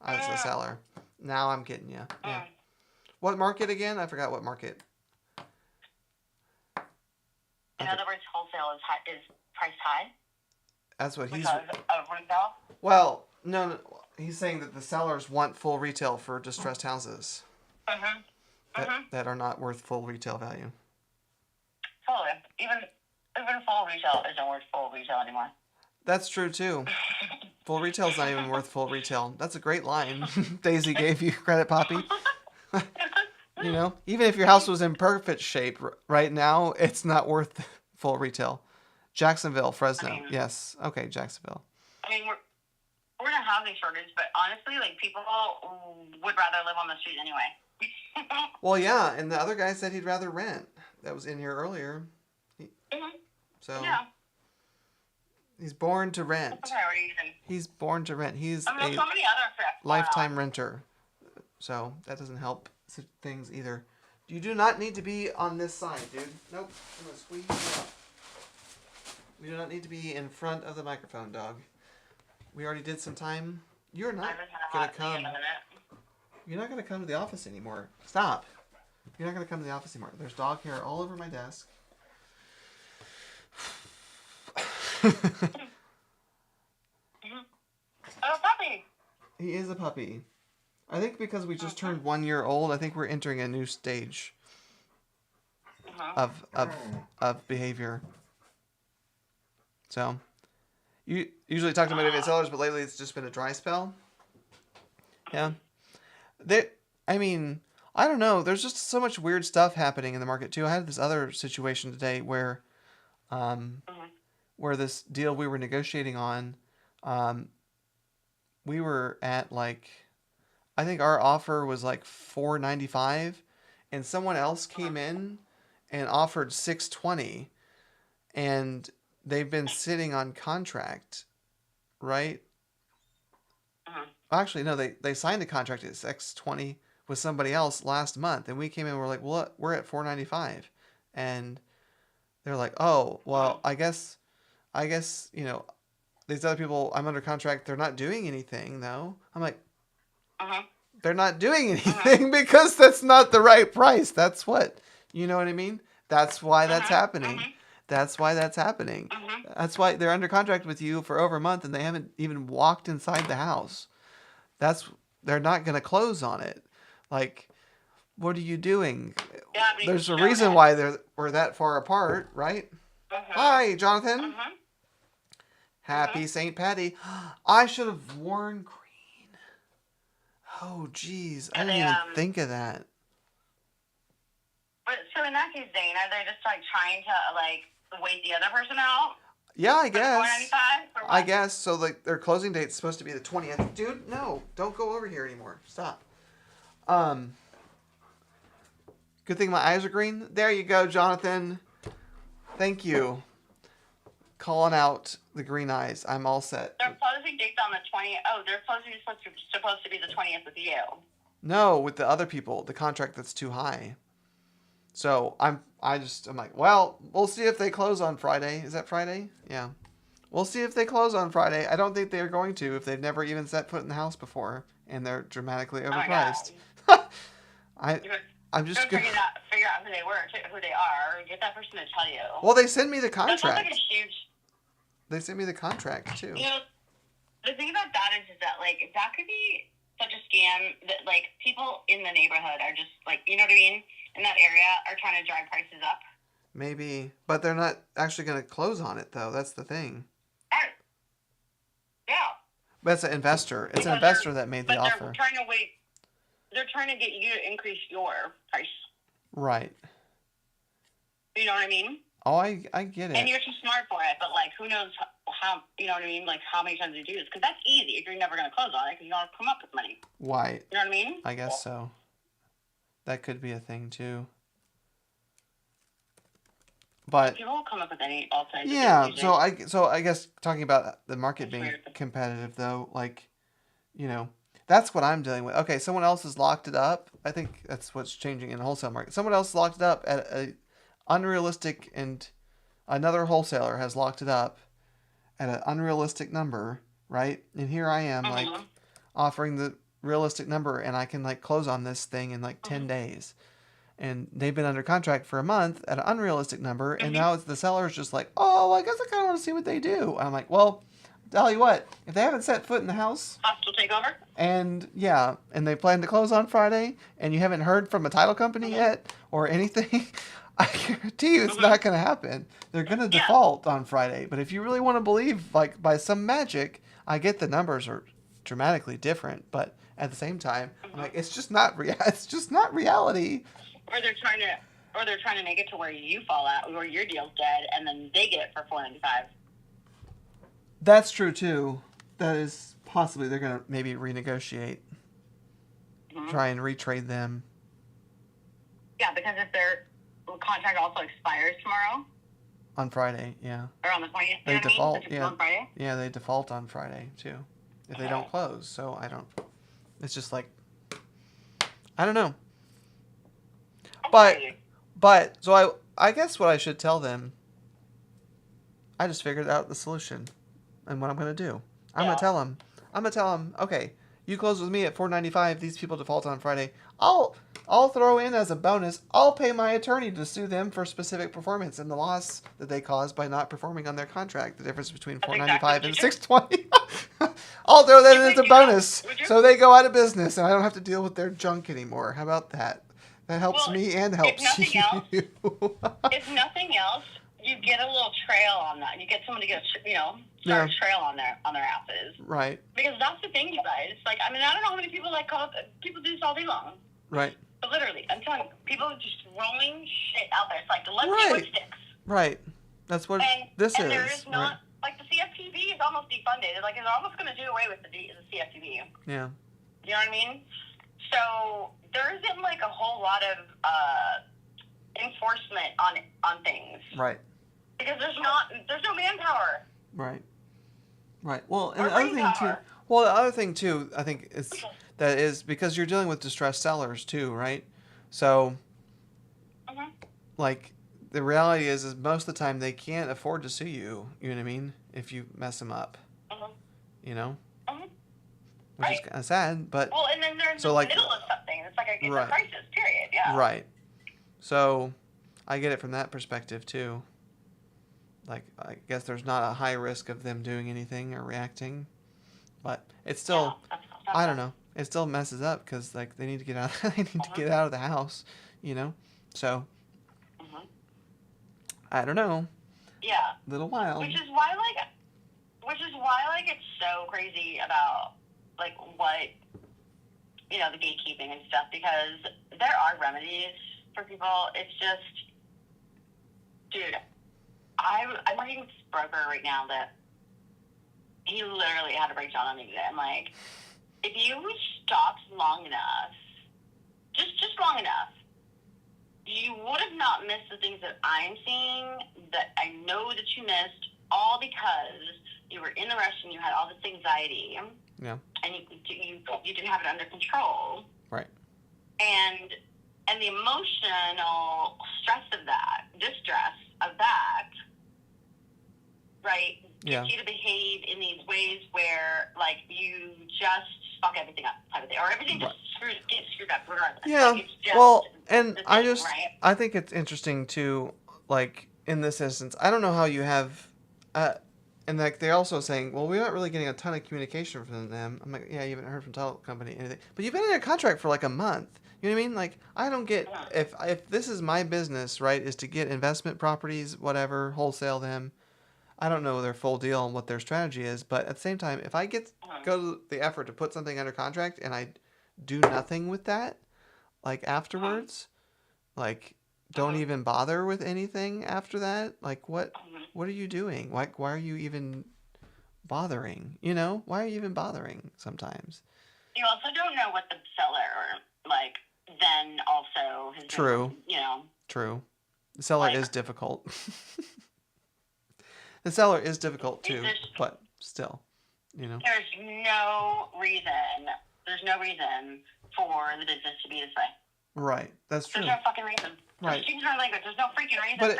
as a seller. Now I'm getting you. Yeah. What market again? I forgot what market. In other words, wholesale is priced high. That's what he's. Because of retail. Well, no. He's saying that the sellers want full retail for distressed houses that are not worth full retail value. Totally. Even full retail isn't worth full retail anymore. That's true, too. Full retail's not even worth full retail. That's a great line Daisy gave you, Credit Poppy. Even if your house was in perfect shape right now, it's not worth full retail. Jacksonville, Fresno. Yes. Okay, Jacksonville. I mean, we're in a housing shortage, but honestly, like, people would rather live on the street anyway. Well, yeah, and the other guy said he'd rather rent. That was in here earlier. So, yeah. He's born to rent. He's born to rent. He's so many other lifetime renter. So, that doesn't help things either. You do not need to be on this side, dude. Nope. I'm going to squeeze you out. We do not need to be in front of the microphone, dog. We already did some time. You're not going to come. You're not going to come to the office anymore. Stop. You're not going to come to the office anymore. There's dog hair all over my desk. Oh, puppy. He is a puppy. I think because we just turned 1 year old, I think we're entering a new stage of behavior. So, you usually talk to motivated sellers, but lately it's just been a dry spell. Yeah. I don't know. There's just so much weird stuff happening in the market too. I had this other situation today where this deal we were negotiating on, we were at I think our offer was like $4.95, and someone else came in and offered $6.20, and they've been sitting on contract, right? Actually, no, they signed a contract at $6.20 with somebody else last month, and we came in and we're like, well, we're at $4.95, and they're like, oh, well, I guess, these other people I'm under contract, they're not doing anything though. I'm like, they're not doing anything because that's not the right price. That's what, you know what I mean? That's why that's happening. That's why that's happening. That's why they're under contract with you for over a month and they haven't even walked inside the house. They're not going to close on it. Like, what are you doing? Yeah, there's a reason why we're that far apart, right? Hi, Jonathan. Happy St. Patty. I should have worn green. Oh, geez. I didn't even think of that. But so in that case, Zane, are they just like trying to like wait the other person out? Yeah, I guess. $4.95? I guess. So like their closing date's supposed to be the 20th. Dude, no. Don't go over here anymore. Stop. Good thing my eyes are green. There you go, Jonathan. Thank you. Calling out the green eyes. I'm all set. Their closing date's on the 20th. Oh, their closing is supposed to be the 20th with you. No, with the other people. The contract that's too high. So I'm like, well, we'll see if they close on Friday. Is that Friday? Yeah. We'll see if they close on Friday. I don't think they're going to if they've never even set foot in the house before and they're dramatically overpriced. I'm just gonna figure out who they are. Get that person to tell you. Well, they send me the contract. That sounds like a huge. They sent me the contract too. You know, the thing about that is that like that could be such a scam that like people in the neighborhood are just like, you know what I mean, in that area are trying to drive prices up. Maybe, but they're not actually going to close on it though. That's the thing. Right. Yeah. But it's an investor. It's an investor that made the offer. They're trying to wait. They're trying to get you to increase your price. Right. You know what I mean? Oh, I get it. And you're too smart for it, but like, who knows how, you know what I mean? Like, how many times you do this? Because that's easy if you're never going to close on it because you don't come up with money. Why? You know what I mean? I guess so. That could be a thing too. But people will come up with any all kinds. Yeah, so I guess talking about the market being competitive though, like, you know, that's what I'm dealing with. Okay, someone else has locked it up. I think that's what's changing in the wholesale market. Someone else locked it up at a unrealistic, and another wholesaler has locked it up at an unrealistic number, right? And here I am, like, offering the realistic number, and I can, like, close on this thing in, like, 10 days. And they've been under contract for a month at an unrealistic number, and now the seller's just like, oh, I guess I kind of want to see what they do. And I'm like, well, tell you what, if they haven't set foot in the house... Hostile takeover? And, yeah, and they plan to close on Friday, and you haven't heard from a title company yet, or anything... I guarantee you it's not going to happen. They're going to default on Friday. But if you really want to believe, like, by some magic, I get the numbers are dramatically different. But at the same time, I'm like, it's just not it's just not reality. Or they're trying to make it to where you fall out, where your deal's dead, and then they get it for $4.95. That's true too. That is possibly they're going to maybe renegotiate, try and retrade them. Yeah, because if their contract also expires tomorrow. On Friday, yeah. Or on the 20th. They default, yeah. On Friday? Yeah, they default on Friday too, if they don't close. So I don't. It's just like, I don't know. But so I guess what I should tell them. I just figured out the solution, and what I'm gonna do. I'm gonna tell them. Okay, you close with me at $4.95. These people default on Friday. I'll throw in as a bonus, I'll pay my attorney to sue them for specific performance and the loss that they caused by not performing on their contract. The difference between $4.95 and $6.20. I'll throw that in as a bonus, so they go out of business and I don't have to deal with their junk anymore. How about that? That helps me and helps you. If nothing else, you get a little trail on that. You get someone to get, start a trail on their asses. Right. Because that's the thing, you guys. Like, I mean, I don't know how many people people do this all day long. Right. But literally, I'm telling you, people are just throwing shit out there. It's like, let's see what sticks. Right. That's what this is. And there is not, like, the CFTV is almost defunded. Like, they're almost going to do away with the CFTV. Yeah. You know what I mean? So there isn't like a whole lot of enforcement on things. Right. Because there's no manpower. Right. Right. Well, and Or the other brain thing too. power. Well, the other thing too, I think is because you're dealing with distressed sellers too, right? So, Mm-hmm. like, the reality is most of the time they can't afford to sue you. You know what I mean? If you mess them up, Mm-hmm. you know, Mm-hmm. which is kind of sad. But well, and then there's so the like, middle of something. It's like it's right. a crisis. Period. Yeah. Right. So, I get it from that perspective too. Like, I guess there's not a high risk of them doing anything or reacting, but it's still, I don't know. It still messes up because like they need to get out. They need to get out of the house, you know. So, I don't know. Yeah. Little wild. Which is why it's so crazy about like what the gatekeeping and stuff, because there are remedies for people. It's just, dude, I'm working with this broker right now that he literally had a breakdown on me today. I'm like, if you stopped long enough, just long enough, you would have not missed the things that I'm seeing, that I know that you missed, all because you were in the rush and you had all this anxiety. Yeah. And you didn't have it under control. Right. And the emotional stress of that, distress of that, right, gets you to behave in these ways where, like, you just fuck everything up, type of thing, or everything just gets screwed up regardless. Yeah. Like, it's just well, and thing, I think it's interesting too, like, in this instance, I don't know how you have, and like they're also saying, well, we're not really getting a ton of communication from them. I'm like, yeah, you haven't heard from title company anything, but you've been in a contract for like a month. You know what I mean? Like, I don't get if this is my business, right, is to get investment properties, whatever, wholesale them. I don't know their full deal and what their strategy is, but at the same time, if I go to the effort to put something under contract and I do nothing with that, like afterwards, like don't even bother with anything after that, like what are you doing? Like, why are you even bothering? You know, why are you even bothering sometimes? You also don't know what the seller, like, then also has True. been, you know. True. The seller is difficult. The seller is difficult too, but still, you know. There's no reason for the business to be this way. Right. That's true. There's no fucking reason. Right. Excuse my language. There's no freaking reason.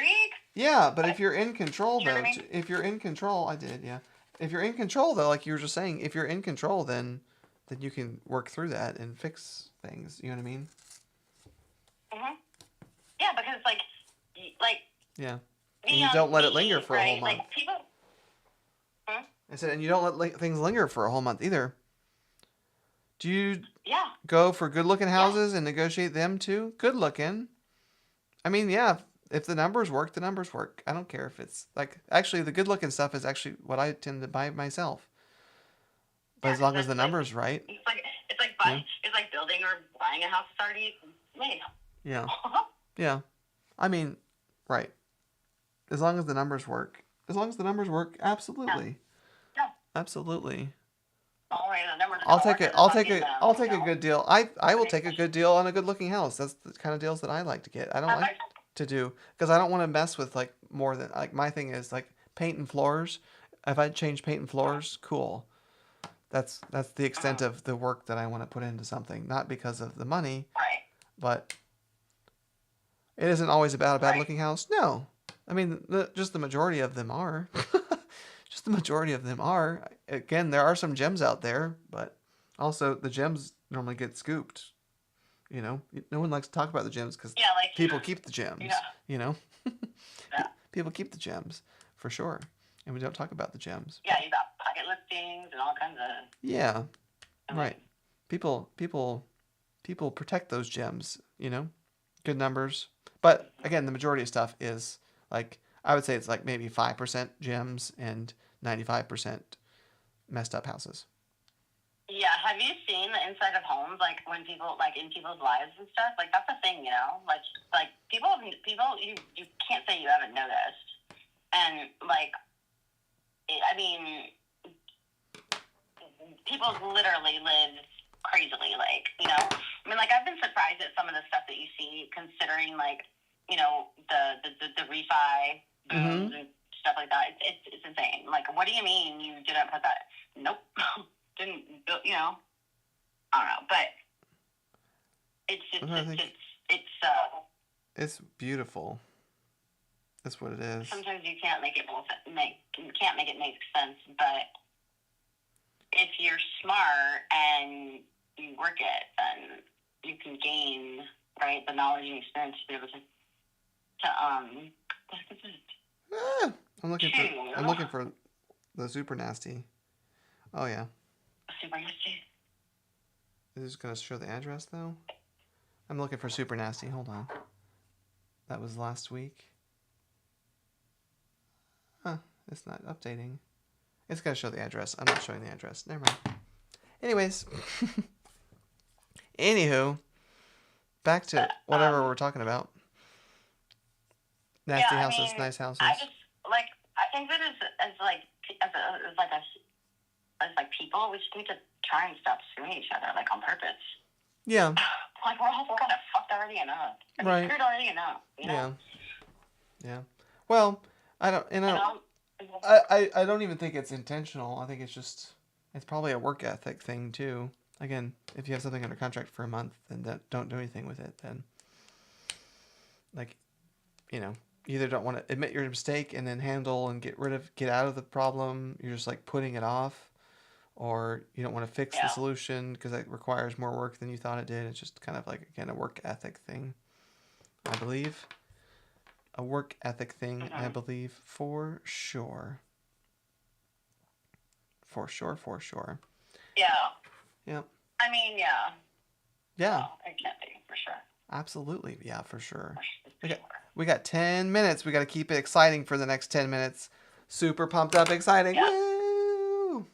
Yeah, but if you're in control, you know though, what I mean? if you're in control, I did, yeah. If you're in control, though, like you were just saying, if you're in control, then you can work through that and fix things. You know what I mean? Mhm. Yeah, because like. Yeah. And you don't let it linger for a whole month. Like people. I said, and you don't let things linger for a whole month either. Do you Yeah. go for good-looking houses and negotiate them too? Good-looking. I mean, yeah, if the numbers work, the numbers work. I don't care if it's like, actually, the good-looking stuff is actually what I tend to buy myself. But as long as the number's right. It's like building or buying a house that's already made. Yeah. Yeah. I mean, right. As long as the numbers work. As long as the numbers work, absolutely. Yeah. Absolutely. All right, the numbers I'll take a good deal. I will take a good deal on a good looking house. That's the kind of deals that I like to get. I don't like to do, because I don't want to mess with like more than, like, my thing is like paint and floors. If I change paint and floors, cool. That's the extent of the work that I want to put into something, not because of the money, but it isn't always about a bad looking house. No, I mean just the majority of them are. Just the majority of them are. Again, there are some gems out there, but also the gems normally get scooped. You know, no one likes to talk about the gems because people keep the gems. Yeah. You know, people keep the gems for sure, and we don't talk about the gems. Yeah, you got pocket listings and all kinds of. Yeah, right. People protect those gems. You know, good numbers. But again, the majority of stuff is like, I would say it's like maybe 5% gems and 95% messed up houses. Yeah, have you seen the inside of homes, like when people, like in people's lives and stuff? Like that's a thing, you know. Like people, you can't say you haven't noticed. And like, I mean, people literally live crazily. Like, you know, you see, considering like, you know, the refi booms and stuff like that. It's insane. Like, what do you mean you didn't put that? Nope. Didn't, you know, I don't know, but it's beautiful. That's what it is. Sometimes you can't make it make sense, but if you're smart and you work it, then you can gain, right, the knowledge and experience to be able to I'm looking for the super nasty. Oh yeah. Super nasty. Is this gonna show the address though? I'm looking for super nasty. Hold on. That was last week. Huh, it's not updating. It's gonna show the address. I'm not showing the address. Never mind. Anyways. Anywho. Back to whatever we're talking about. Nasty houses, nice houses. I just, like, I think that as people, we just need to try and stop suing each other, like, on purpose. Yeah. Like, we're all kind of fucked already enough. Right. Screwed already enough, you know? Yeah. Yeah. Well, I don't even think it's intentional. I think it's probably a work ethic thing too. Again, if you have something under contract for a month and don't do anything with it, then, like, you know, you either don't want to admit your mistake and then handle and get out of the problem. You're just like putting it off, or you don't want to fix the solution because it requires more work than you thought it did. It's just kind of like, again, a work ethic thing, I believe. A work ethic thing, I believe, for sure. For sure. Yeah. Yep. I mean, yeah. Yeah. Well, it can be, for sure. Absolutely. Yeah, for sure. We got 10 minutes. We got to keep it exciting for the next 10 minutes. Super pumped up, exciting. Yeah. Woo!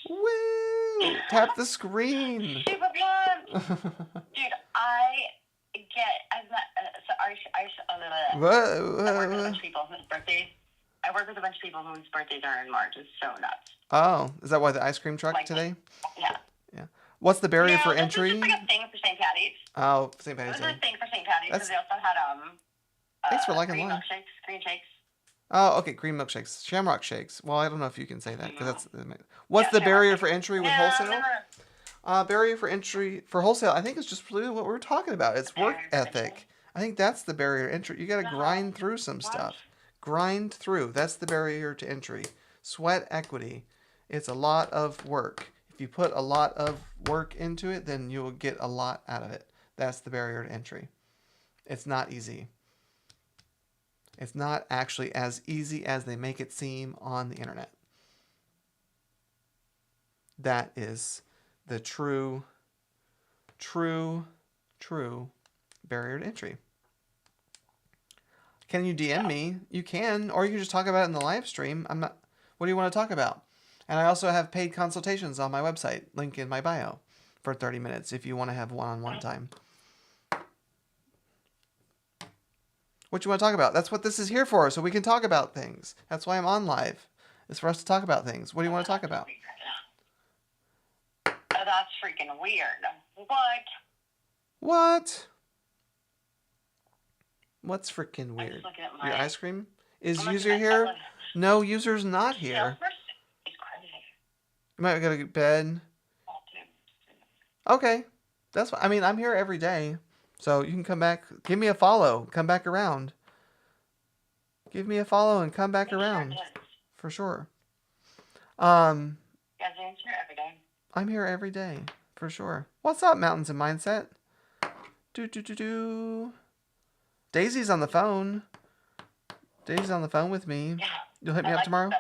Woo! Tap the screen. Super pumped. Dude, I work with a bunch of people whose birthdays. I work with a bunch of people whose birthdays are in March. It's so nuts. Oh, is that why the ice cream truck today? Yeah. Yeah. What's the barrier for entry? This is just like a thing for St. Patty's. Oh, St. Patty's It Day. was a thing for St. Patty's because they also had thanks for liking green live. green shakes. Oh, okay, green milkshakes, shamrock shakes. Well, I don't know if you can say that because that's. What's the barrier for entry with wholesale? Barrier for entry for wholesale, I think it's just really what we're talking about. It's work ethic. I think that's the barrier to entry. You got to grind through some stuff. Grind through. That's the barrier to entry. Sweat equity. It's a lot of work. If you put a lot of work into it, then you will get a lot out of it. That's the barrier to entry. It's not easy. It's not actually as easy as they make it seem on the internet. That is the true barrier to entry. Can you DM me? You can, or you can just talk about it in the live stream. What do you want to talk about? And I also have paid consultations on my website, link in my bio, for 30 minutes if you want to have one-on-one time. What you want to talk about? That's what this is here for, so we can talk about things. That's why I'm on live. It's for us to talk about things. What do you want to talk about? That's freaking weird. What? What's freaking weird? Your ice cream? Is user here? No, user's not here. You might go to bed. Okay. That's fine. I mean, I'm here every day. So you can come back. Give me a follow. Come back around. Give me a follow and come back around. For sure. I'm here every day. For sure. What's up, Mountains and Mindset? Daisy's on the phone. Daisy's on the phone with me. You'll hit me up tomorrow?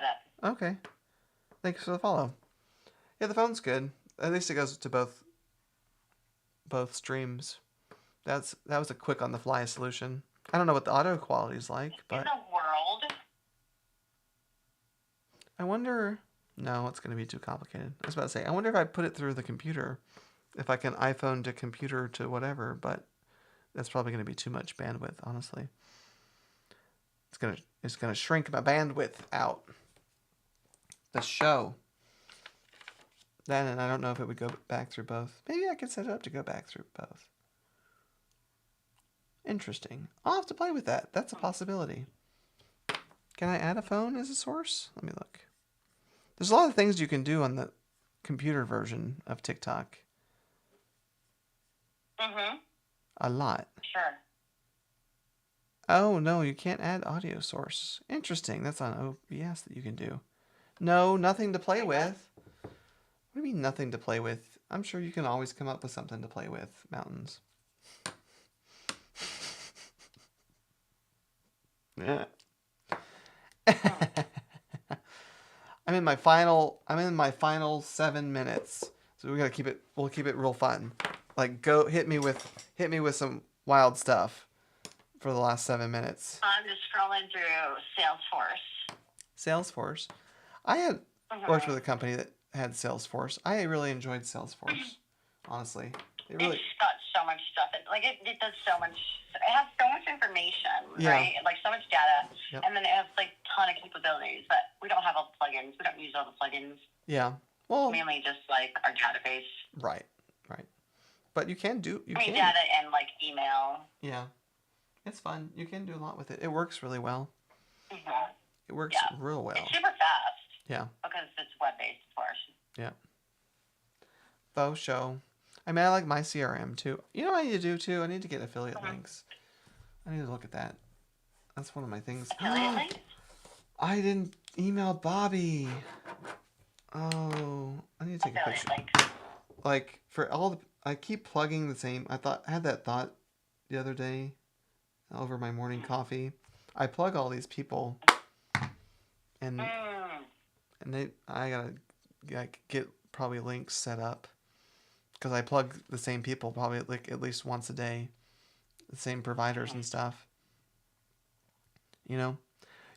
Okay. Thanks for the follow. Yeah, the phone's good. At least it goes to both streams. That was a quick on the fly solution. I don't know what the audio quality is like, but in the world. I wonder. No, it's going to be too complicated. I was about to say, I wonder if I put it through the computer, if I can iPhone to computer to whatever, but that's probably going to be too much bandwidth, honestly. It's gonna shrink my bandwidth out. The show. Then, and I don't know if it would go back through both. Maybe I could set it up to go back through both. Interesting. I'll have to play with that. That's a possibility. Can I add a phone as a source? Let me look. There's a lot of things you can do on the computer version of TikTok. Mm-hmm. A lot. Sure. Oh, no, you can't add audio source. Interesting. That's on OBS that you can do. No, nothing to play with. What do you mean nothing to play with? I'm sure you can always come up with something to play with, Mountains. Yeah. I'm in my final 7 minutes. So we'll keep it real fun. Like hit me with some wild stuff for the last 7 minutes. I'm just scrolling through Salesforce. I had worked with a company that had Salesforce. I really enjoyed Salesforce. Honestly. It's got so much stuff. It does so much. It has so much information, right? Like so much data, and then it has like a ton of capabilities. But we don't have all the plugins. We don't use all the plugins. Yeah. Well, mainly just like our database. Right. But you can do. Data and like email. Yeah. It's fun. You can do a lot with it. It works really well. Mm-hmm. It works real well. It's super fast. Yeah. Because it's web-based, of course. Yeah. Faux show. I mean, I like my CRM too. You know what I need to do too? I need to get affiliate links. I need to look at that. That's one of my things. Affiliate links? I didn't email Bobby. Oh, I need to take a picture. Like for all the, I keep plugging the same. I had that thought the other day over my morning coffee. I plug all these people, and I gotta get probably links set up. Because I plug the same people probably like at least once a day. The same providers and stuff. You know?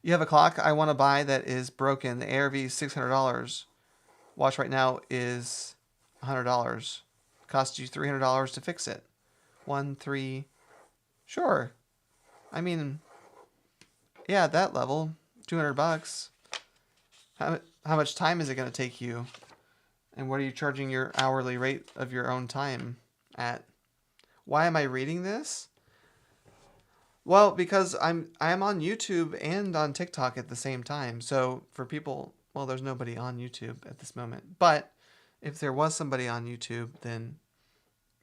You have a clock I want to buy that is broken. The ARV is $600. Watch right now is $100. Costs you $300 to fix it. 3. Sure. I mean, yeah, at that level, $200. How much time is it going to take you? And what are you charging your hourly rate of your own time at? Why am I reading this? Well, because I'm on YouTube and on TikTok at the same time. So for people, well, there's nobody on YouTube at this moment. But if there was somebody on YouTube, then,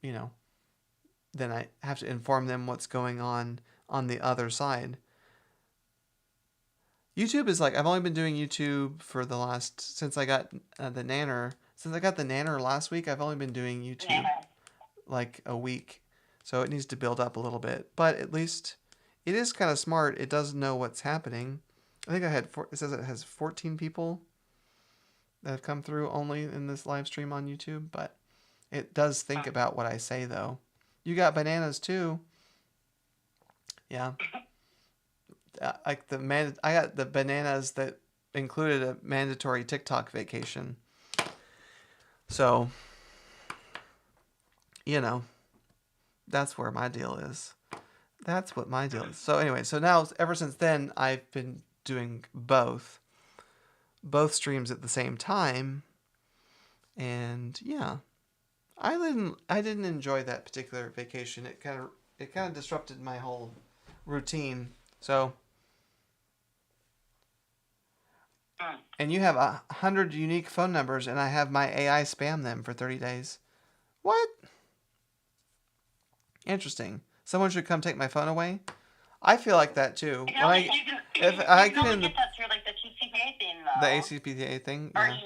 then I have to inform them what's going on the other side. YouTube is like, I've only been doing YouTube for since I got the Nanner. Since I got the Nanner last week, I've only been doing YouTube like a week. So it needs to build up a little bit. But at least it is kind of smart. It does know what's happening. I think it says it has 14 people that have come through only in this live stream on YouTube. But it does think about what I say, though. You got bananas, too. Yeah. I got the bananas that included a mandatory TikTok vacation. So, that's where my deal is. That's what my deal is. So anyway, so now ever since then, I've been doing both streams at the same time, and yeah, I didn't enjoy that particular vacation. It kind of disrupted my whole routine. So. And you have 100 unique phone numbers, and I have my AI spam them for 30 days. What? Interesting. Someone should come take my phone away? I feel like that, too. You can only get that through, like, the TCPA thing, though. The ACPA thing? Yeah.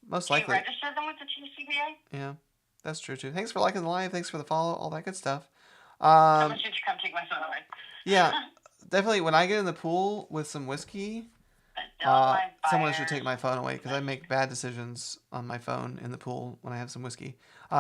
Most likely. Do you register them with the TCPA? Yeah. That's true, too. Thanks for liking the live. Thanks for the follow. All that good stuff. Someone should come take my phone away. Yeah. Definitely, when I get in the pool with some whiskey... someone should take my phone away because I make bad decisions on my phone in the pool when I have some whiskey.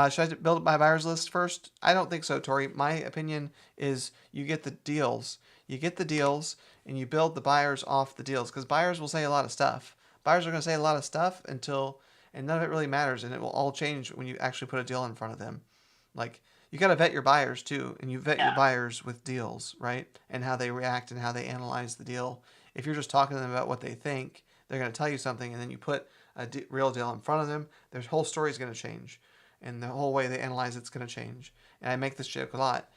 Should I build up my buyers list first? I don't think so, Tori. My opinion is you get the deals. You get the deals and you build the buyers off the deals because buyers will say a lot of stuff. Buyers are going to say a lot of stuff and none of it really matters, and it will all change when you actually put a deal in front of them. Like, you got to vet your buyers too, and you vet your buyers with deals, right? And how they react and how they analyze the deal. If you're just talking to them about what they think, they're going to tell you something, and then you put a real deal in front of them, their whole story is going to change. And the whole way they analyze it's going to change. And I make this joke a lot.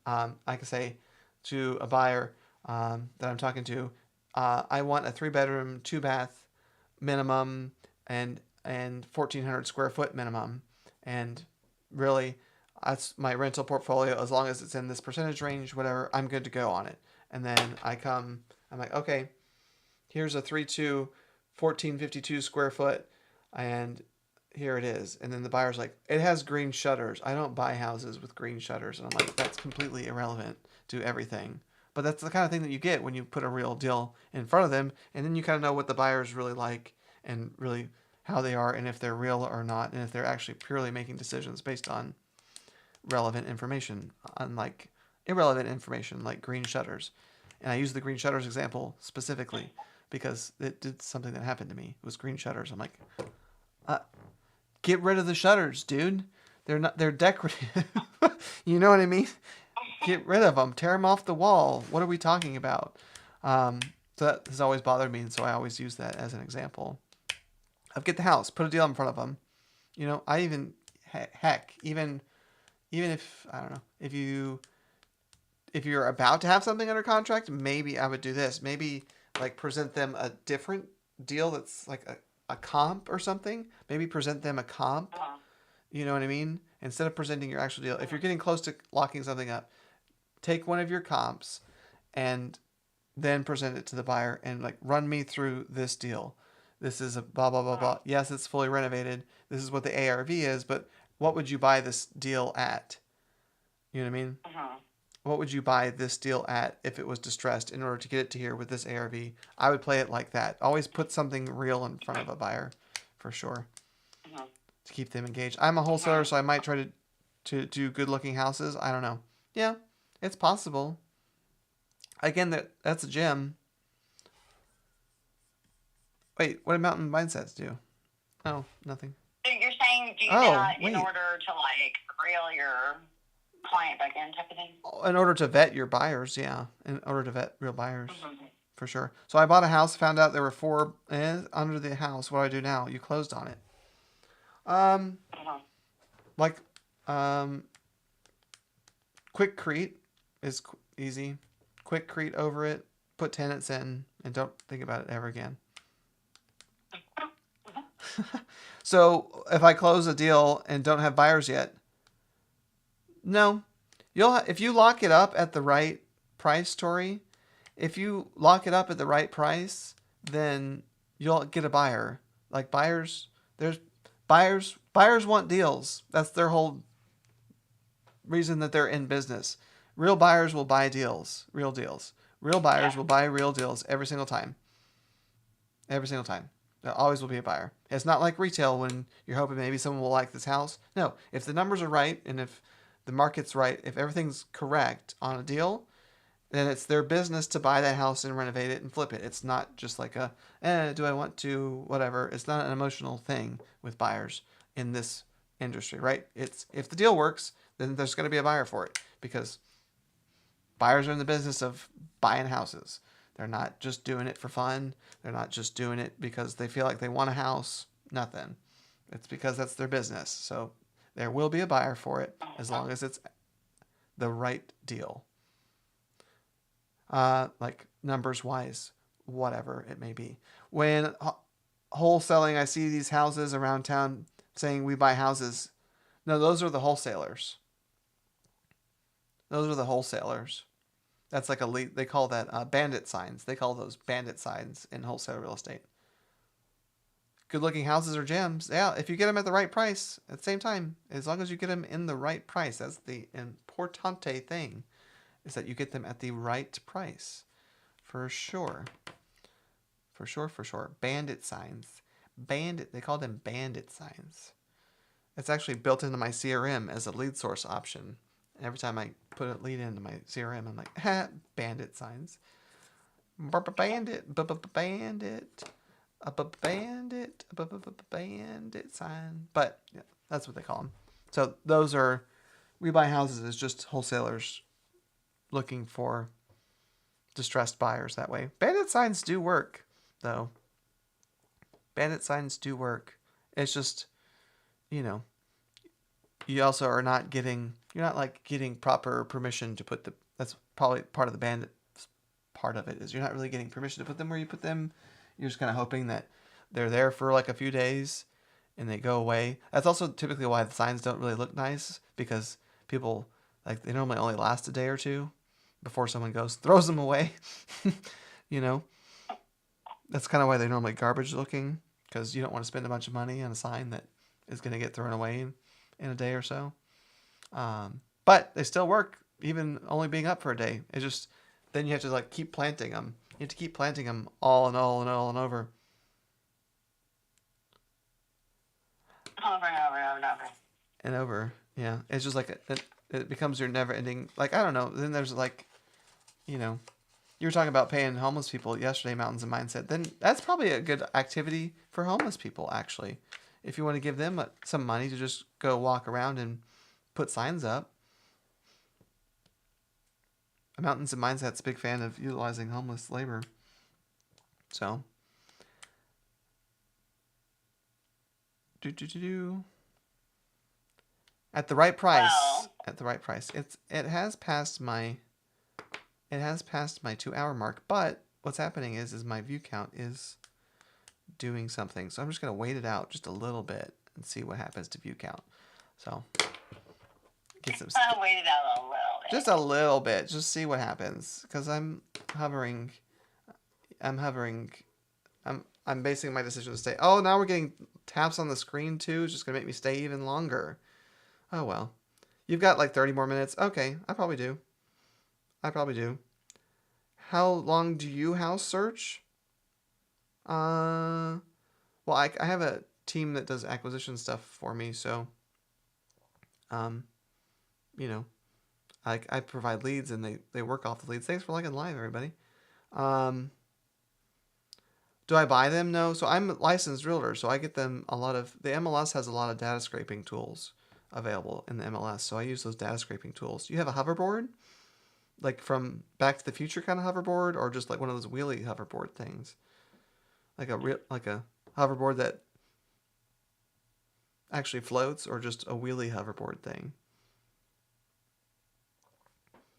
I can say to a buyer that I'm talking to, I want a 3-bedroom, 2-bath minimum and 1,400 square foot minimum, and really that's my rental portfolio. As long as it's in this percentage range, whatever, I'm good to go on it. And then I'm like, okay, here's a 3.2, 1,452 square foot, and here it is. And then the buyer's like, it has green shutters. I don't buy houses with green shutters. And I'm like, that's completely irrelevant to everything. But that's the kind of thing that you get when you put a real deal in front of them, and then you kind of know what the buyers really like and really how they are, and if they're real or not, and if they're actually purely making decisions based on relevant information, unlike irrelevant information like green shutters. And I use the green shutters example specifically because it did something that happened to me. It was green shutters. I'm like, get rid of the shutters, dude. They're decorative. You know what I mean? Get rid of them. Tear them off the wall. What are we talking about? So that has always bothered me, and so I always use that as an example. Of get the house, put a deal in front of them. You know, I even, heck, even if, I don't know, if you're about to have something under contract, maybe I would do this. Maybe like present them a different deal that's like a comp or something. Maybe present them a comp. You know what I mean? Instead of presenting your actual deal. If you're getting close to locking something up, take one of your comps and then present it to the buyer and like, run me through this deal. This is a blah, blah, blah, blah. Yes, it's fully renovated. This is what the ARV is, but what would you buy this deal at? You know what I mean? What would you buy this deal at if it was distressed in order to get it to here with this ARV? I would play it like that. Always put something real in front of a buyer, for sure, to keep them engaged. I'm a wholesaler, so I might try to do good-looking houses. I don't know. Yeah, it's possible. Again, that's a gem. Wait, what do mountain mindsets do? Oh, nothing. So you're saying do that in order to like reel your client back in type of thing? In order to vet your buyers, yeah. In order to vet real buyers, for sure. So I bought a house, found out there were 4 under the house. What do I do now? You closed on it. Like, quick crete is easy. Quick crete over it, put tenants in, and don't think about it ever again. So if I close a deal and don't have buyers yet, no, if you lock it up at the right price, Tori, if you lock it up at the right price, then you'll get a buyer. Like buyers want deals. That's their whole reason that they're in business. Real buyers will buy deals, real deals. Real buyers will buy real deals every single time. Every single time. There always will be a buyer. It's not like retail when you're hoping maybe someone will like this house. No, if the numbers are right and if the market's right, if everything's correct on a deal, then it's their business to buy that house and renovate it and flip it. It's not just like do I want to, whatever. It's not an emotional thing with buyers in this industry, right? It's if the deal works, then there's going to be a buyer for it because buyers are in the business of buying houses. They're not just doing it for fun. They're not just doing it because they feel like they want a house. Nothing. It's because that's their business. So there will be a buyer for it as long as it's the right deal. Like numbers wise, whatever it may be. When wholesaling, I see these houses around town saying we buy houses. No, those are the wholesalers. Those are the wholesalers. That's like they call that bandit signs. They call those bandit signs in wholesale real estate. Good looking houses are gems. Yeah, if you get them at the right price at the same time, as long as you get them in the right price, that's the importante thing, is that you get them at the right price. For sure. For sure. Bandit signs. They call them bandit signs. It's actually built into my CRM as a lead source option. Every time I put a lead into my CRM, I'm like, bandit signs. Bandit sign. But yeah, that's what they call them. So we buy houses as just wholesalers looking for distressed buyers that way. Bandit signs do work, though. Bandit signs do work. It's just, you also are not getting, you're not like getting proper permission to put that's probably part of the bandit part of it, is you're not really getting permission to put them where you put them. You're just kind of hoping that they're there for like a few days and they go away. That's also typically why the signs don't really look nice, because people, like, they normally only last a day or two before someone throws them away. You know, that's kind of why they're normally garbage looking, because you don't want to spend a bunch of money on a sign that is going to get thrown away in a day or so. But they still work, even only being up for a day. It's just, then you have to like keep planting them. You have to keep planting them all and over. Over and over and over and over. And over, yeah. It's just like it becomes your never-ending. Like, I don't know. Then there's like, you know, you were talking about paying homeless people yesterday, Mountains of Mindset. Then that's probably a good activity for homeless people, actually. If you want to give them some money to just go walk around and put signs up. Mountains of Mindset's a big fan of utilizing homeless labor. So. At the right price. Wow. At the right price. It has passed my 2-hour mark, but what's happening is my view count is doing something. So I'm just gonna wait it out just a little bit and see what happens to view count. So get some. I'll wait it out a little bit. Just a little bit. Just see what happens, because I'm hovering. I'm basing my decision to stay. Oh, now we're getting taps on the screen too. It's just gonna make me stay even longer. Oh well. You've got like 30 more minutes. Okay, I probably do. How long do you house search? Well, I have a team that does acquisition stuff for me, so you know, I provide leads and they work off the leads. Thanks for liking live, everybody. Do I buy them? No. So I'm a licensed realtor, so I get them the MLS has a lot of data scraping tools available in the MLS, so I use those data scraping tools. You have a hoverboard? Like from Back to the Future kind of hoverboard, or just like one of those wheelie hoverboard things? Like a hoverboard that actually floats, or just a wheelie hoverboard thing?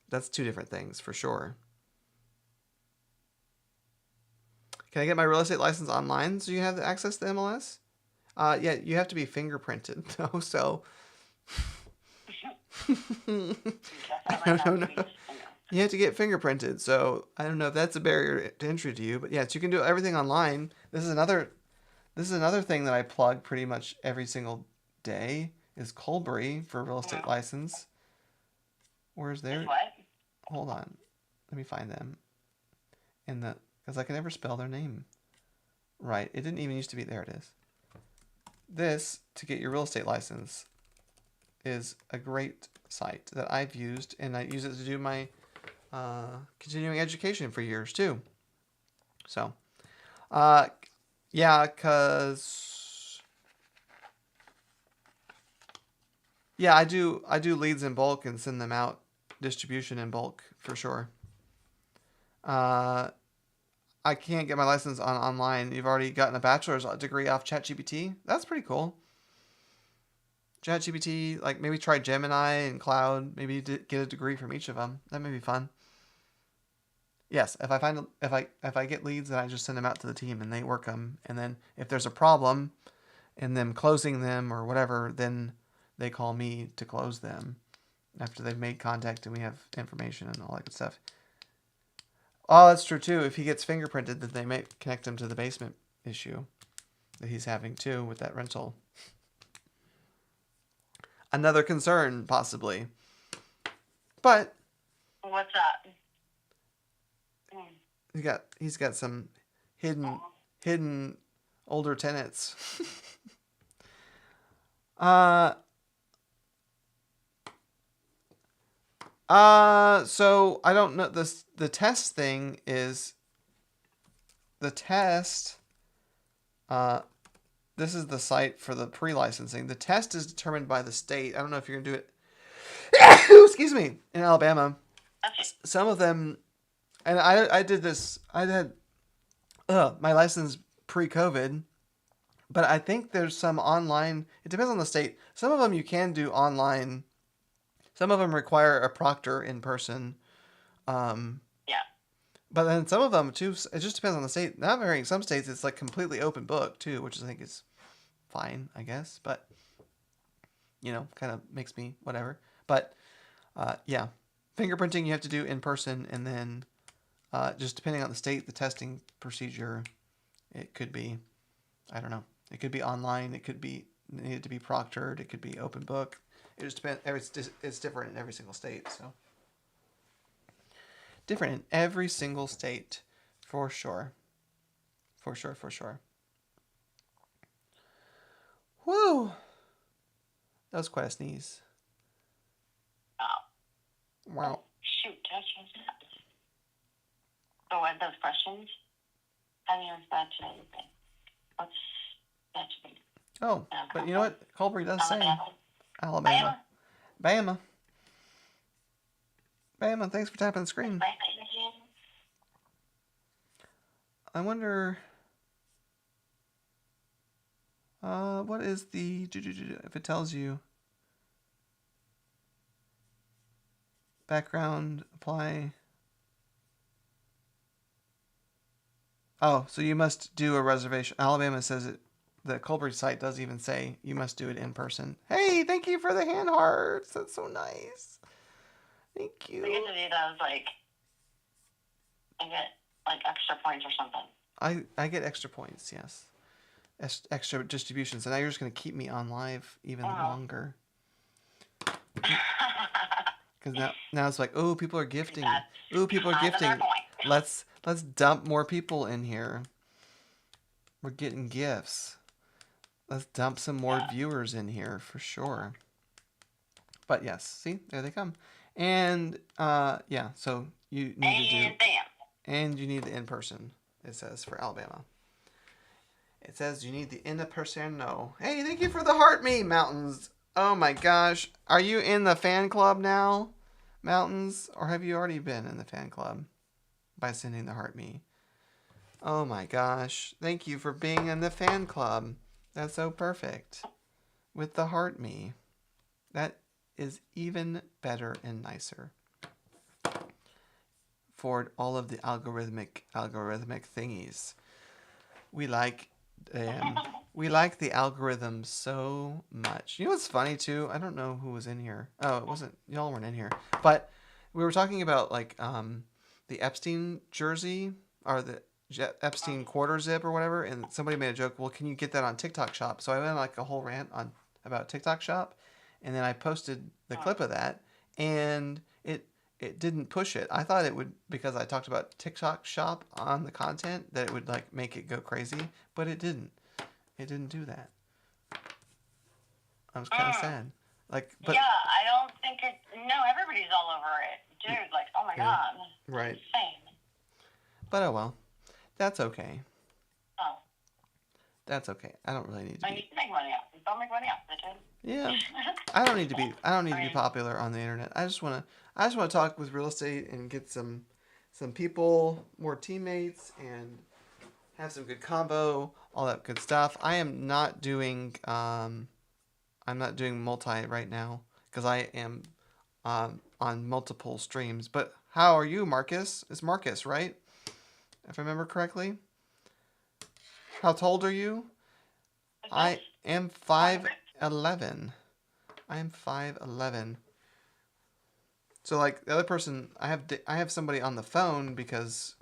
That's two different things for sure. Can I get my real estate license online so you have access to MLS? Yeah, you have to be fingerprinted though, so I don't know. You have to get fingerprinted, so I don't know if that's a barrier to entry to you. But yes, you can do everything online. This is another thing that I plug pretty much every single day is Colbury for real estate license. Where's their? What? Hold on, let me find them. Because I can never spell their name right. It didn't even used to be. There it is. This, to get your real estate license, is a great site that I've used, and I use it to do my continuing education for years too. So, yeah, I do leads in bulk and send them out distribution in bulk for sure. I can't get my license online. You've already gotten a bachelor's degree off ChatGPT. That's pretty cool. ChatGPT, like maybe try Gemini and Cloud. Maybe get a degree from each of them. That may be fun. Yes, if I get leads, then I just send them out to the team and they work them. And then if there's a problem in them closing them or whatever, then they call me to close them after they've made contact and we have information and all that good stuff. Oh, that's true too. If he gets fingerprinted, then they may connect him to the basement issue that he's having too with that rental. Another concern, possibly. But what's up? He's got some hidden older tenants. So I don't know. The test thing is the test. This is the site for the pre-licensing. The test is determined by the state. I don't know if you're gonna do it. Excuse me, in Alabama. Okay. Some of them, and I did this. I had my license pre-COVID, But I think there's some online. It depends on the state. Some of them you can do online. Some of them require a proctor in person. Um, Yeah. but then some of them too. It just depends on the state. Not very. Some states it's like completely open book too, which I think is fine, I guess. But kind of makes me whatever. But yeah, fingerprinting you have to do in person, and then just depending on the state, the testing procedure, it could be, I don't know, it could be online, it could be needed to be proctored, it could be open book. It just depends. It's different in every single state, so different in every single state, for sure, for sure, for sure. Woo! That was quite a sneeze. Oh. Wow. Shoot, did I change that? So what those questions? How many was that today? What's that to be? Oh, but you know what? Colbury does say Alabama. Bama. Bama, thanks for tapping the screen. I wonder... what is the... If it tells you... Background, apply... Oh, so you must do a reservation. Alabama says it. The Colbury site does even say you must do it in person. Hey, thank you for the hand hearts. That's so nice. Thank you. We get to do those, like, I get, like, extra points or something. I get extra points, yes. Extra distributions. And now you're just going to keep me on live even longer. Because now it's like, oh, people are gifting. Ooh, people are gifting. Let's dump more people in here. We're getting gifts. Let's dump some more viewers in here for sure. But yes, see, there they come. And yeah, so you need to do. And you need the in-person. It says for Alabama. It says you need the in-person. No. Hey, thank you for the heart me, Mountains. Oh my gosh, are you in the fan club now, Mountains, or have you already been in the fan club by sending the heart me? Oh my gosh, thank you for being in the fan club. That's so perfect. With the heart me. That is even better and nicer. For all of the algorithmic thingies. We like the algorithm so much. You know what's funny too? I don't know who was in here. Oh, it wasn't, y'all weren't in here. But we were talking about like the Epstein jersey or the Epstein quarter zip or whatever, and somebody made a joke, well, can you get that on TikTok Shop? So I went on like a whole rant about TikTok Shop, and then I posted the clip of that, and it didn't push it. I thought it would, because I talked about TikTok Shop on the content, that it would like make it go crazy, but it didn't. It didn't do that. I was kind of sad. Like, but yeah, I don't think it. No, everybody's all over it, dude. Like, oh my god, right? Insane. But oh well, that's okay. Oh, that's okay. I don't really need to. I need to make money off. Don't make money off it, dude. Yeah, I don't need to be. I don't need to be popular on the internet. I just want to talk with real estate and get some people, more teammates, and have some good combo, all that good stuff. I am not doing. I'm not doing multi right now because I am on multiple streams. But how are you, Marcus? It's Marcus, right? If I remember correctly. How old are you? I am 5'11". I am 5'11". So like the other person, I have somebody on the phone because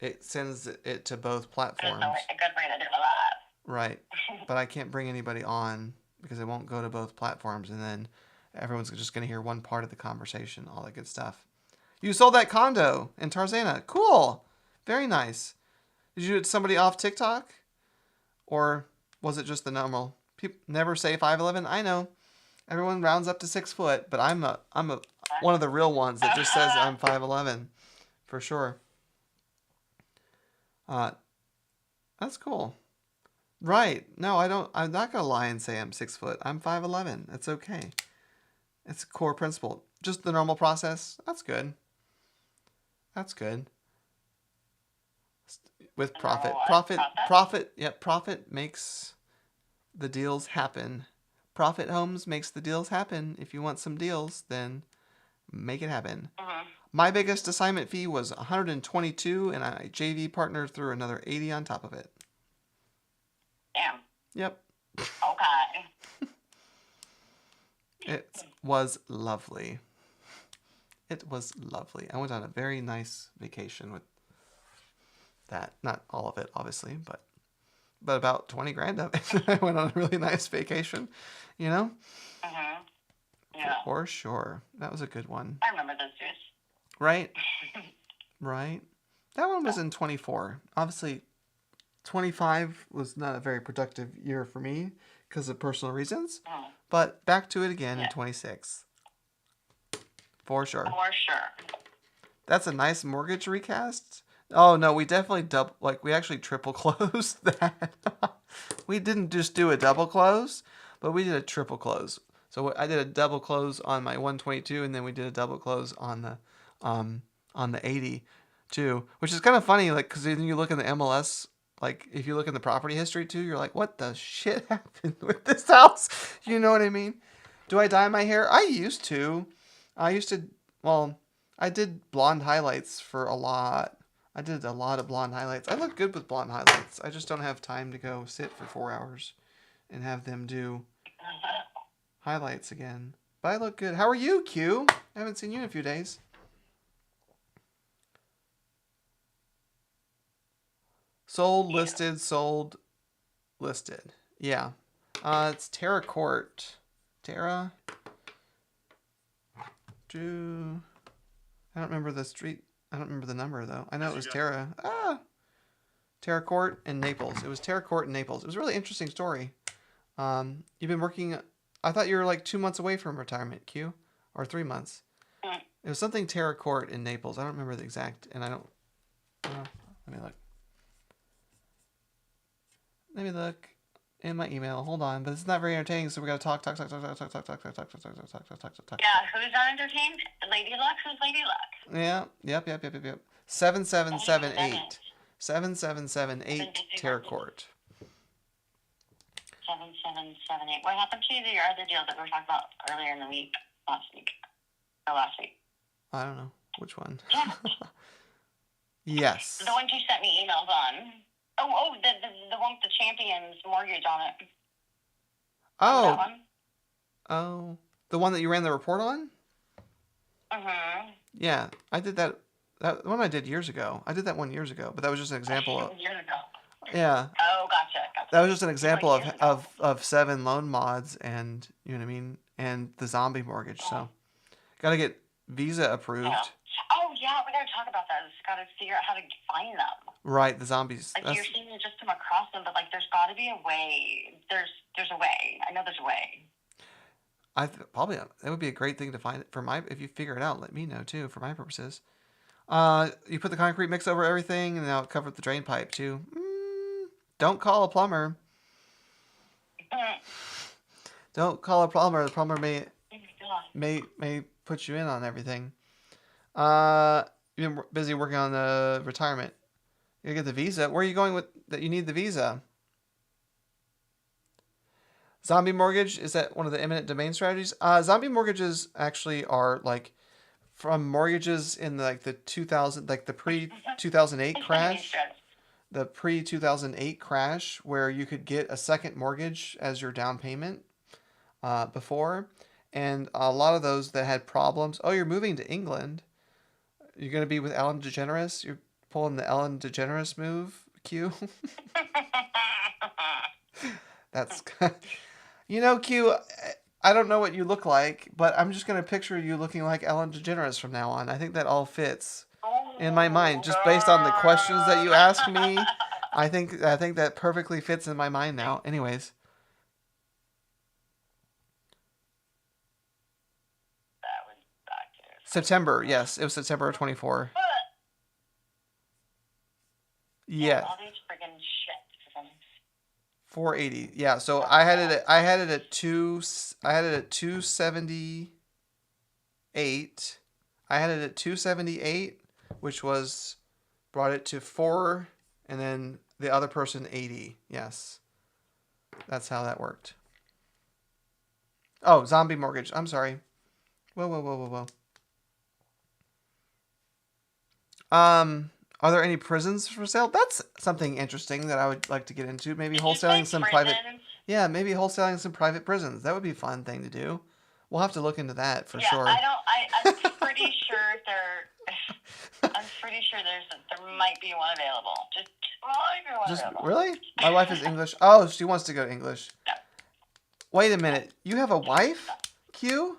it sends it to both platforms. Right, but I can't bring anybody on because it won't go to both platforms, and then everyone's just gonna hear one part of the conversation, all that good stuff. You sold that condo in Tarzana. Cool, very nice. Did you do it to somebody off TikTok, or was it just the normal? People never say 5'11". I know. Everyone rounds up to 6 foot, but I'm one of the real ones that just says I'm 5'11", for sure. That's cool. Right. No, I don't. I'm not gonna lie and say I'm 6 foot. I'm 5'11". That's okay. It's a core principle. Just the normal process. That's good. That's good. with profit. What? Profit makes the deals happen. Profit Homes makes the deals happen. If you want some deals, then make it happen. Mm-hmm. My biggest assignment fee was $122, and I JV partner threw another $80 on top of it. Damn. Yep. Okay. It was lovely. It was lovely. I went on a very nice vacation with that. Not all of it, obviously, but about 20 grand of it. I went on a really nice vacation, you know? Mm-hmm. Yeah. For sure. That was a good one. I remember those days. Right? Right? That one was in 24. Obviously, 25 was not a very productive year for me because of personal reasons. But back to it again in 26. For sure. For sure. That's a nice mortgage recast. Oh no, we definitely we actually triple closed that. We didn't just do a double close, but we did a triple close. So I did a double close on my 122, and then we did a double close on the 80 too, which is kind of funny, like, because then you look in the MLS, like if you look in the property history too, you're like, what the shit happened with this house? You know what I mean? Do I dye my hair? I used to. Well, I did blonde highlights for a lot. I did a lot of blonde highlights. I look good with blonde highlights. I just don't have time to go sit for 4 hours and have them do highlights again. But I look good. How are you, Q? I haven't seen you in a few days. Sold, listed. Yeah. It's Terra Court. Terra? I don't remember the street. I don't remember the number, though. I know it was Terra. Terra Court in Naples. It was Terra Court in Naples. It was a really interesting story. You've been working... I thought you were like 2 months away from retirement, Q. Or 3 months. It was something Terra Court in Naples. I don't remember the exact... And I don't... let me look. Let me look in my email. Hold on, but it's not very entertaining, so we gotta talk. Yeah, who's not entertained? Lady Luck? Who's Lady Luck? Yeah, yep. 7778. 7778 Terra Court. 7778. What happened to your other deal that we were talking about earlier in the week? Last week. I don't know. Which one? Yeah. Yes. The one you sent me emails on. Oh, the one with the Champions mortgage on it. Oh. That one? Oh. The one that you ran the report on? Mm-hmm. Yeah, I did that. That one I did years ago. I did that one years ago, but that was just an example of... Years ago. Yeah. Oh, gotcha. That was just an example of 7 loan mods and, you know what I mean, and the zombie mortgage, so. Got to get Visa approved. Yeah. Oh, yeah, we got to talk about that. Just got to figure out how to find them. Right, the zombies. Like, you're saying you just come across them, but, like, there's got to be a way. There's a way. I know there's a way. Probably, that would be a great thing to find if you figure it out, let me know, too, for my purposes. You put the concrete mix over everything, and now it covered the drain pipe, too. Don't call a plumber. Don't call a plumber. The plumber may put you in on everything. You've been busy working on the retirement. You get the visa. Where are you going with that? You need the visa. Zombie mortgage, is that one of the eminent domain strategies? Zombie mortgages actually are like from mortgages in the 2000, like the pre-2008 crash. The pre-2008 crash where you could get a second mortgage as your down payment before. And a lot of those that had problems. Oh, you're moving to England. You're going to be with Ellen DeGeneres? You're pulling the Ellen DeGeneres move, Q? That's... You know, Q, I don't know what you look like, but I'm just going to picture you looking like Ellen DeGeneres from now on. I think that all fits in my mind. Just based on the questions that you asked me, I think that perfectly fits in my mind now. Anyways. That was back to September, yes. It was September of 24. Yes. All these friggin' shit. 480. Yeah, so I had it at 278. I had it at 278, which was brought it to 4 and then the other person 80. Yes, that's how that worked. Oh, zombie mortgage. I'm sorry. Whoa. Are there any prisons for sale? That's something interesting that I would like to get into. Maybe wholesaling some private. Yeah, maybe wholesaling some private prisons. That would be a fun thing to do. We'll have to look into that for sure. I'm pretty sure there might be one available. Just available. Really? My wife is English. Oh, she wants to go to English. No. Wait a minute. You have a wife? Q?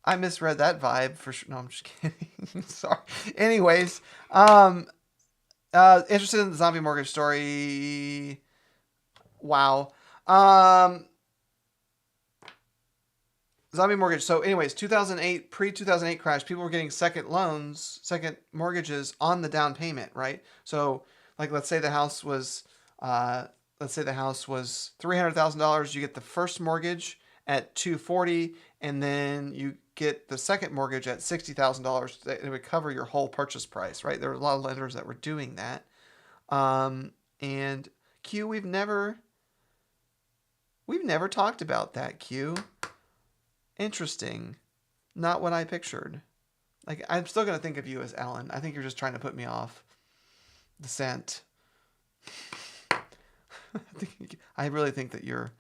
I misread that vibe for sure. No, I'm just kidding. Sorry. Anyways, interested in the zombie mortgage story. Wow. Zombie mortgage. So anyways, 2008, pre-2008 crash, people were getting second mortgages on the down payment, right? So like let's say the house was $300,000, you get the first mortgage at $240,000, and then you get the second mortgage at $60,000. It would cover your whole purchase price, right? There were a lot of lenders that were doing that. And Q, we've never talked about that, Q. Interesting. Not what I pictured. Like, I'm still going to think of you as Ellen. I think you're just trying to put me off the scent. I really think you're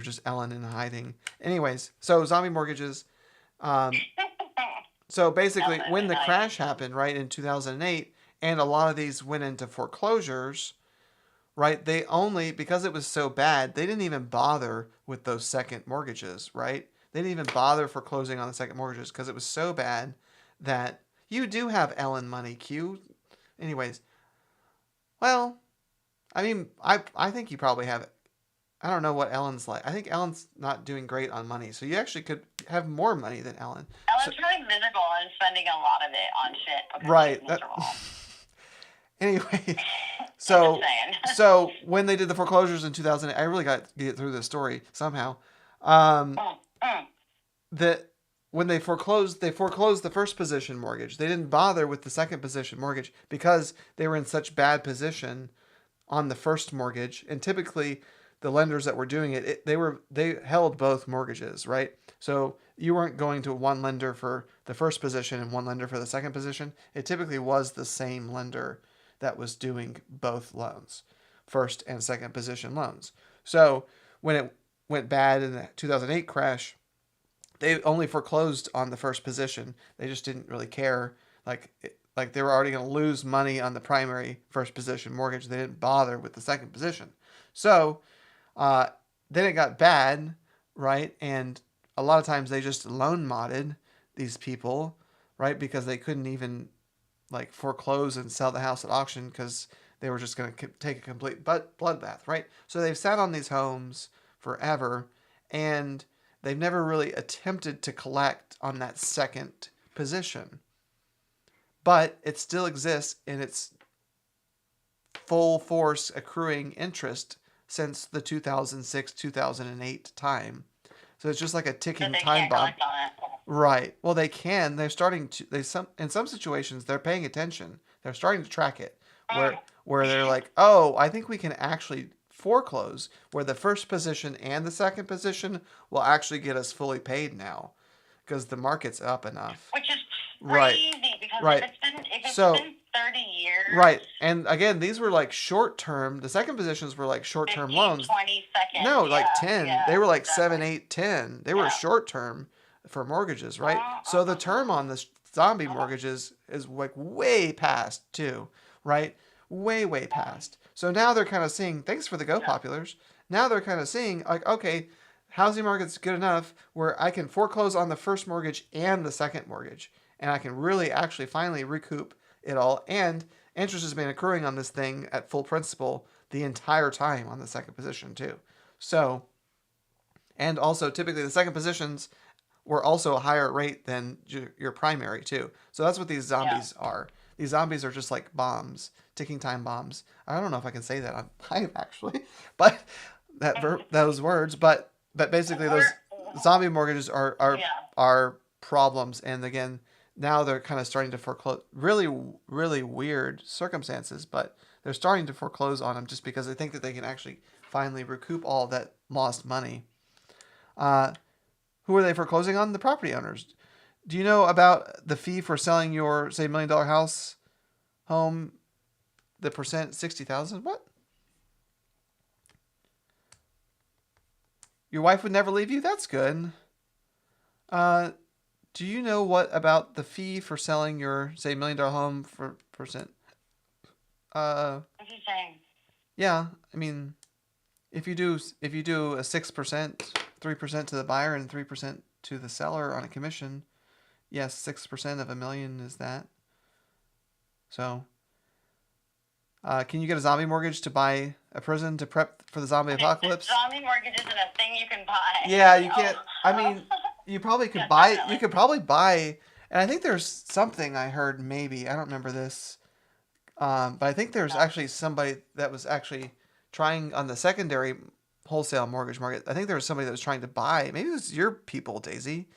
just Ellen in hiding. Anyways, so zombie mortgages. So basically, when the crash happened, right, in 2008, and a lot of these went into foreclosures, right, because it was so bad, they didn't even bother with those second mortgages, right? They didn't even bother foreclosing on the second mortgages because it was so bad that you do have Ellen money, Q. Anyways, well, I mean, I think you probably have it. I don't know what Ellen's like. I think Ellen's not doing great on money, so you actually could have more money than Ellen. Ellen's really miserable and spending a lot of it on shit because right. she's miserable. Anyway, so when they did the foreclosures in 2008, I really got to get through this story somehow. That when they foreclosed the first position mortgage. They didn't bother with the second position mortgage because they were in such bad position on the first mortgage. And typically, the lenders that were doing it, they held both mortgages, right? So you weren't going to one lender for the first position and one lender for the second position. It typically was the same lender that was doing both loans, first and second position loans. So when it went bad in the 2008 crash, they only foreclosed on the first position. They just didn't really care. Like they were already going to lose money on the primary first position mortgage. They didn't bother with the second position. So then it got bad, right? And a lot of times they just loan modded these people, right? Because they couldn't even like foreclose and sell the house at auction because they were just going to take a complete bloodbath, right? So they've sat on these homes forever, and they've never really attempted to collect on that second position. But it still exists in its full force accruing interest since the 2006-2008 time. So it's just like a ticking time bomb. Right. Well, they can. They're starting to. In some situations they're paying attention. They're starting to track it. Where they're like, oh, I think we can actually foreclose where the first position and the second position will actually get us fully paid now because the market's up enough. Which is crazy because if it's been 30 years. Right. And again, these were like short term. The second positions were like short term loans. 20 seconds. No, like 10. They were like 7, 8, 10. They were short term for mortgages, right? So the term on this zombie mortgages is like way past too, right? Way past. So now they're kind of seeing, thanks for the Go Populars. Now they're kind of seeing like, okay, housing market's good enough where I can foreclose on the first mortgage and the second mortgage. And I can really actually finally recoup it all. And interest has been accruing on this thing at full principal the entire time on the second position too. So, and also typically the second positions were also a higher rate than your primary too. So that's what these zombies are. These zombies are just like bombs, ticking time bombs. I don't know if I can say that on live actually, but those words. But basically those zombie mortgages are problems. And again, now they're kind of starting to foreclose. Really, really weird circumstances, but they're starting to foreclose on them just because they think that they can actually finally recoup all that lost money. Uh, who are they foreclosing on? The property owners. Do you know about the fee for selling your, say, $1 million house, home? The percent, 60,000. What? Your wife would never leave you? That's good. Do you know what about the fee for selling your, say, $1 million home for percent? What's he saying? Yeah, I mean, if you do a 6%, 3% to the buyer and 3% to the seller on a commission, yes, 6% of $1 million is that. So, can you get a zombie mortgage to buy a prison to prep for the zombie apocalypse? Zombie mortgage isn't a thing you can buy. Yeah, you can't. I mean, you probably could buy. Definitely. You could probably buy. And I think there's something I heard. Maybe I don't remember this. But I think there's actually somebody that was actually trying on the secondary wholesale mortgage market. I think there was somebody that was trying to buy. Maybe it was your people, Daisy,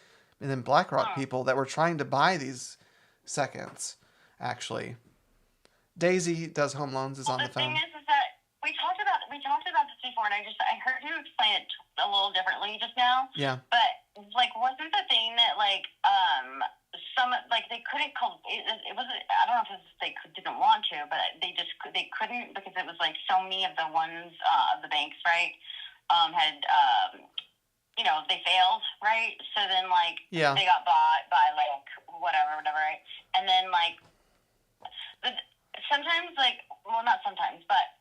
and then BlackRock people that were trying to buy these seconds. Actually, Daisy does home loans. Is on the phone. The thing is that we talked about this before, and I heard you explain it a little differently just now. Yeah. But like, wasn't the thing that like some like they couldn't call it was I don't know if it was they didn't want to, but they couldn't because it was like so many of the ones the banks right had they failed, right? So then like they got bought by like whatever right, and then like sometimes like not sometimes but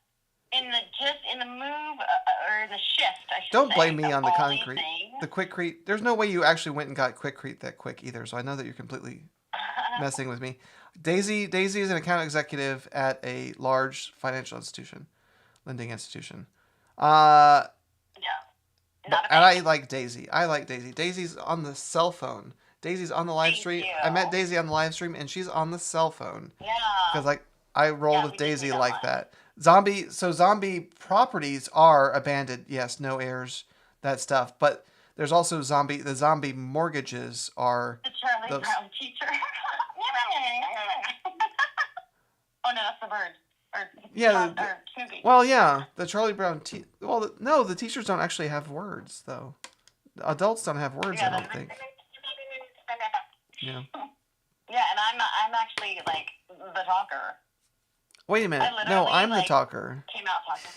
in the move or in the shift I should Don't say, blame me on the all concrete. these things. The Quikrete. There's no way you actually went and got Quikrete that quick either. So I know that you're completely messing with me. Daisy is an account executive at a large financial institution, lending institution. Yeah. And I like Daisy. Daisy's on the cell phone. Daisy's on the live stream. I met Daisy on the live stream, and she's on the cell phone. Yeah. Because like I roll with Daisy like that. Zombie properties are abandoned. Yes, no heirs, that stuff. But there's also the zombie mortgages are the Charlie Brown teacher. Oh no, that's the bird. Well, yeah, the Charlie Brown. No, the teachers don't actually have words though. Adults don't have words. I don't think. Yeah. Yeah, and I'm actually like the talker. Wait a minute. No, I'm the talker. Came out talking.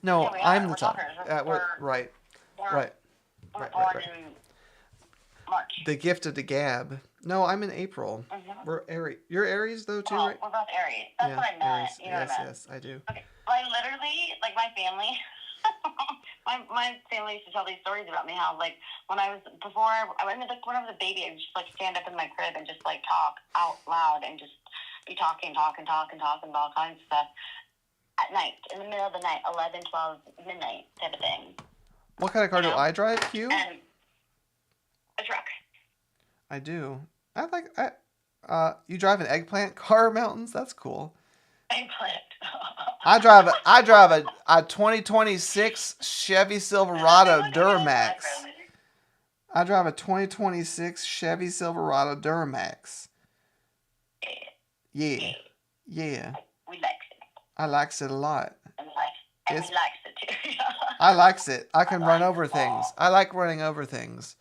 No, yeah, I'm the talker. Right. We're born in March. The gift of the gab. No, I'm in April. Mm-hmm. We're Aries. You're Aries though too, right? We're both Aries. That's what I meant. Aries. You know what I meant. Yes, I do. Okay. I literally, like my family, my family used to tell these stories about me. How like when I was when I was a baby, I would just like stand up in my crib and just like talk out loud and just be talking about all kinds of stuff at night, in the middle of the night, 11, 12, midnight type of thing. What kind of car do I drive, Q? And a truck. I do. You drive an eggplant car, Mountains? That's cool. Eggplant. I drive a 2026 Chevy Silverado Duramax. I drive a 2026 Chevy Silverado Duramax. Yeah. We likes it. I likes it a lot. And we likes it too. I likes it. I can run over things. I like running over things.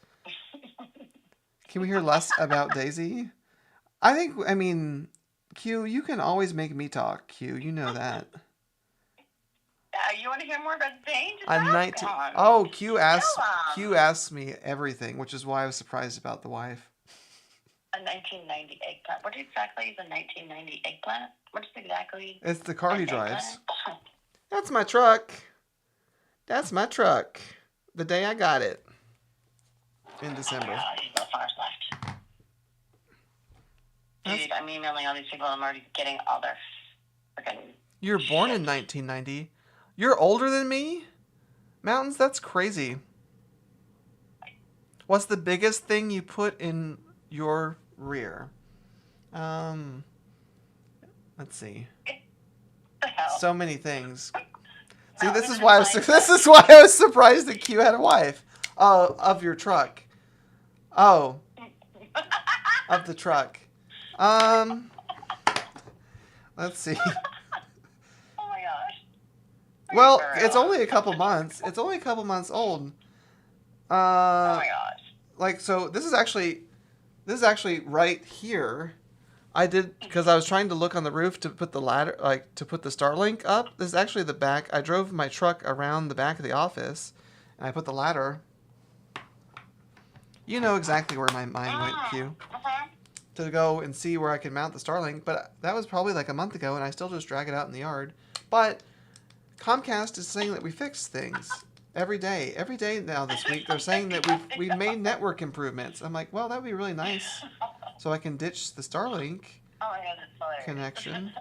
Can we hear less about Daisy? I mean, Q, you can always make me talk, Q. You know that. You want to hear more about Zane? I'm 19. Oh, Q asked me everything, which is why I was surprised about the wife. A 1990 eggplant. What exactly is a 1990 eggplant? What's exactly? It's the car he drives. That's my truck. That's my truck. The day I got it. In December. Oh, there's no cars left. Dude, I'm emailing all these people. I'm already getting all their freaking. You were born in 1990. You're older than me? Mountains, that's crazy. What's the biggest thing you put in your rear? Let's see. The hell? So many things. See, this is why I was surprised that Q had a wife. Of your truck. Oh. of the truck. Let's see. Oh my gosh. Well, For it's real. only a couple months. It's only a couple months old. Oh my gosh. Like so, this is actually right here. I did because I was trying to look on the roof to put the ladder, like to put the Starlink up. This is actually the back. I drove my truck around the back of the office, and I put the ladder. You know exactly where my mind went, Q, Uh-huh. to go and see where I could mount the Starlink. But that was probably like a month ago, and I still just drag it out in the yard. But Comcast is saying that we fix things every day. Every day now this week, they're saying that we've made network improvements. I'm like, well, that would be really nice, so I can ditch the Starlink Oh my god, that's hilarious. connection.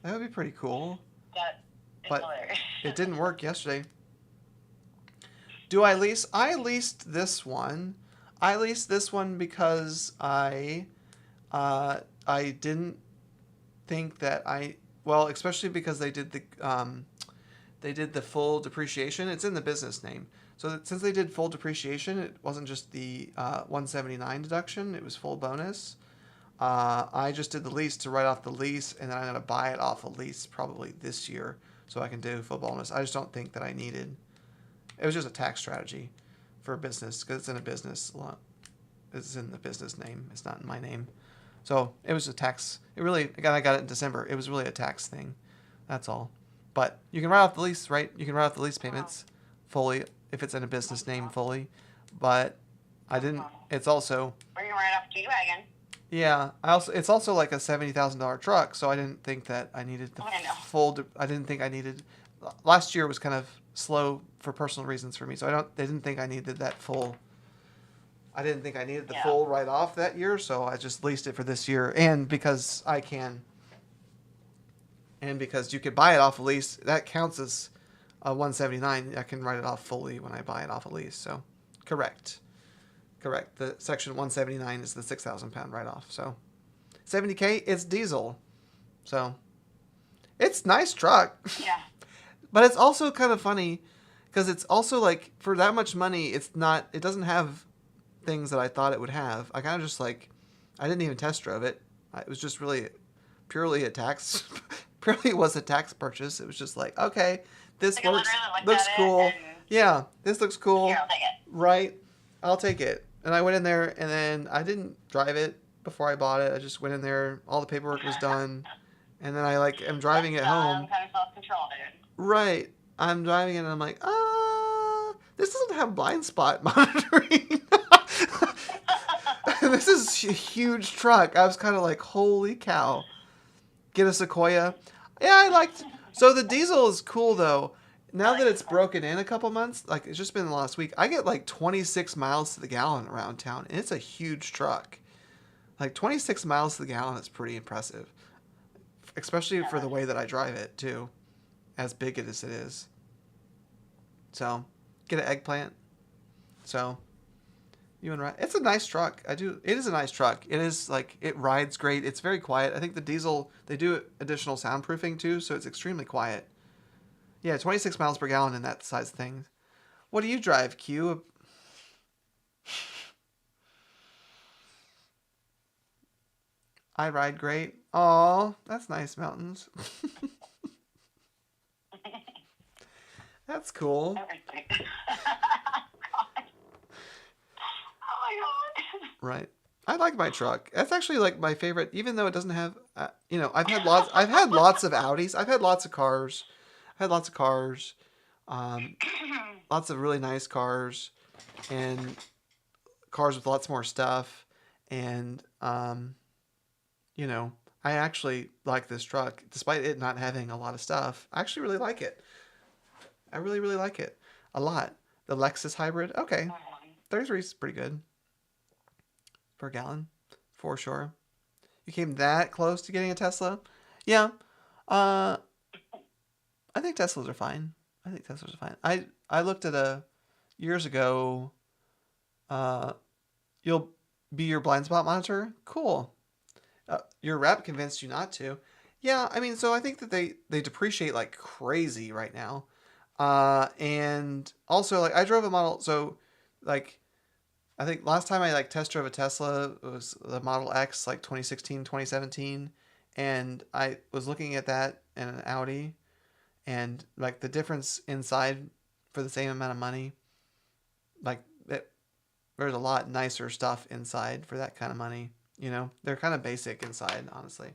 That would be pretty cool. That is But hilarious. it didn't work yesterday. Do I lease? I leased this one. I leased this one because I didn't think that well, especially because they did the full depreciation. It's in the business name. So since they did full depreciation, it wasn't just the 179 deduction. It was full bonus. I just did the lease to write off the lease, and then I'm going to buy it off a lease probably this year so I can do full bonus. I just don't think that I needed. It was just a tax strategy for a business because it's in a business. It's in the business name. It's not in my name. So it was a tax. It really, again, I got it in December. It was really a tax thing. That's all. But you can write off the lease, right? You can write off the lease payments fully if it's in a business name fully. But I didn't. It's also. We're gonna write off G-Wagon. Yeah, it's also like a $70,000 truck, so I didn't think that I needed the full. I didn't think I needed. Last year was kind of slow for personal reasons for me, so I didn't think I needed that full. I didn't think I needed the full write off that year, so I just leased it for this year, and because I can. And because you could buy it off a lease, that counts as a 179. I can write it off fully when I buy it off a lease. So, correct. The section 179 is the 6,000 pound write off. So, 70K, it's diesel. So, it's nice truck. Yeah. But it's also kind of funny because it's also like for that much money, it doesn't have things that I thought it would have. I kind of just like, I didn't even test drove it. It was just really purely a tax. Purely was a tax purchase. It was just like, okay, this looks cool. Yeah, this looks cool. Here, I'll take it. Right, I'll take it. And I went in there, and then I didn't drive it before I bought it. I just went in there. All the paperwork was done, and then I am driving it home. Kind of self-control, dude. Right, I'm driving it, and I'm like, this doesn't have blind spot monitoring. This is a huge truck. I was kind of like, holy cow. Get a Sequoia. Yeah, I liked. So the diesel is cool though. Now that it's broken in a couple months, like it's just been the last week, I get like 26 miles to the gallon around town, and it's a huge truck. Like 26 miles to the gallon is pretty impressive, especially for the way that I drive it too, as big as it is. So, get an eggplant. So, it's a nice truck. It is a nice truck. It is like, it rides great. It's very quiet. I think the diesel, they do additional soundproofing too, so it's extremely quiet. Yeah, 26 miles per gallon in that size thing. What do you drive, Q? I ride great. Aw, that's nice, Mountains. That's cool. Right. I like my truck. That's actually like my favorite, even though it doesn't have, I've had lots of Audis. I've had lots of cars. Lots of really nice cars, and cars with lots more stuff. And, I actually like this truck, despite it not having a lot of stuff. I actually really like it. I really, really like it a lot. The Lexus hybrid, okay, 33 is pretty good. Per gallon, for sure. You came that close to getting a Tesla? Yeah. I think Teslas are fine. I looked at years ago. You'll be your blind spot monitor? Cool. Your rep convinced you not to. Yeah, I mean, so I think that they depreciate like crazy right now. And also, like, I drove a model, so, like, I think last time I like test drove a Tesla was the Model X, like 2016, 2017, and I was looking at that and an Audi, and like the difference inside for the same amount of money, like it, there's a lot nicer stuff inside for that kind of money. You know, they're kind of basic inside, honestly.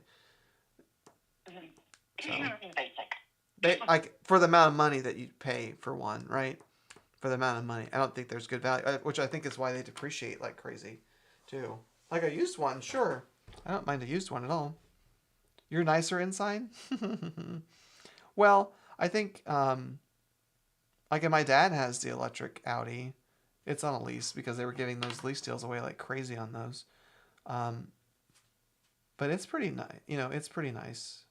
So Basic. like for the amount of money that you pay for one, right? For the amount of money, I don't think there's good value, which I think is why they depreciate like crazy, too. Like a used one, sure, I don't mind a used one at all. You're nicer inside. Well, I think like my dad has the electric Audi. It's on a lease because they were giving those lease deals away like crazy on those. Um, but it's pretty nice. You know, it's pretty nice.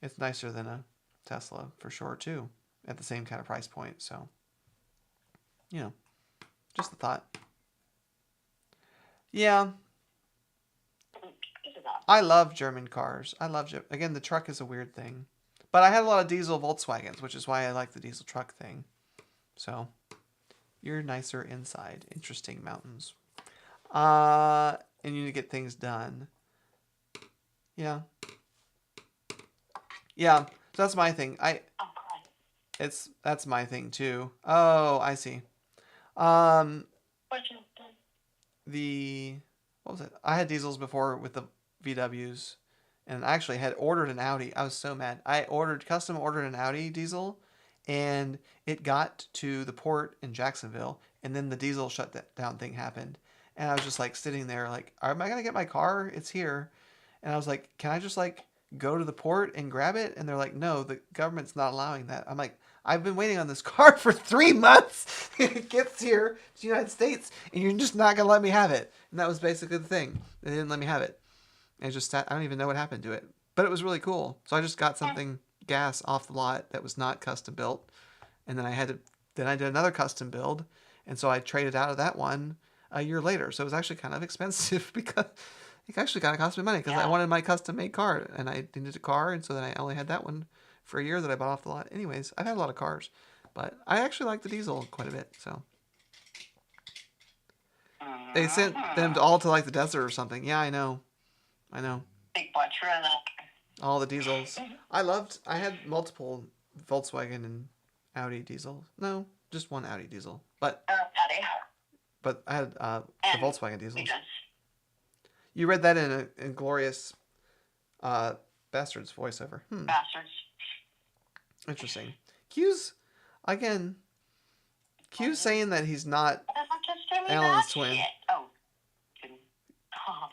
It's nicer than a Tesla for sure too, at the same kind of price point. So, you know, just a thought. Yeah, I love German cars. I love again, the truck is a weird thing, but I had a lot of diesel Volkswagens, which is why I like the diesel truck thing. So, you're nicer inside. Interesting mountains. And you need to get things done. Yeah. Yeah. So that's my thing. That's my thing too. Oh, I see. Um, what was it? I had diesels before with the VWs, and I actually had ordered an Audi. I was so mad. I custom ordered an Audi diesel, and it got to the port in Jacksonville, and then the diesel shutdown thing happened, and I was just like sitting there, like, am I gonna get my car? It's here, and I was like, can I just like go to the port and grab it? And they're like, no, the government's not allowing that. I'm like, I've been waiting on this car for 3 months. It gets here to the United States, and you're just not gonna let me have it. And that was basically the thing. They didn't let me have it. And I don't even know what happened to it, but it was really cool. So I just got something gas off the lot that was not custom built, and then I did another custom build, and so I traded out of that one a year later. So it was actually kind of expensive because it actually kind of cost me money because I wanted my custom made car, and I needed a car, and so then I only had that one for a year that I bought off the lot. Anyways, I've had a lot of cars, but I actually like the diesel quite a bit. So they sent them all to like the desert or something. Yeah, I know. Big boy truck. All the diesels. I had multiple Volkswagen and Audi diesels. No, just one Audi diesel. But Audi. But I had the Volkswagen diesels. You read that in a Inglorious Bastards voiceover. Bastards. Interesting. Q's saying that he's not Ellen's twin. Oh.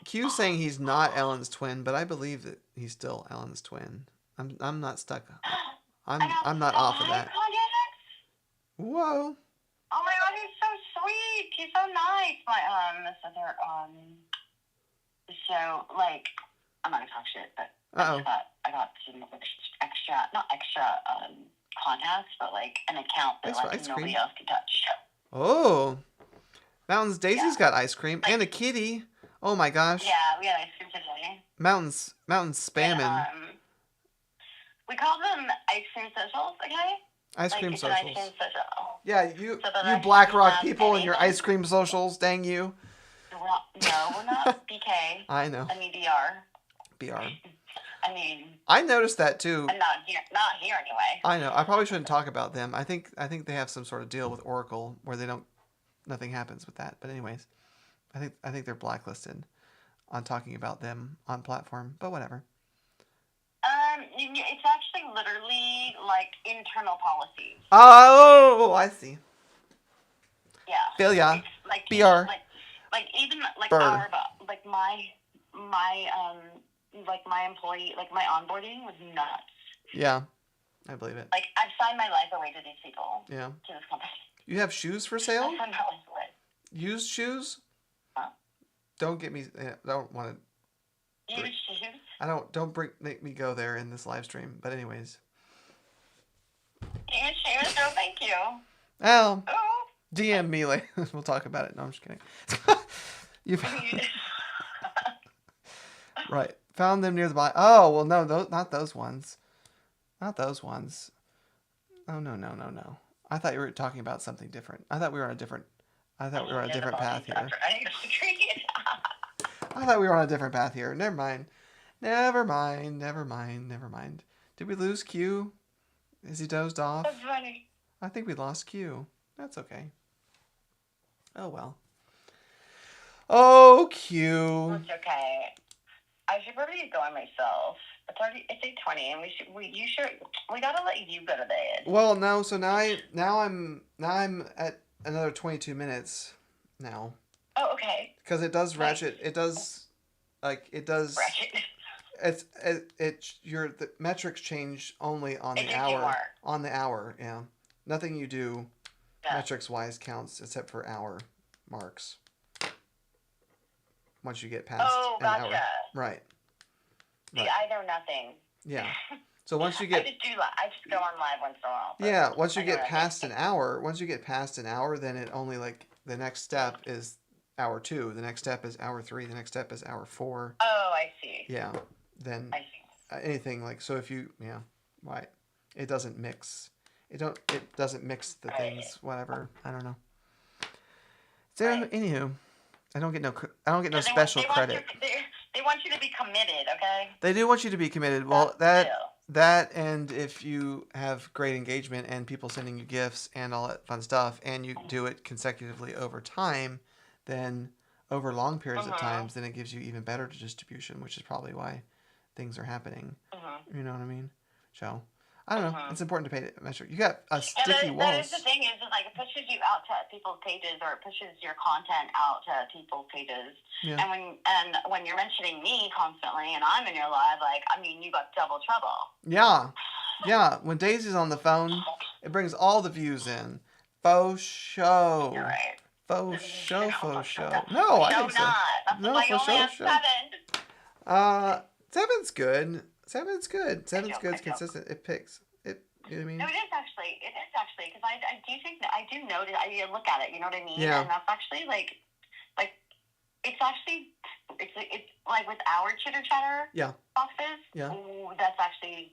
Q's saying he's not Ellen's twin, but I believe that he's still Ellen's twin. I'm not stuck. I'm not off of that. Whoa. Oh my god, he's so sweet. He's so nice. So like, I'm not gonna talk shit, but I got some extra contacts, but like an account that like nobody else can touch. Oh, Mountain's Daisy's got ice cream and a kitty. Oh my gosh. Yeah, we had ice cream today. Mountain's spamming. And, we call them ice cream socials, okay? Ice cream Ice socials. cream social. Yeah, you Black Rock people and your ice cream socials. Dang you. No, we're not BK. I know. I mean BR. BR. I mean. I noticed that too. And not here anyway. I know. I probably shouldn't talk about them. I think they have some sort of deal with Oracle where nothing happens with that. But anyways, I think they're blacklisted on talking about them on platform. But whatever. It's actually literally like internal policies. Oh, I see. Yeah. Bill, yeah. It's like BR. Like even like Bird. like my employee, like my onboarding was nuts. Yeah, I believe it. Like I've signed my life away to these people. Yeah. To this company. You have shoes for sale? I've signed my life away. Used shoes? Huh? Don't get me. I don't want to. Used shoes? Don't make me go there in this live stream. But anyways. Used shoes? No, thank you. Well, Oh. DM me later. We'll talk about it. No, I'm just kidding. Right. Found them near the bottom. Oh, well, no, not those ones. Not those ones. Oh, no. I thought you were talking about something different. I thought we were on a different I thought we were on a different path here. I I thought we were on a different path here. Never mind. Never mind. Did we lose Q? Is he dozed off? That's funny. I think we lost Q. That's okay. Oh well. Oh, Q. It's okay. I should probably get going myself. It's 8:20, and we gotta let you go to bed. Well, no. So now I'm at another 22 minutes now. Oh, okay. Because it does ratchet. It does Ratchet. The metrics change only on the hour. On the hour, yeah. Nothing you do metrics wise counts except for hour marks. Once you get past an hour. Right. See, I know nothing. Yeah. So once you get I just go on live once in a while. Yeah, once you get past an hour, then it only the next step is hour 2, the next step is hour 3, the next step is hour 4. Oh, I see. Yeah. Then I see. Anything so if you right. It doesn't mix. It doesn't mix the things, whatever. I don't know. So anywho, I don't get no special credit. They want you to be committed, okay? They do want you to be committed. Well, that and if you have great engagement and people sending you gifts and all that fun stuff, and you do it consecutively over time, then over long periods of times, then it gives you even better distribution, which is probably why things are happening. You know what I mean? So, I don't know. It's important to pay attention. You got a sticky walls. That is the thing is it pushes you out to people's pages, or it pushes your content out to people's pages. Yeah. And when you're mentioning me constantly, and I'm in your live, you got double trouble. Yeah, yeah. When Daisy's on the phone, it brings all the views in. Faux show. You're right. Faux show. No, I think so. That's why you only have 7. 7's good. 7's good. 7's good. It's consistent. It picks. You know what I mean? No, it is actually, because I do think that I do notice. I look at it. You know what I mean? Yeah. And that's actually it's like with our chitter chatter boxes. Yeah. That's actually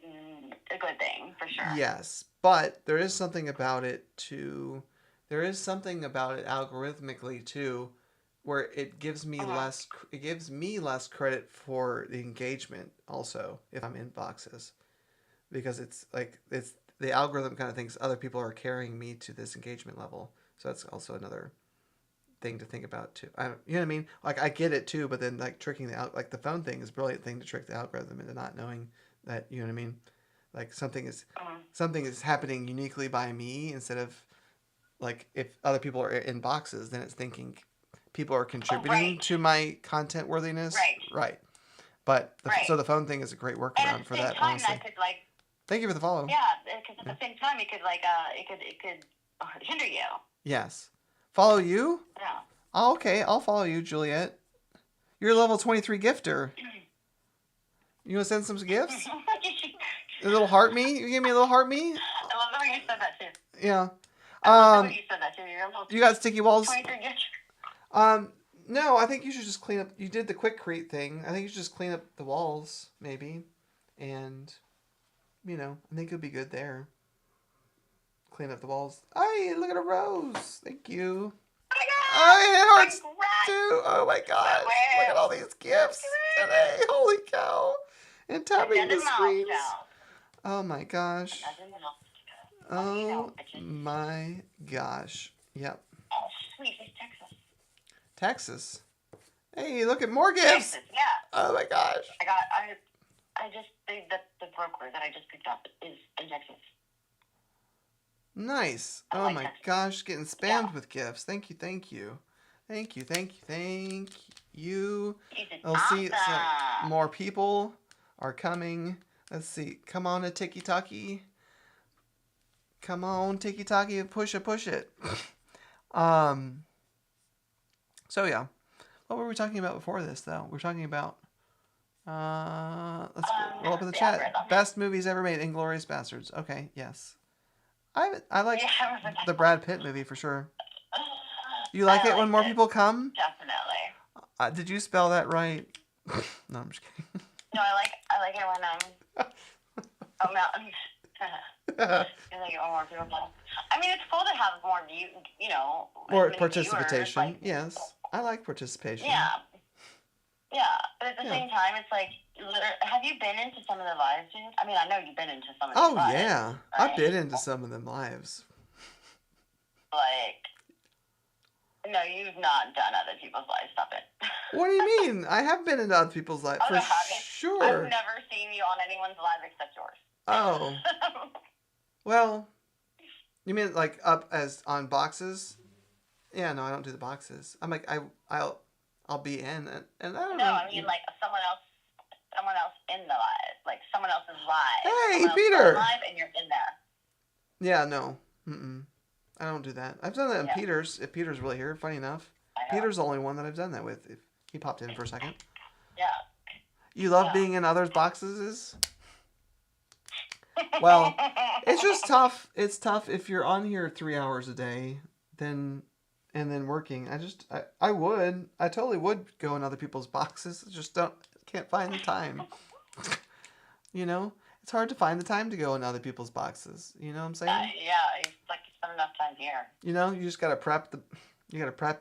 a good thing for sure. Yes, but there is something about it too. There is something about it algorithmically too, where it gives me less. It gives me less credit for the engagement also if I'm in boxes, because it's the algorithm kind of thinks other people are carrying me to this engagement level. So that's also another thing to think about too. You know what I mean? I get it too, but then tricking the phone thing is a brilliant thing to trick the algorithm into not knowing that. You know what I mean? Something is happening uniquely by me instead of if other people are in boxes, then it's thinking people are contributing to my content worthiness. Right. But so the phone thing is a great workaround for that. Honestly. Thank you for the follow. Yeah, because at the same time, it could hinder you. Yes. Follow you? Yeah. Oh, okay. I'll follow you, Juliet. You're a level 23 gifter. You want to send some gifts? A little heart me? You give me a little heart me? I love the way you said that too. Yeah. You said that too. You're a little you got sticky walls? 23 gifter. No, I think you should just clean up. You did the quick create thing. I think you should just clean up the walls, maybe. And, I think it'll be good there. Clean up the walls. Hey, look at a rose. Thank you. Oh, it hearts too. Oh my gosh. Look at all these gifts today. Holy cow. And tapping the screens. Oh my gosh. Oh my gosh. Yep. Oh, sweet. It's Texas. Texas. Hey, look at more gifts. Texas, yeah. Oh my gosh. The broker that I just picked up is in Texas. Nice. Oh my gosh, getting spammed with gifts. Thank you. I'll see some more people are coming. Let's see. Come on, a tiki-taki. Come on, tiki-taki, push it. So yeah. What were we talking about before this though? We're talking about let's roll up in the chat. Best movies ever made, Inglourious Bastards. Okay, yes. I like the Brad Pitt movie for sure. You like it when more people come? Definitely. Did you spell that right? No, I'm just kidding. No, I like it when mountains. You're like, oh, more people. I mean, it's cool to have more More many participation. viewers, like, Yes, I like participation. yeah, but at the same time, it's like, have you been into some of the lives, dude? I mean, I know you've been into some of the lives. Yeah, right? I've been into some of them lives. Like, no, you've not done other people's lives. Stop it. What do you mean? I have been into other people's lives for sure. I've never seen you on anyone's live except yours. Oh. Well, you mean like up as on boxes? Yeah, no, I don't do the boxes. I'm like I'll be in and I don't know. No, I mean like someone else in the live, like someone else's live. Hey, Peter. Live and you're in there. Yeah, no. I don't do that. I've done that in Peter's. If Peter's really here, funny enough. Peter's the only one that I've done that with. If he popped in for a second. Yeah. You love being in others' boxes? Well, it's just tough. It's tough if you're on here 3 hours a day, and then working. I totally would go in other people's boxes. Just can't find the time. You know? It's hard to find the time to go in other people's boxes. You know what I'm saying? Yeah, it's like you spend enough time here. You know, you just gotta prep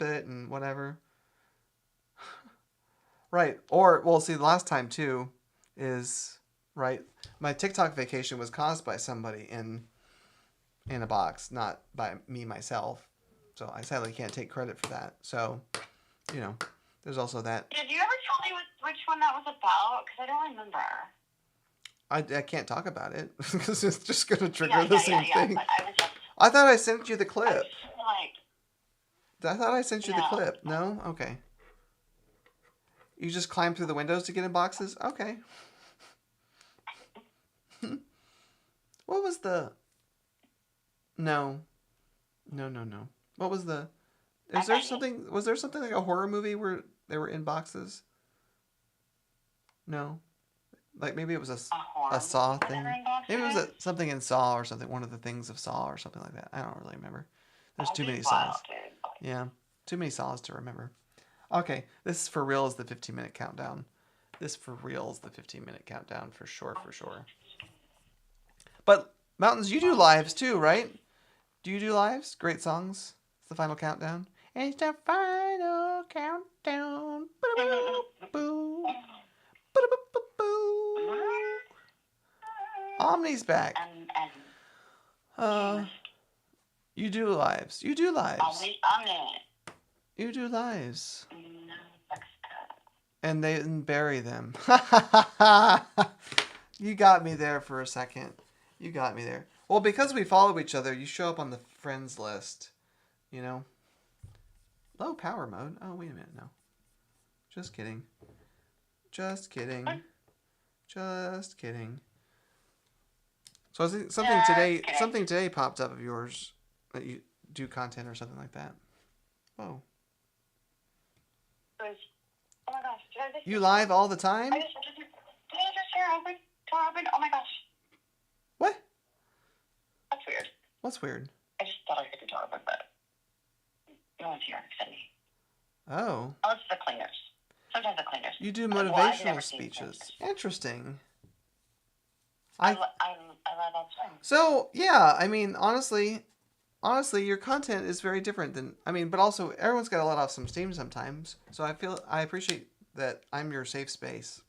it and whatever. Right. Or, well, see, the last time too is, right, my TikTok vacation was caused by somebody in a box, not by me myself. So I sadly can't take credit for that. So, you know, there's also that. Did you ever tell me which one that was about? Because I don't remember. I can't talk about it because it's just going to trigger the same thing. But I thought I sent you the clip. I thought I sent you the clip. No? Okay. You just climb through the windows to get in boxes? Okay. What was the... No. What was the... Was there something like a horror movie where they were in boxes? No. Like maybe it was a Saw thing. Maybe it was something in Saw or something. One of the things of Saw or something like that. I don't really remember. There's too many Saws. Yeah, too many Saws to remember. Okay, this for real is the 15-minute countdown. This for real is the 15-minute countdown for sure. But Mountains, you do lives too, right? Do you do lives? Great songs. It's the final countdown. It's the final countdown. Boo. Omni's back. You do lives. You do lives. You do lives. And they didn't bury them. You got me there for a second. You got me there. Well, because we follow each other, you show up on the friends list. You know? Low power mode? Oh, wait a minute. No. Just kidding. Just kidding. So I think something today popped up of yours that you do content or something like that. Whoa. Oh my gosh! You live all the time? Did I just hear door open? Oh my gosh! What? That's weird. What's weird? I just thought I heard the door open, but no one's here except me. Oh. Oh, it's the cleaners. Sometimes the cleaners. You do motivational speeches. Interesting. I love that song. So, yeah, I mean, honestly, your content is very different than, but also everyone's got to let off some steam sometimes. So I appreciate that I'm your safe space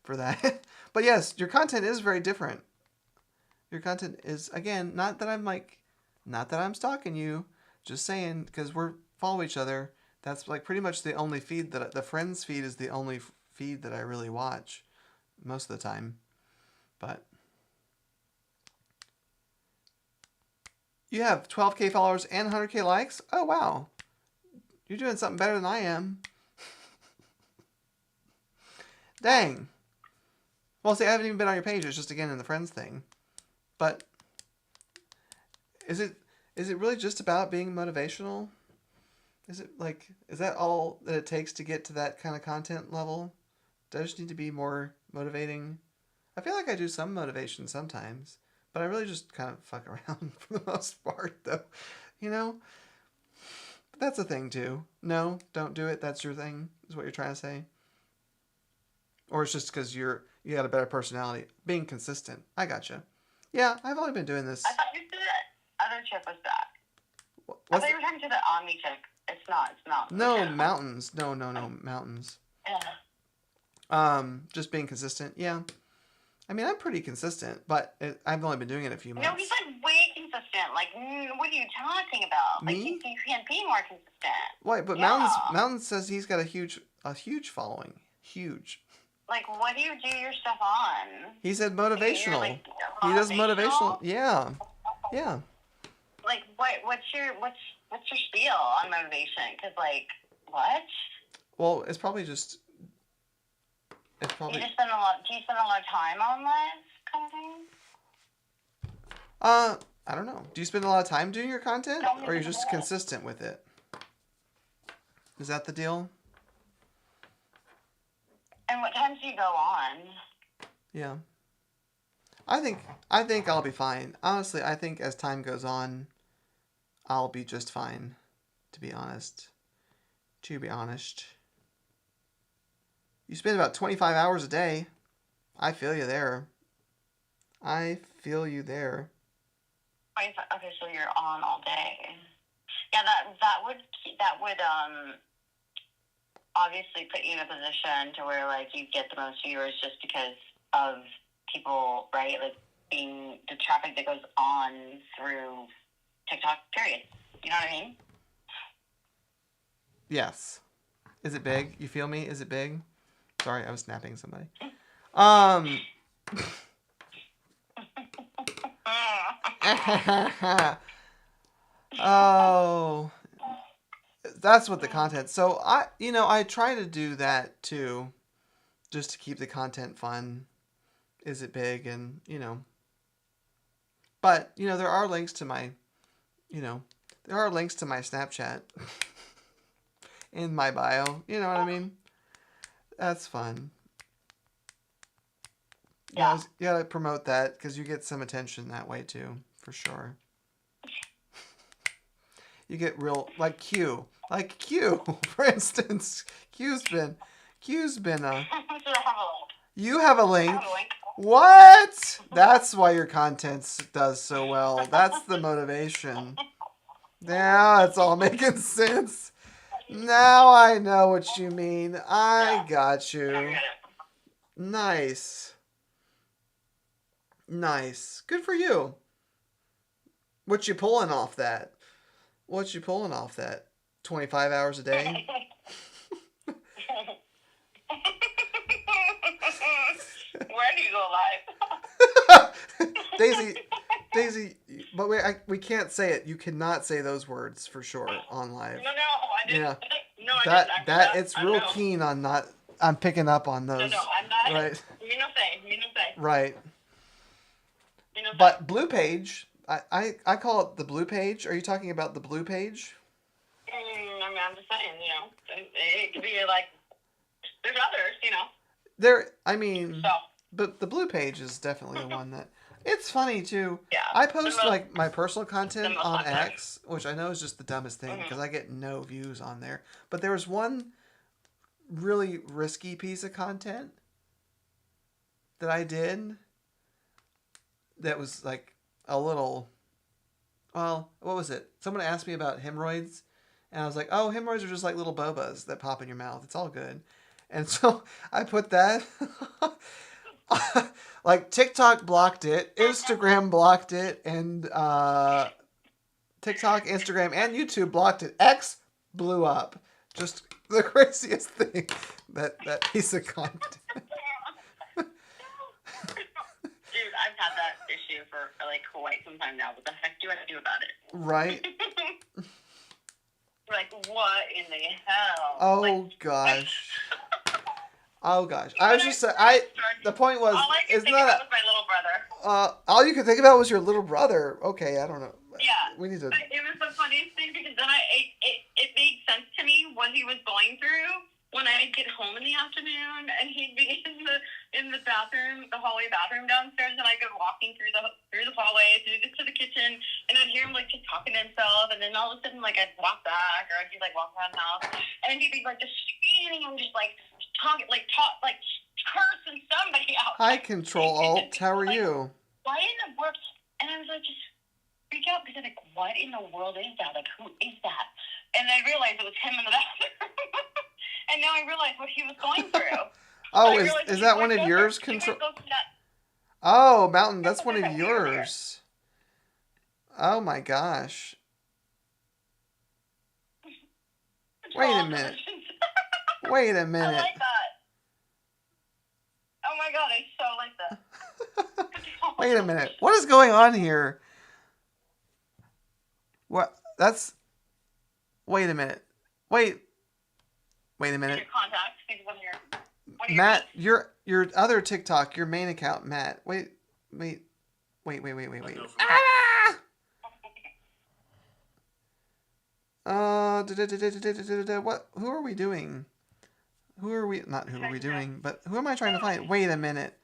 for that. But yes, your content is very different. Your content is, again, not that I'm stalking you, just saying, because we follow each other. That's like pretty much the only feed the friends feed is the only feed that I really watch most of the time. But you have 12K followers and 100K likes? Oh, wow. You're doing something better than I am. Dang. Well, see, I haven't even been on your page. It's just, again, in the friends thing. But is it really just about being motivational? Is that all that it takes to get to that kind of content level? Do I just need to be more motivating? I feel like I do some motivation sometimes, but I really just kind of fuck around for the most part, though. You know? But that's a thing, too. No, don't do it. That's your thing, is what you're trying to say. Or it's just because you got a better personality. Being consistent. I gotcha. Yeah, I've only been doing this. I thought you said the other chick was back. I What's thought you were talking to the Omni chick. It's not. No, mountains. No, mountains. Yeah. Just being consistent. Yeah. I mean, I'm pretty consistent, but I've only been doing it a few months. No, he's like way consistent. Like, what are you talking about? Me? Like, you can't be more consistent. Why? But Yeah. Mountains says he's got a huge following. Huge. Like, what do you do your stuff on? He said motivational. Like, he does motivational. Yeah. Yeah. Like, what's your spiel on motivation? Because, like, what? Well, it's probably just. It's probably. Do you spend a lot of time on this kind of thing? I don't know. Do you spend a lot of time doing your content, or are you just consistent with it? Is that the deal? And what times do you go on? Yeah. I think I'll be fine. Honestly, I think as time goes on, I'll be just fine, to be honest. You spend about 25 hours a day. I feel you there. Okay, so you're on all day. Yeah, that would obviously put you in a position to where, like, you get the most viewers just because of people, right? Like, being the traffic that goes on through TikTok, period. You know what I mean? Yes. Is it big? You feel me? Is it big? Sorry, I was snapping somebody. Oh, that's what the content. So I try to do that too, just to keep the content fun. Is it big? And but there are links to my, Snapchat in my bio. You know what I mean? That's fun. Yeah. You gotta promote that because you get some attention that way too, for sure. You get real like Q, for instance. Q's been You have a link. What? That's why your content does so well. That's the motivation. Now it's all making sense. Now I know what you mean. I got you. Nice. Good for you. What you pulling off that? 25 hours a day? Where do you go live? Daisy, but we can't say it. You cannot say those words for sure on live. No, I didn't. Yeah. No, I didn't. It's real keen on not. I'm picking up on those. No, I'm not. Right. Me no say. Right. Me no say. But blue page, I call it the blue page. Are you talking about the blue page? I mean, I'm just saying, it could be like, there's others, So. But the blue page is definitely the one that. It's funny too. Yeah. I post like my personal content on X, which I know is just the dumbest thing because I get no views on there. But there was one really risky piece of content that I did that was like a little. Well, what was it? Someone asked me about hemorrhoids, and I was like, "Oh, hemorrhoids are just like little bobas that pop in your mouth. It's all good." And so I put that. Like TikTok blocked it, Instagram blocked it, and TikTok, Instagram, and YouTube blocked it. X blew up. Just the craziest thing. That piece of content. Dude, I've had that issue for like quite some time now. What the heck do I do about it? Right. Like, what in the hell? Oh gosh. Oh gosh! I was just the point was all I could it's think not. About was my little brother. All you could think about was your little brother. Okay, I don't know. Yeah. We need to. It was the funniest thing because then it made sense to me what he was going through when I'd get home in the afternoon and he'd be in the bathroom, the hallway bathroom downstairs, and I'd go walking through the hallway to the kitchen, and I'd hear him like just talking to himself, and then all of a sudden like I'd walk back or I'd be like walking around the house, and he'd be like just screaming and just like cursing somebody out. Hi, Control Alt. How are you? why in the world? And I was like, just freak out because I'm like, what in the world is that? Like, who is that? And I realized it was him in the bathroom. And now I realize what he was going through. Oh, is that one of yours? Oh, Mountain, that's one of yours. Oh my gosh. Wait a minute. Wait a minute. I like that. Oh my god, I so like that. Wait a minute. What is going on here? What? That's. Wait a minute. Wait a minute. Your contacts. These are one of your Matt, your other TikTok, your main account, Matt. Wait. Ah! What? Who are we doing? Who are we? Not who are we doing, but who am I trying to find? Wait a minute.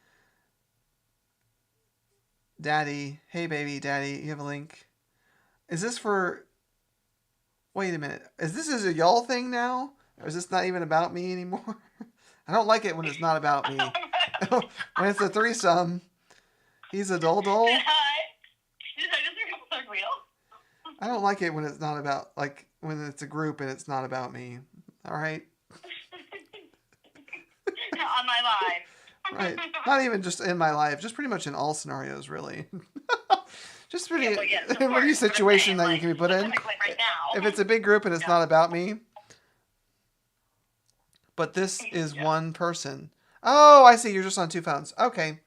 Daddy, hey baby, Daddy, you have a link. Is this for? Wait a minute. Is this a y'all thing now? Or is this not even about me anymore? I don't like it when it's not about me. When it's a threesome. He's a doll. I don't like it when it's not about, like, when it's a group and it's not about me. All right? On my live. Right. Not even just in my life. Just pretty much in all scenarios, really. Just pretty any situation that you can be put in. Right now. If it's a big group and it's not about me. But this is one person. Oh, I see. You're just on 2 phones. Okay.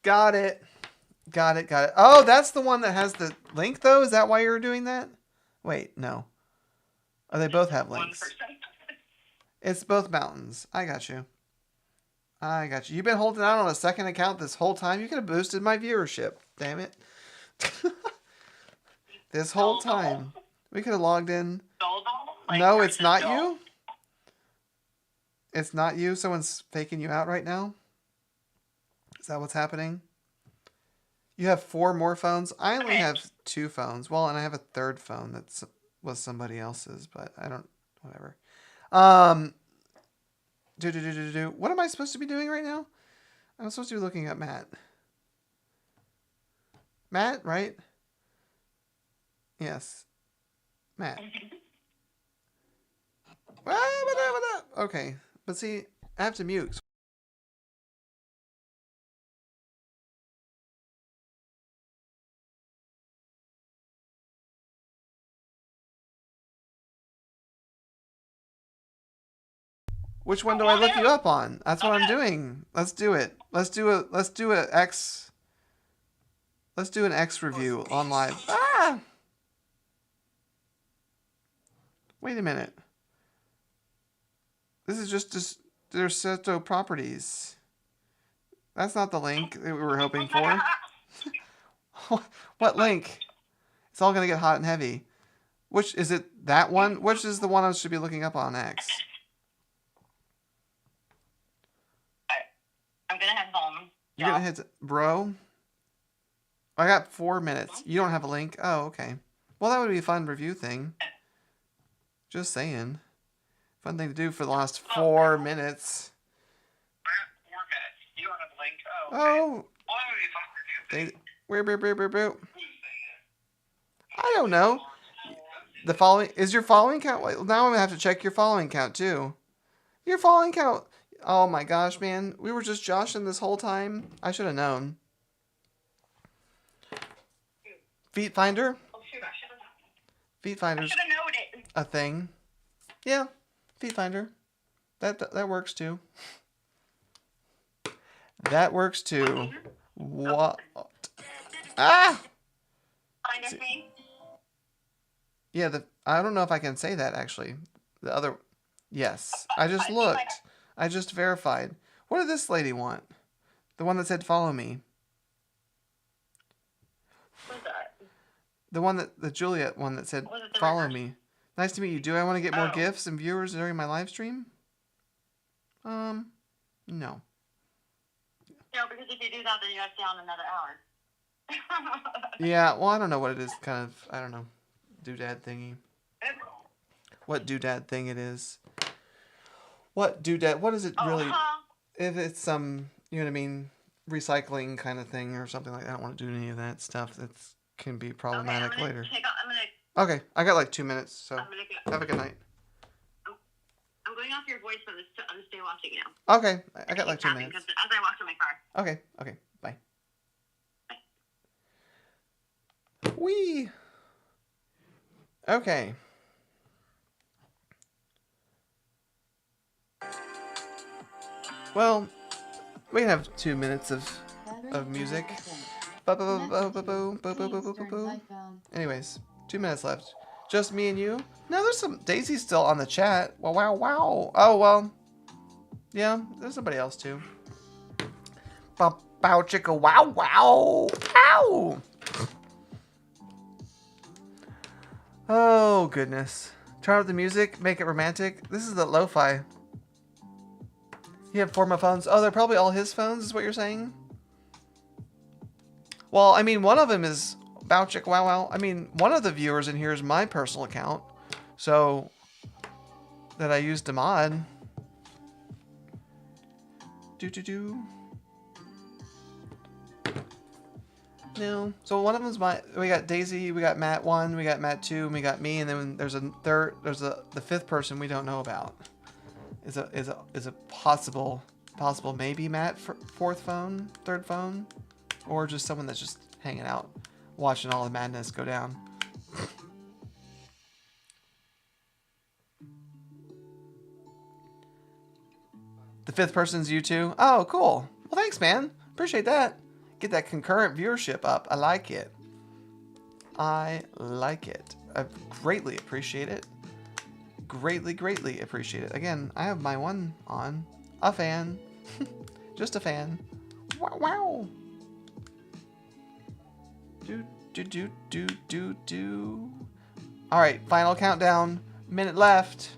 Got it. Oh, that's the one that has the link, though? Is that why you're doing that? Wait, no. Oh, they both have links. It's both mountains. I got you. You've been holding out on a second account this whole time? You could have boosted my viewership. Damn it. This whole time. We could have logged in. No, it's not you? It's not you? Someone's faking you out right now? Is that what's happening? You have 4 more phones? I only have 2 phones. Well, and I have a third phone that was somebody else's, but I don't... Whatever. What am I supposed to be doing right now? I'm supposed to be looking at Matt. Matt, right? Yes. Matt. Okay. But see, I have to mute. Which one do I look you up on? That's what I'm doing. Let's do it. Let's do an X review on live. Ah! Wait a minute. This is just their Seto properties. That's not the link that we were hoping for. What link? It's all gonna get hot and heavy. Which is it? That one? Which is the one I should be looking up on X? I'm gonna head home. You're gonna head to, bro? I got 4 minutes. You don't have a link? Oh, okay. Well, that would be a fun review thing. Just saying. Fun thing to do for the last 4 minutes. 4 minutes. You don't have a link? Oh. I don't know. The following is your following count. Now I'm gonna have to check your following count too. Your following count. Oh my gosh, man. We were just joshing this whole time. I should have known. Feet Finder? Oh, shoot, I should have known. Feet Finder's a thing. Yeah, Feet Finder. That works too. That works too. What? Ah! Find me? Yeah, I don't know if I can say that actually. The other... Yes. I just looked. I just verified. What did this lady want? The one that said follow me. What's that? The one that... The Juliet one that said follow me. Nice to meet you. Do I want to get more gifts and viewers during my live stream? No. No, because if you do that, then you have to stay on another hour. Yeah, well, I don't know what it is. Kind of, I don't know. Doodad thingy. What doodad thing it is. What doodad? What is it really? If it's you know what I mean? recycling kind of thing or something like that. I don't want to do any of that stuff. That can be problematic okay, later. I'm gonna. Okay, I got like 2 minutes, so I'm gonna go. have a good night. I'm going off your voice on the stay watching now. Okay, I got like 2 minutes. As I walk to my car. Okay, bye. Whee! Okay. Well, we can have 2 minutes of music. Anyways, 2 minutes left. Just me and you? No, there's some Daisy's still on the chat. Wow. Oh, well. Yeah, there's somebody else too. Bow chicka wow. Ow! Oh, goodness. Turn up the music, make it romantic. This is the lo-fi. You have 4 more phones. Oh, they're probably all his phones, is what you're saying? Well, I mean, one of them is Bow Chick Wow. I mean, one of the viewers in here is my personal account. So, that I used to mod. No. So one of them's we got Daisy, we got Matt 1, we got Matt 2, and we got me, and then there's the 5th person we don't know about. Is a possible maybe Matt 4th phone, 3rd phone, or just someone that's just hanging out, watching all the madness go down. The 5th person's you too? Oh, cool. Well, thanks, man. Appreciate that. Get that concurrent viewership up. I like it. I greatly appreciate it. Greatly appreciate it. Again, I have my one on. A fan. Just a fan. Wow. Do. Alright, final countdown. Minute left.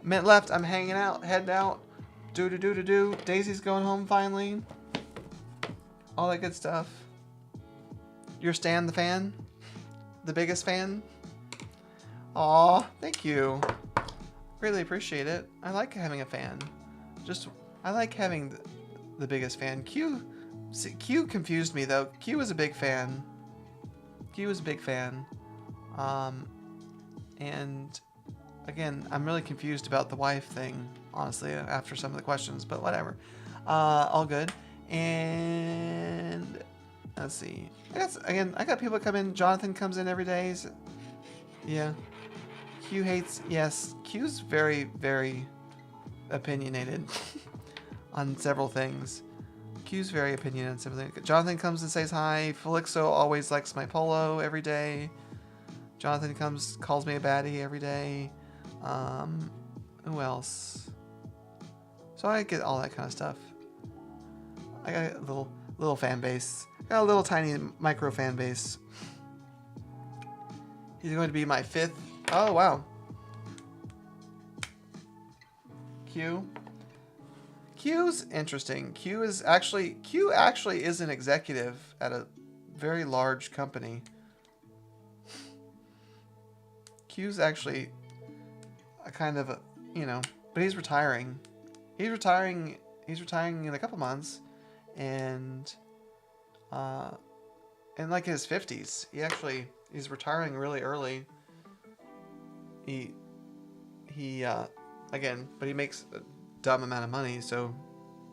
I'm hanging out, heading out. Do. Daisy's going home finally. All that good stuff. You're Stan the fan? The biggest fan? Aw, thank you. Really appreciate it. I like having a fan. I like having the biggest fan. Q confused me though. Q was a big fan. And again, I'm really confused about the wife thing, honestly, after some of the questions, but whatever. All good. And let's see. I got people come in. Jonathan comes in every day. So, yeah. Q hates. Yes, Q's very, very opinionated on several things. Q's very opinionated on several things. Jonathan comes and says hi. Felixo always likes my polo every day. Jonathan calls me a baddie every day. Who else? So I get all that kind of stuff. I got a little fan base. I got a little tiny micro fan base. He's going to be my 5th. Oh wow. Q's interesting. Q actually is an executive at a very large company. Q's actually a kind of a, but he's retiring. He's retiring in a couple months. And in like his 50s, he's retiring really early. He again, but he makes a dumb amount of money, so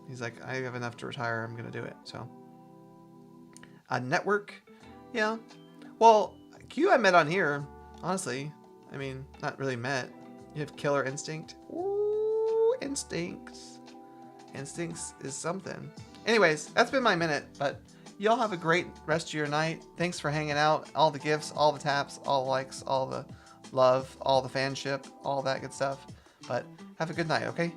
he's like, I have enough to retire, I'm gonna do it. So a network, yeah. Well, Q I met on here, honestly. I mean, not really met. You have Killer Instinct. Ooh, Instincts is something. Anyways, that's been my minute, but y'all have a great rest of your night. Thanks for hanging out. All the gifts, all the taps, all the likes, all the love, all the fanship, all that good stuff. But have a good night, okay?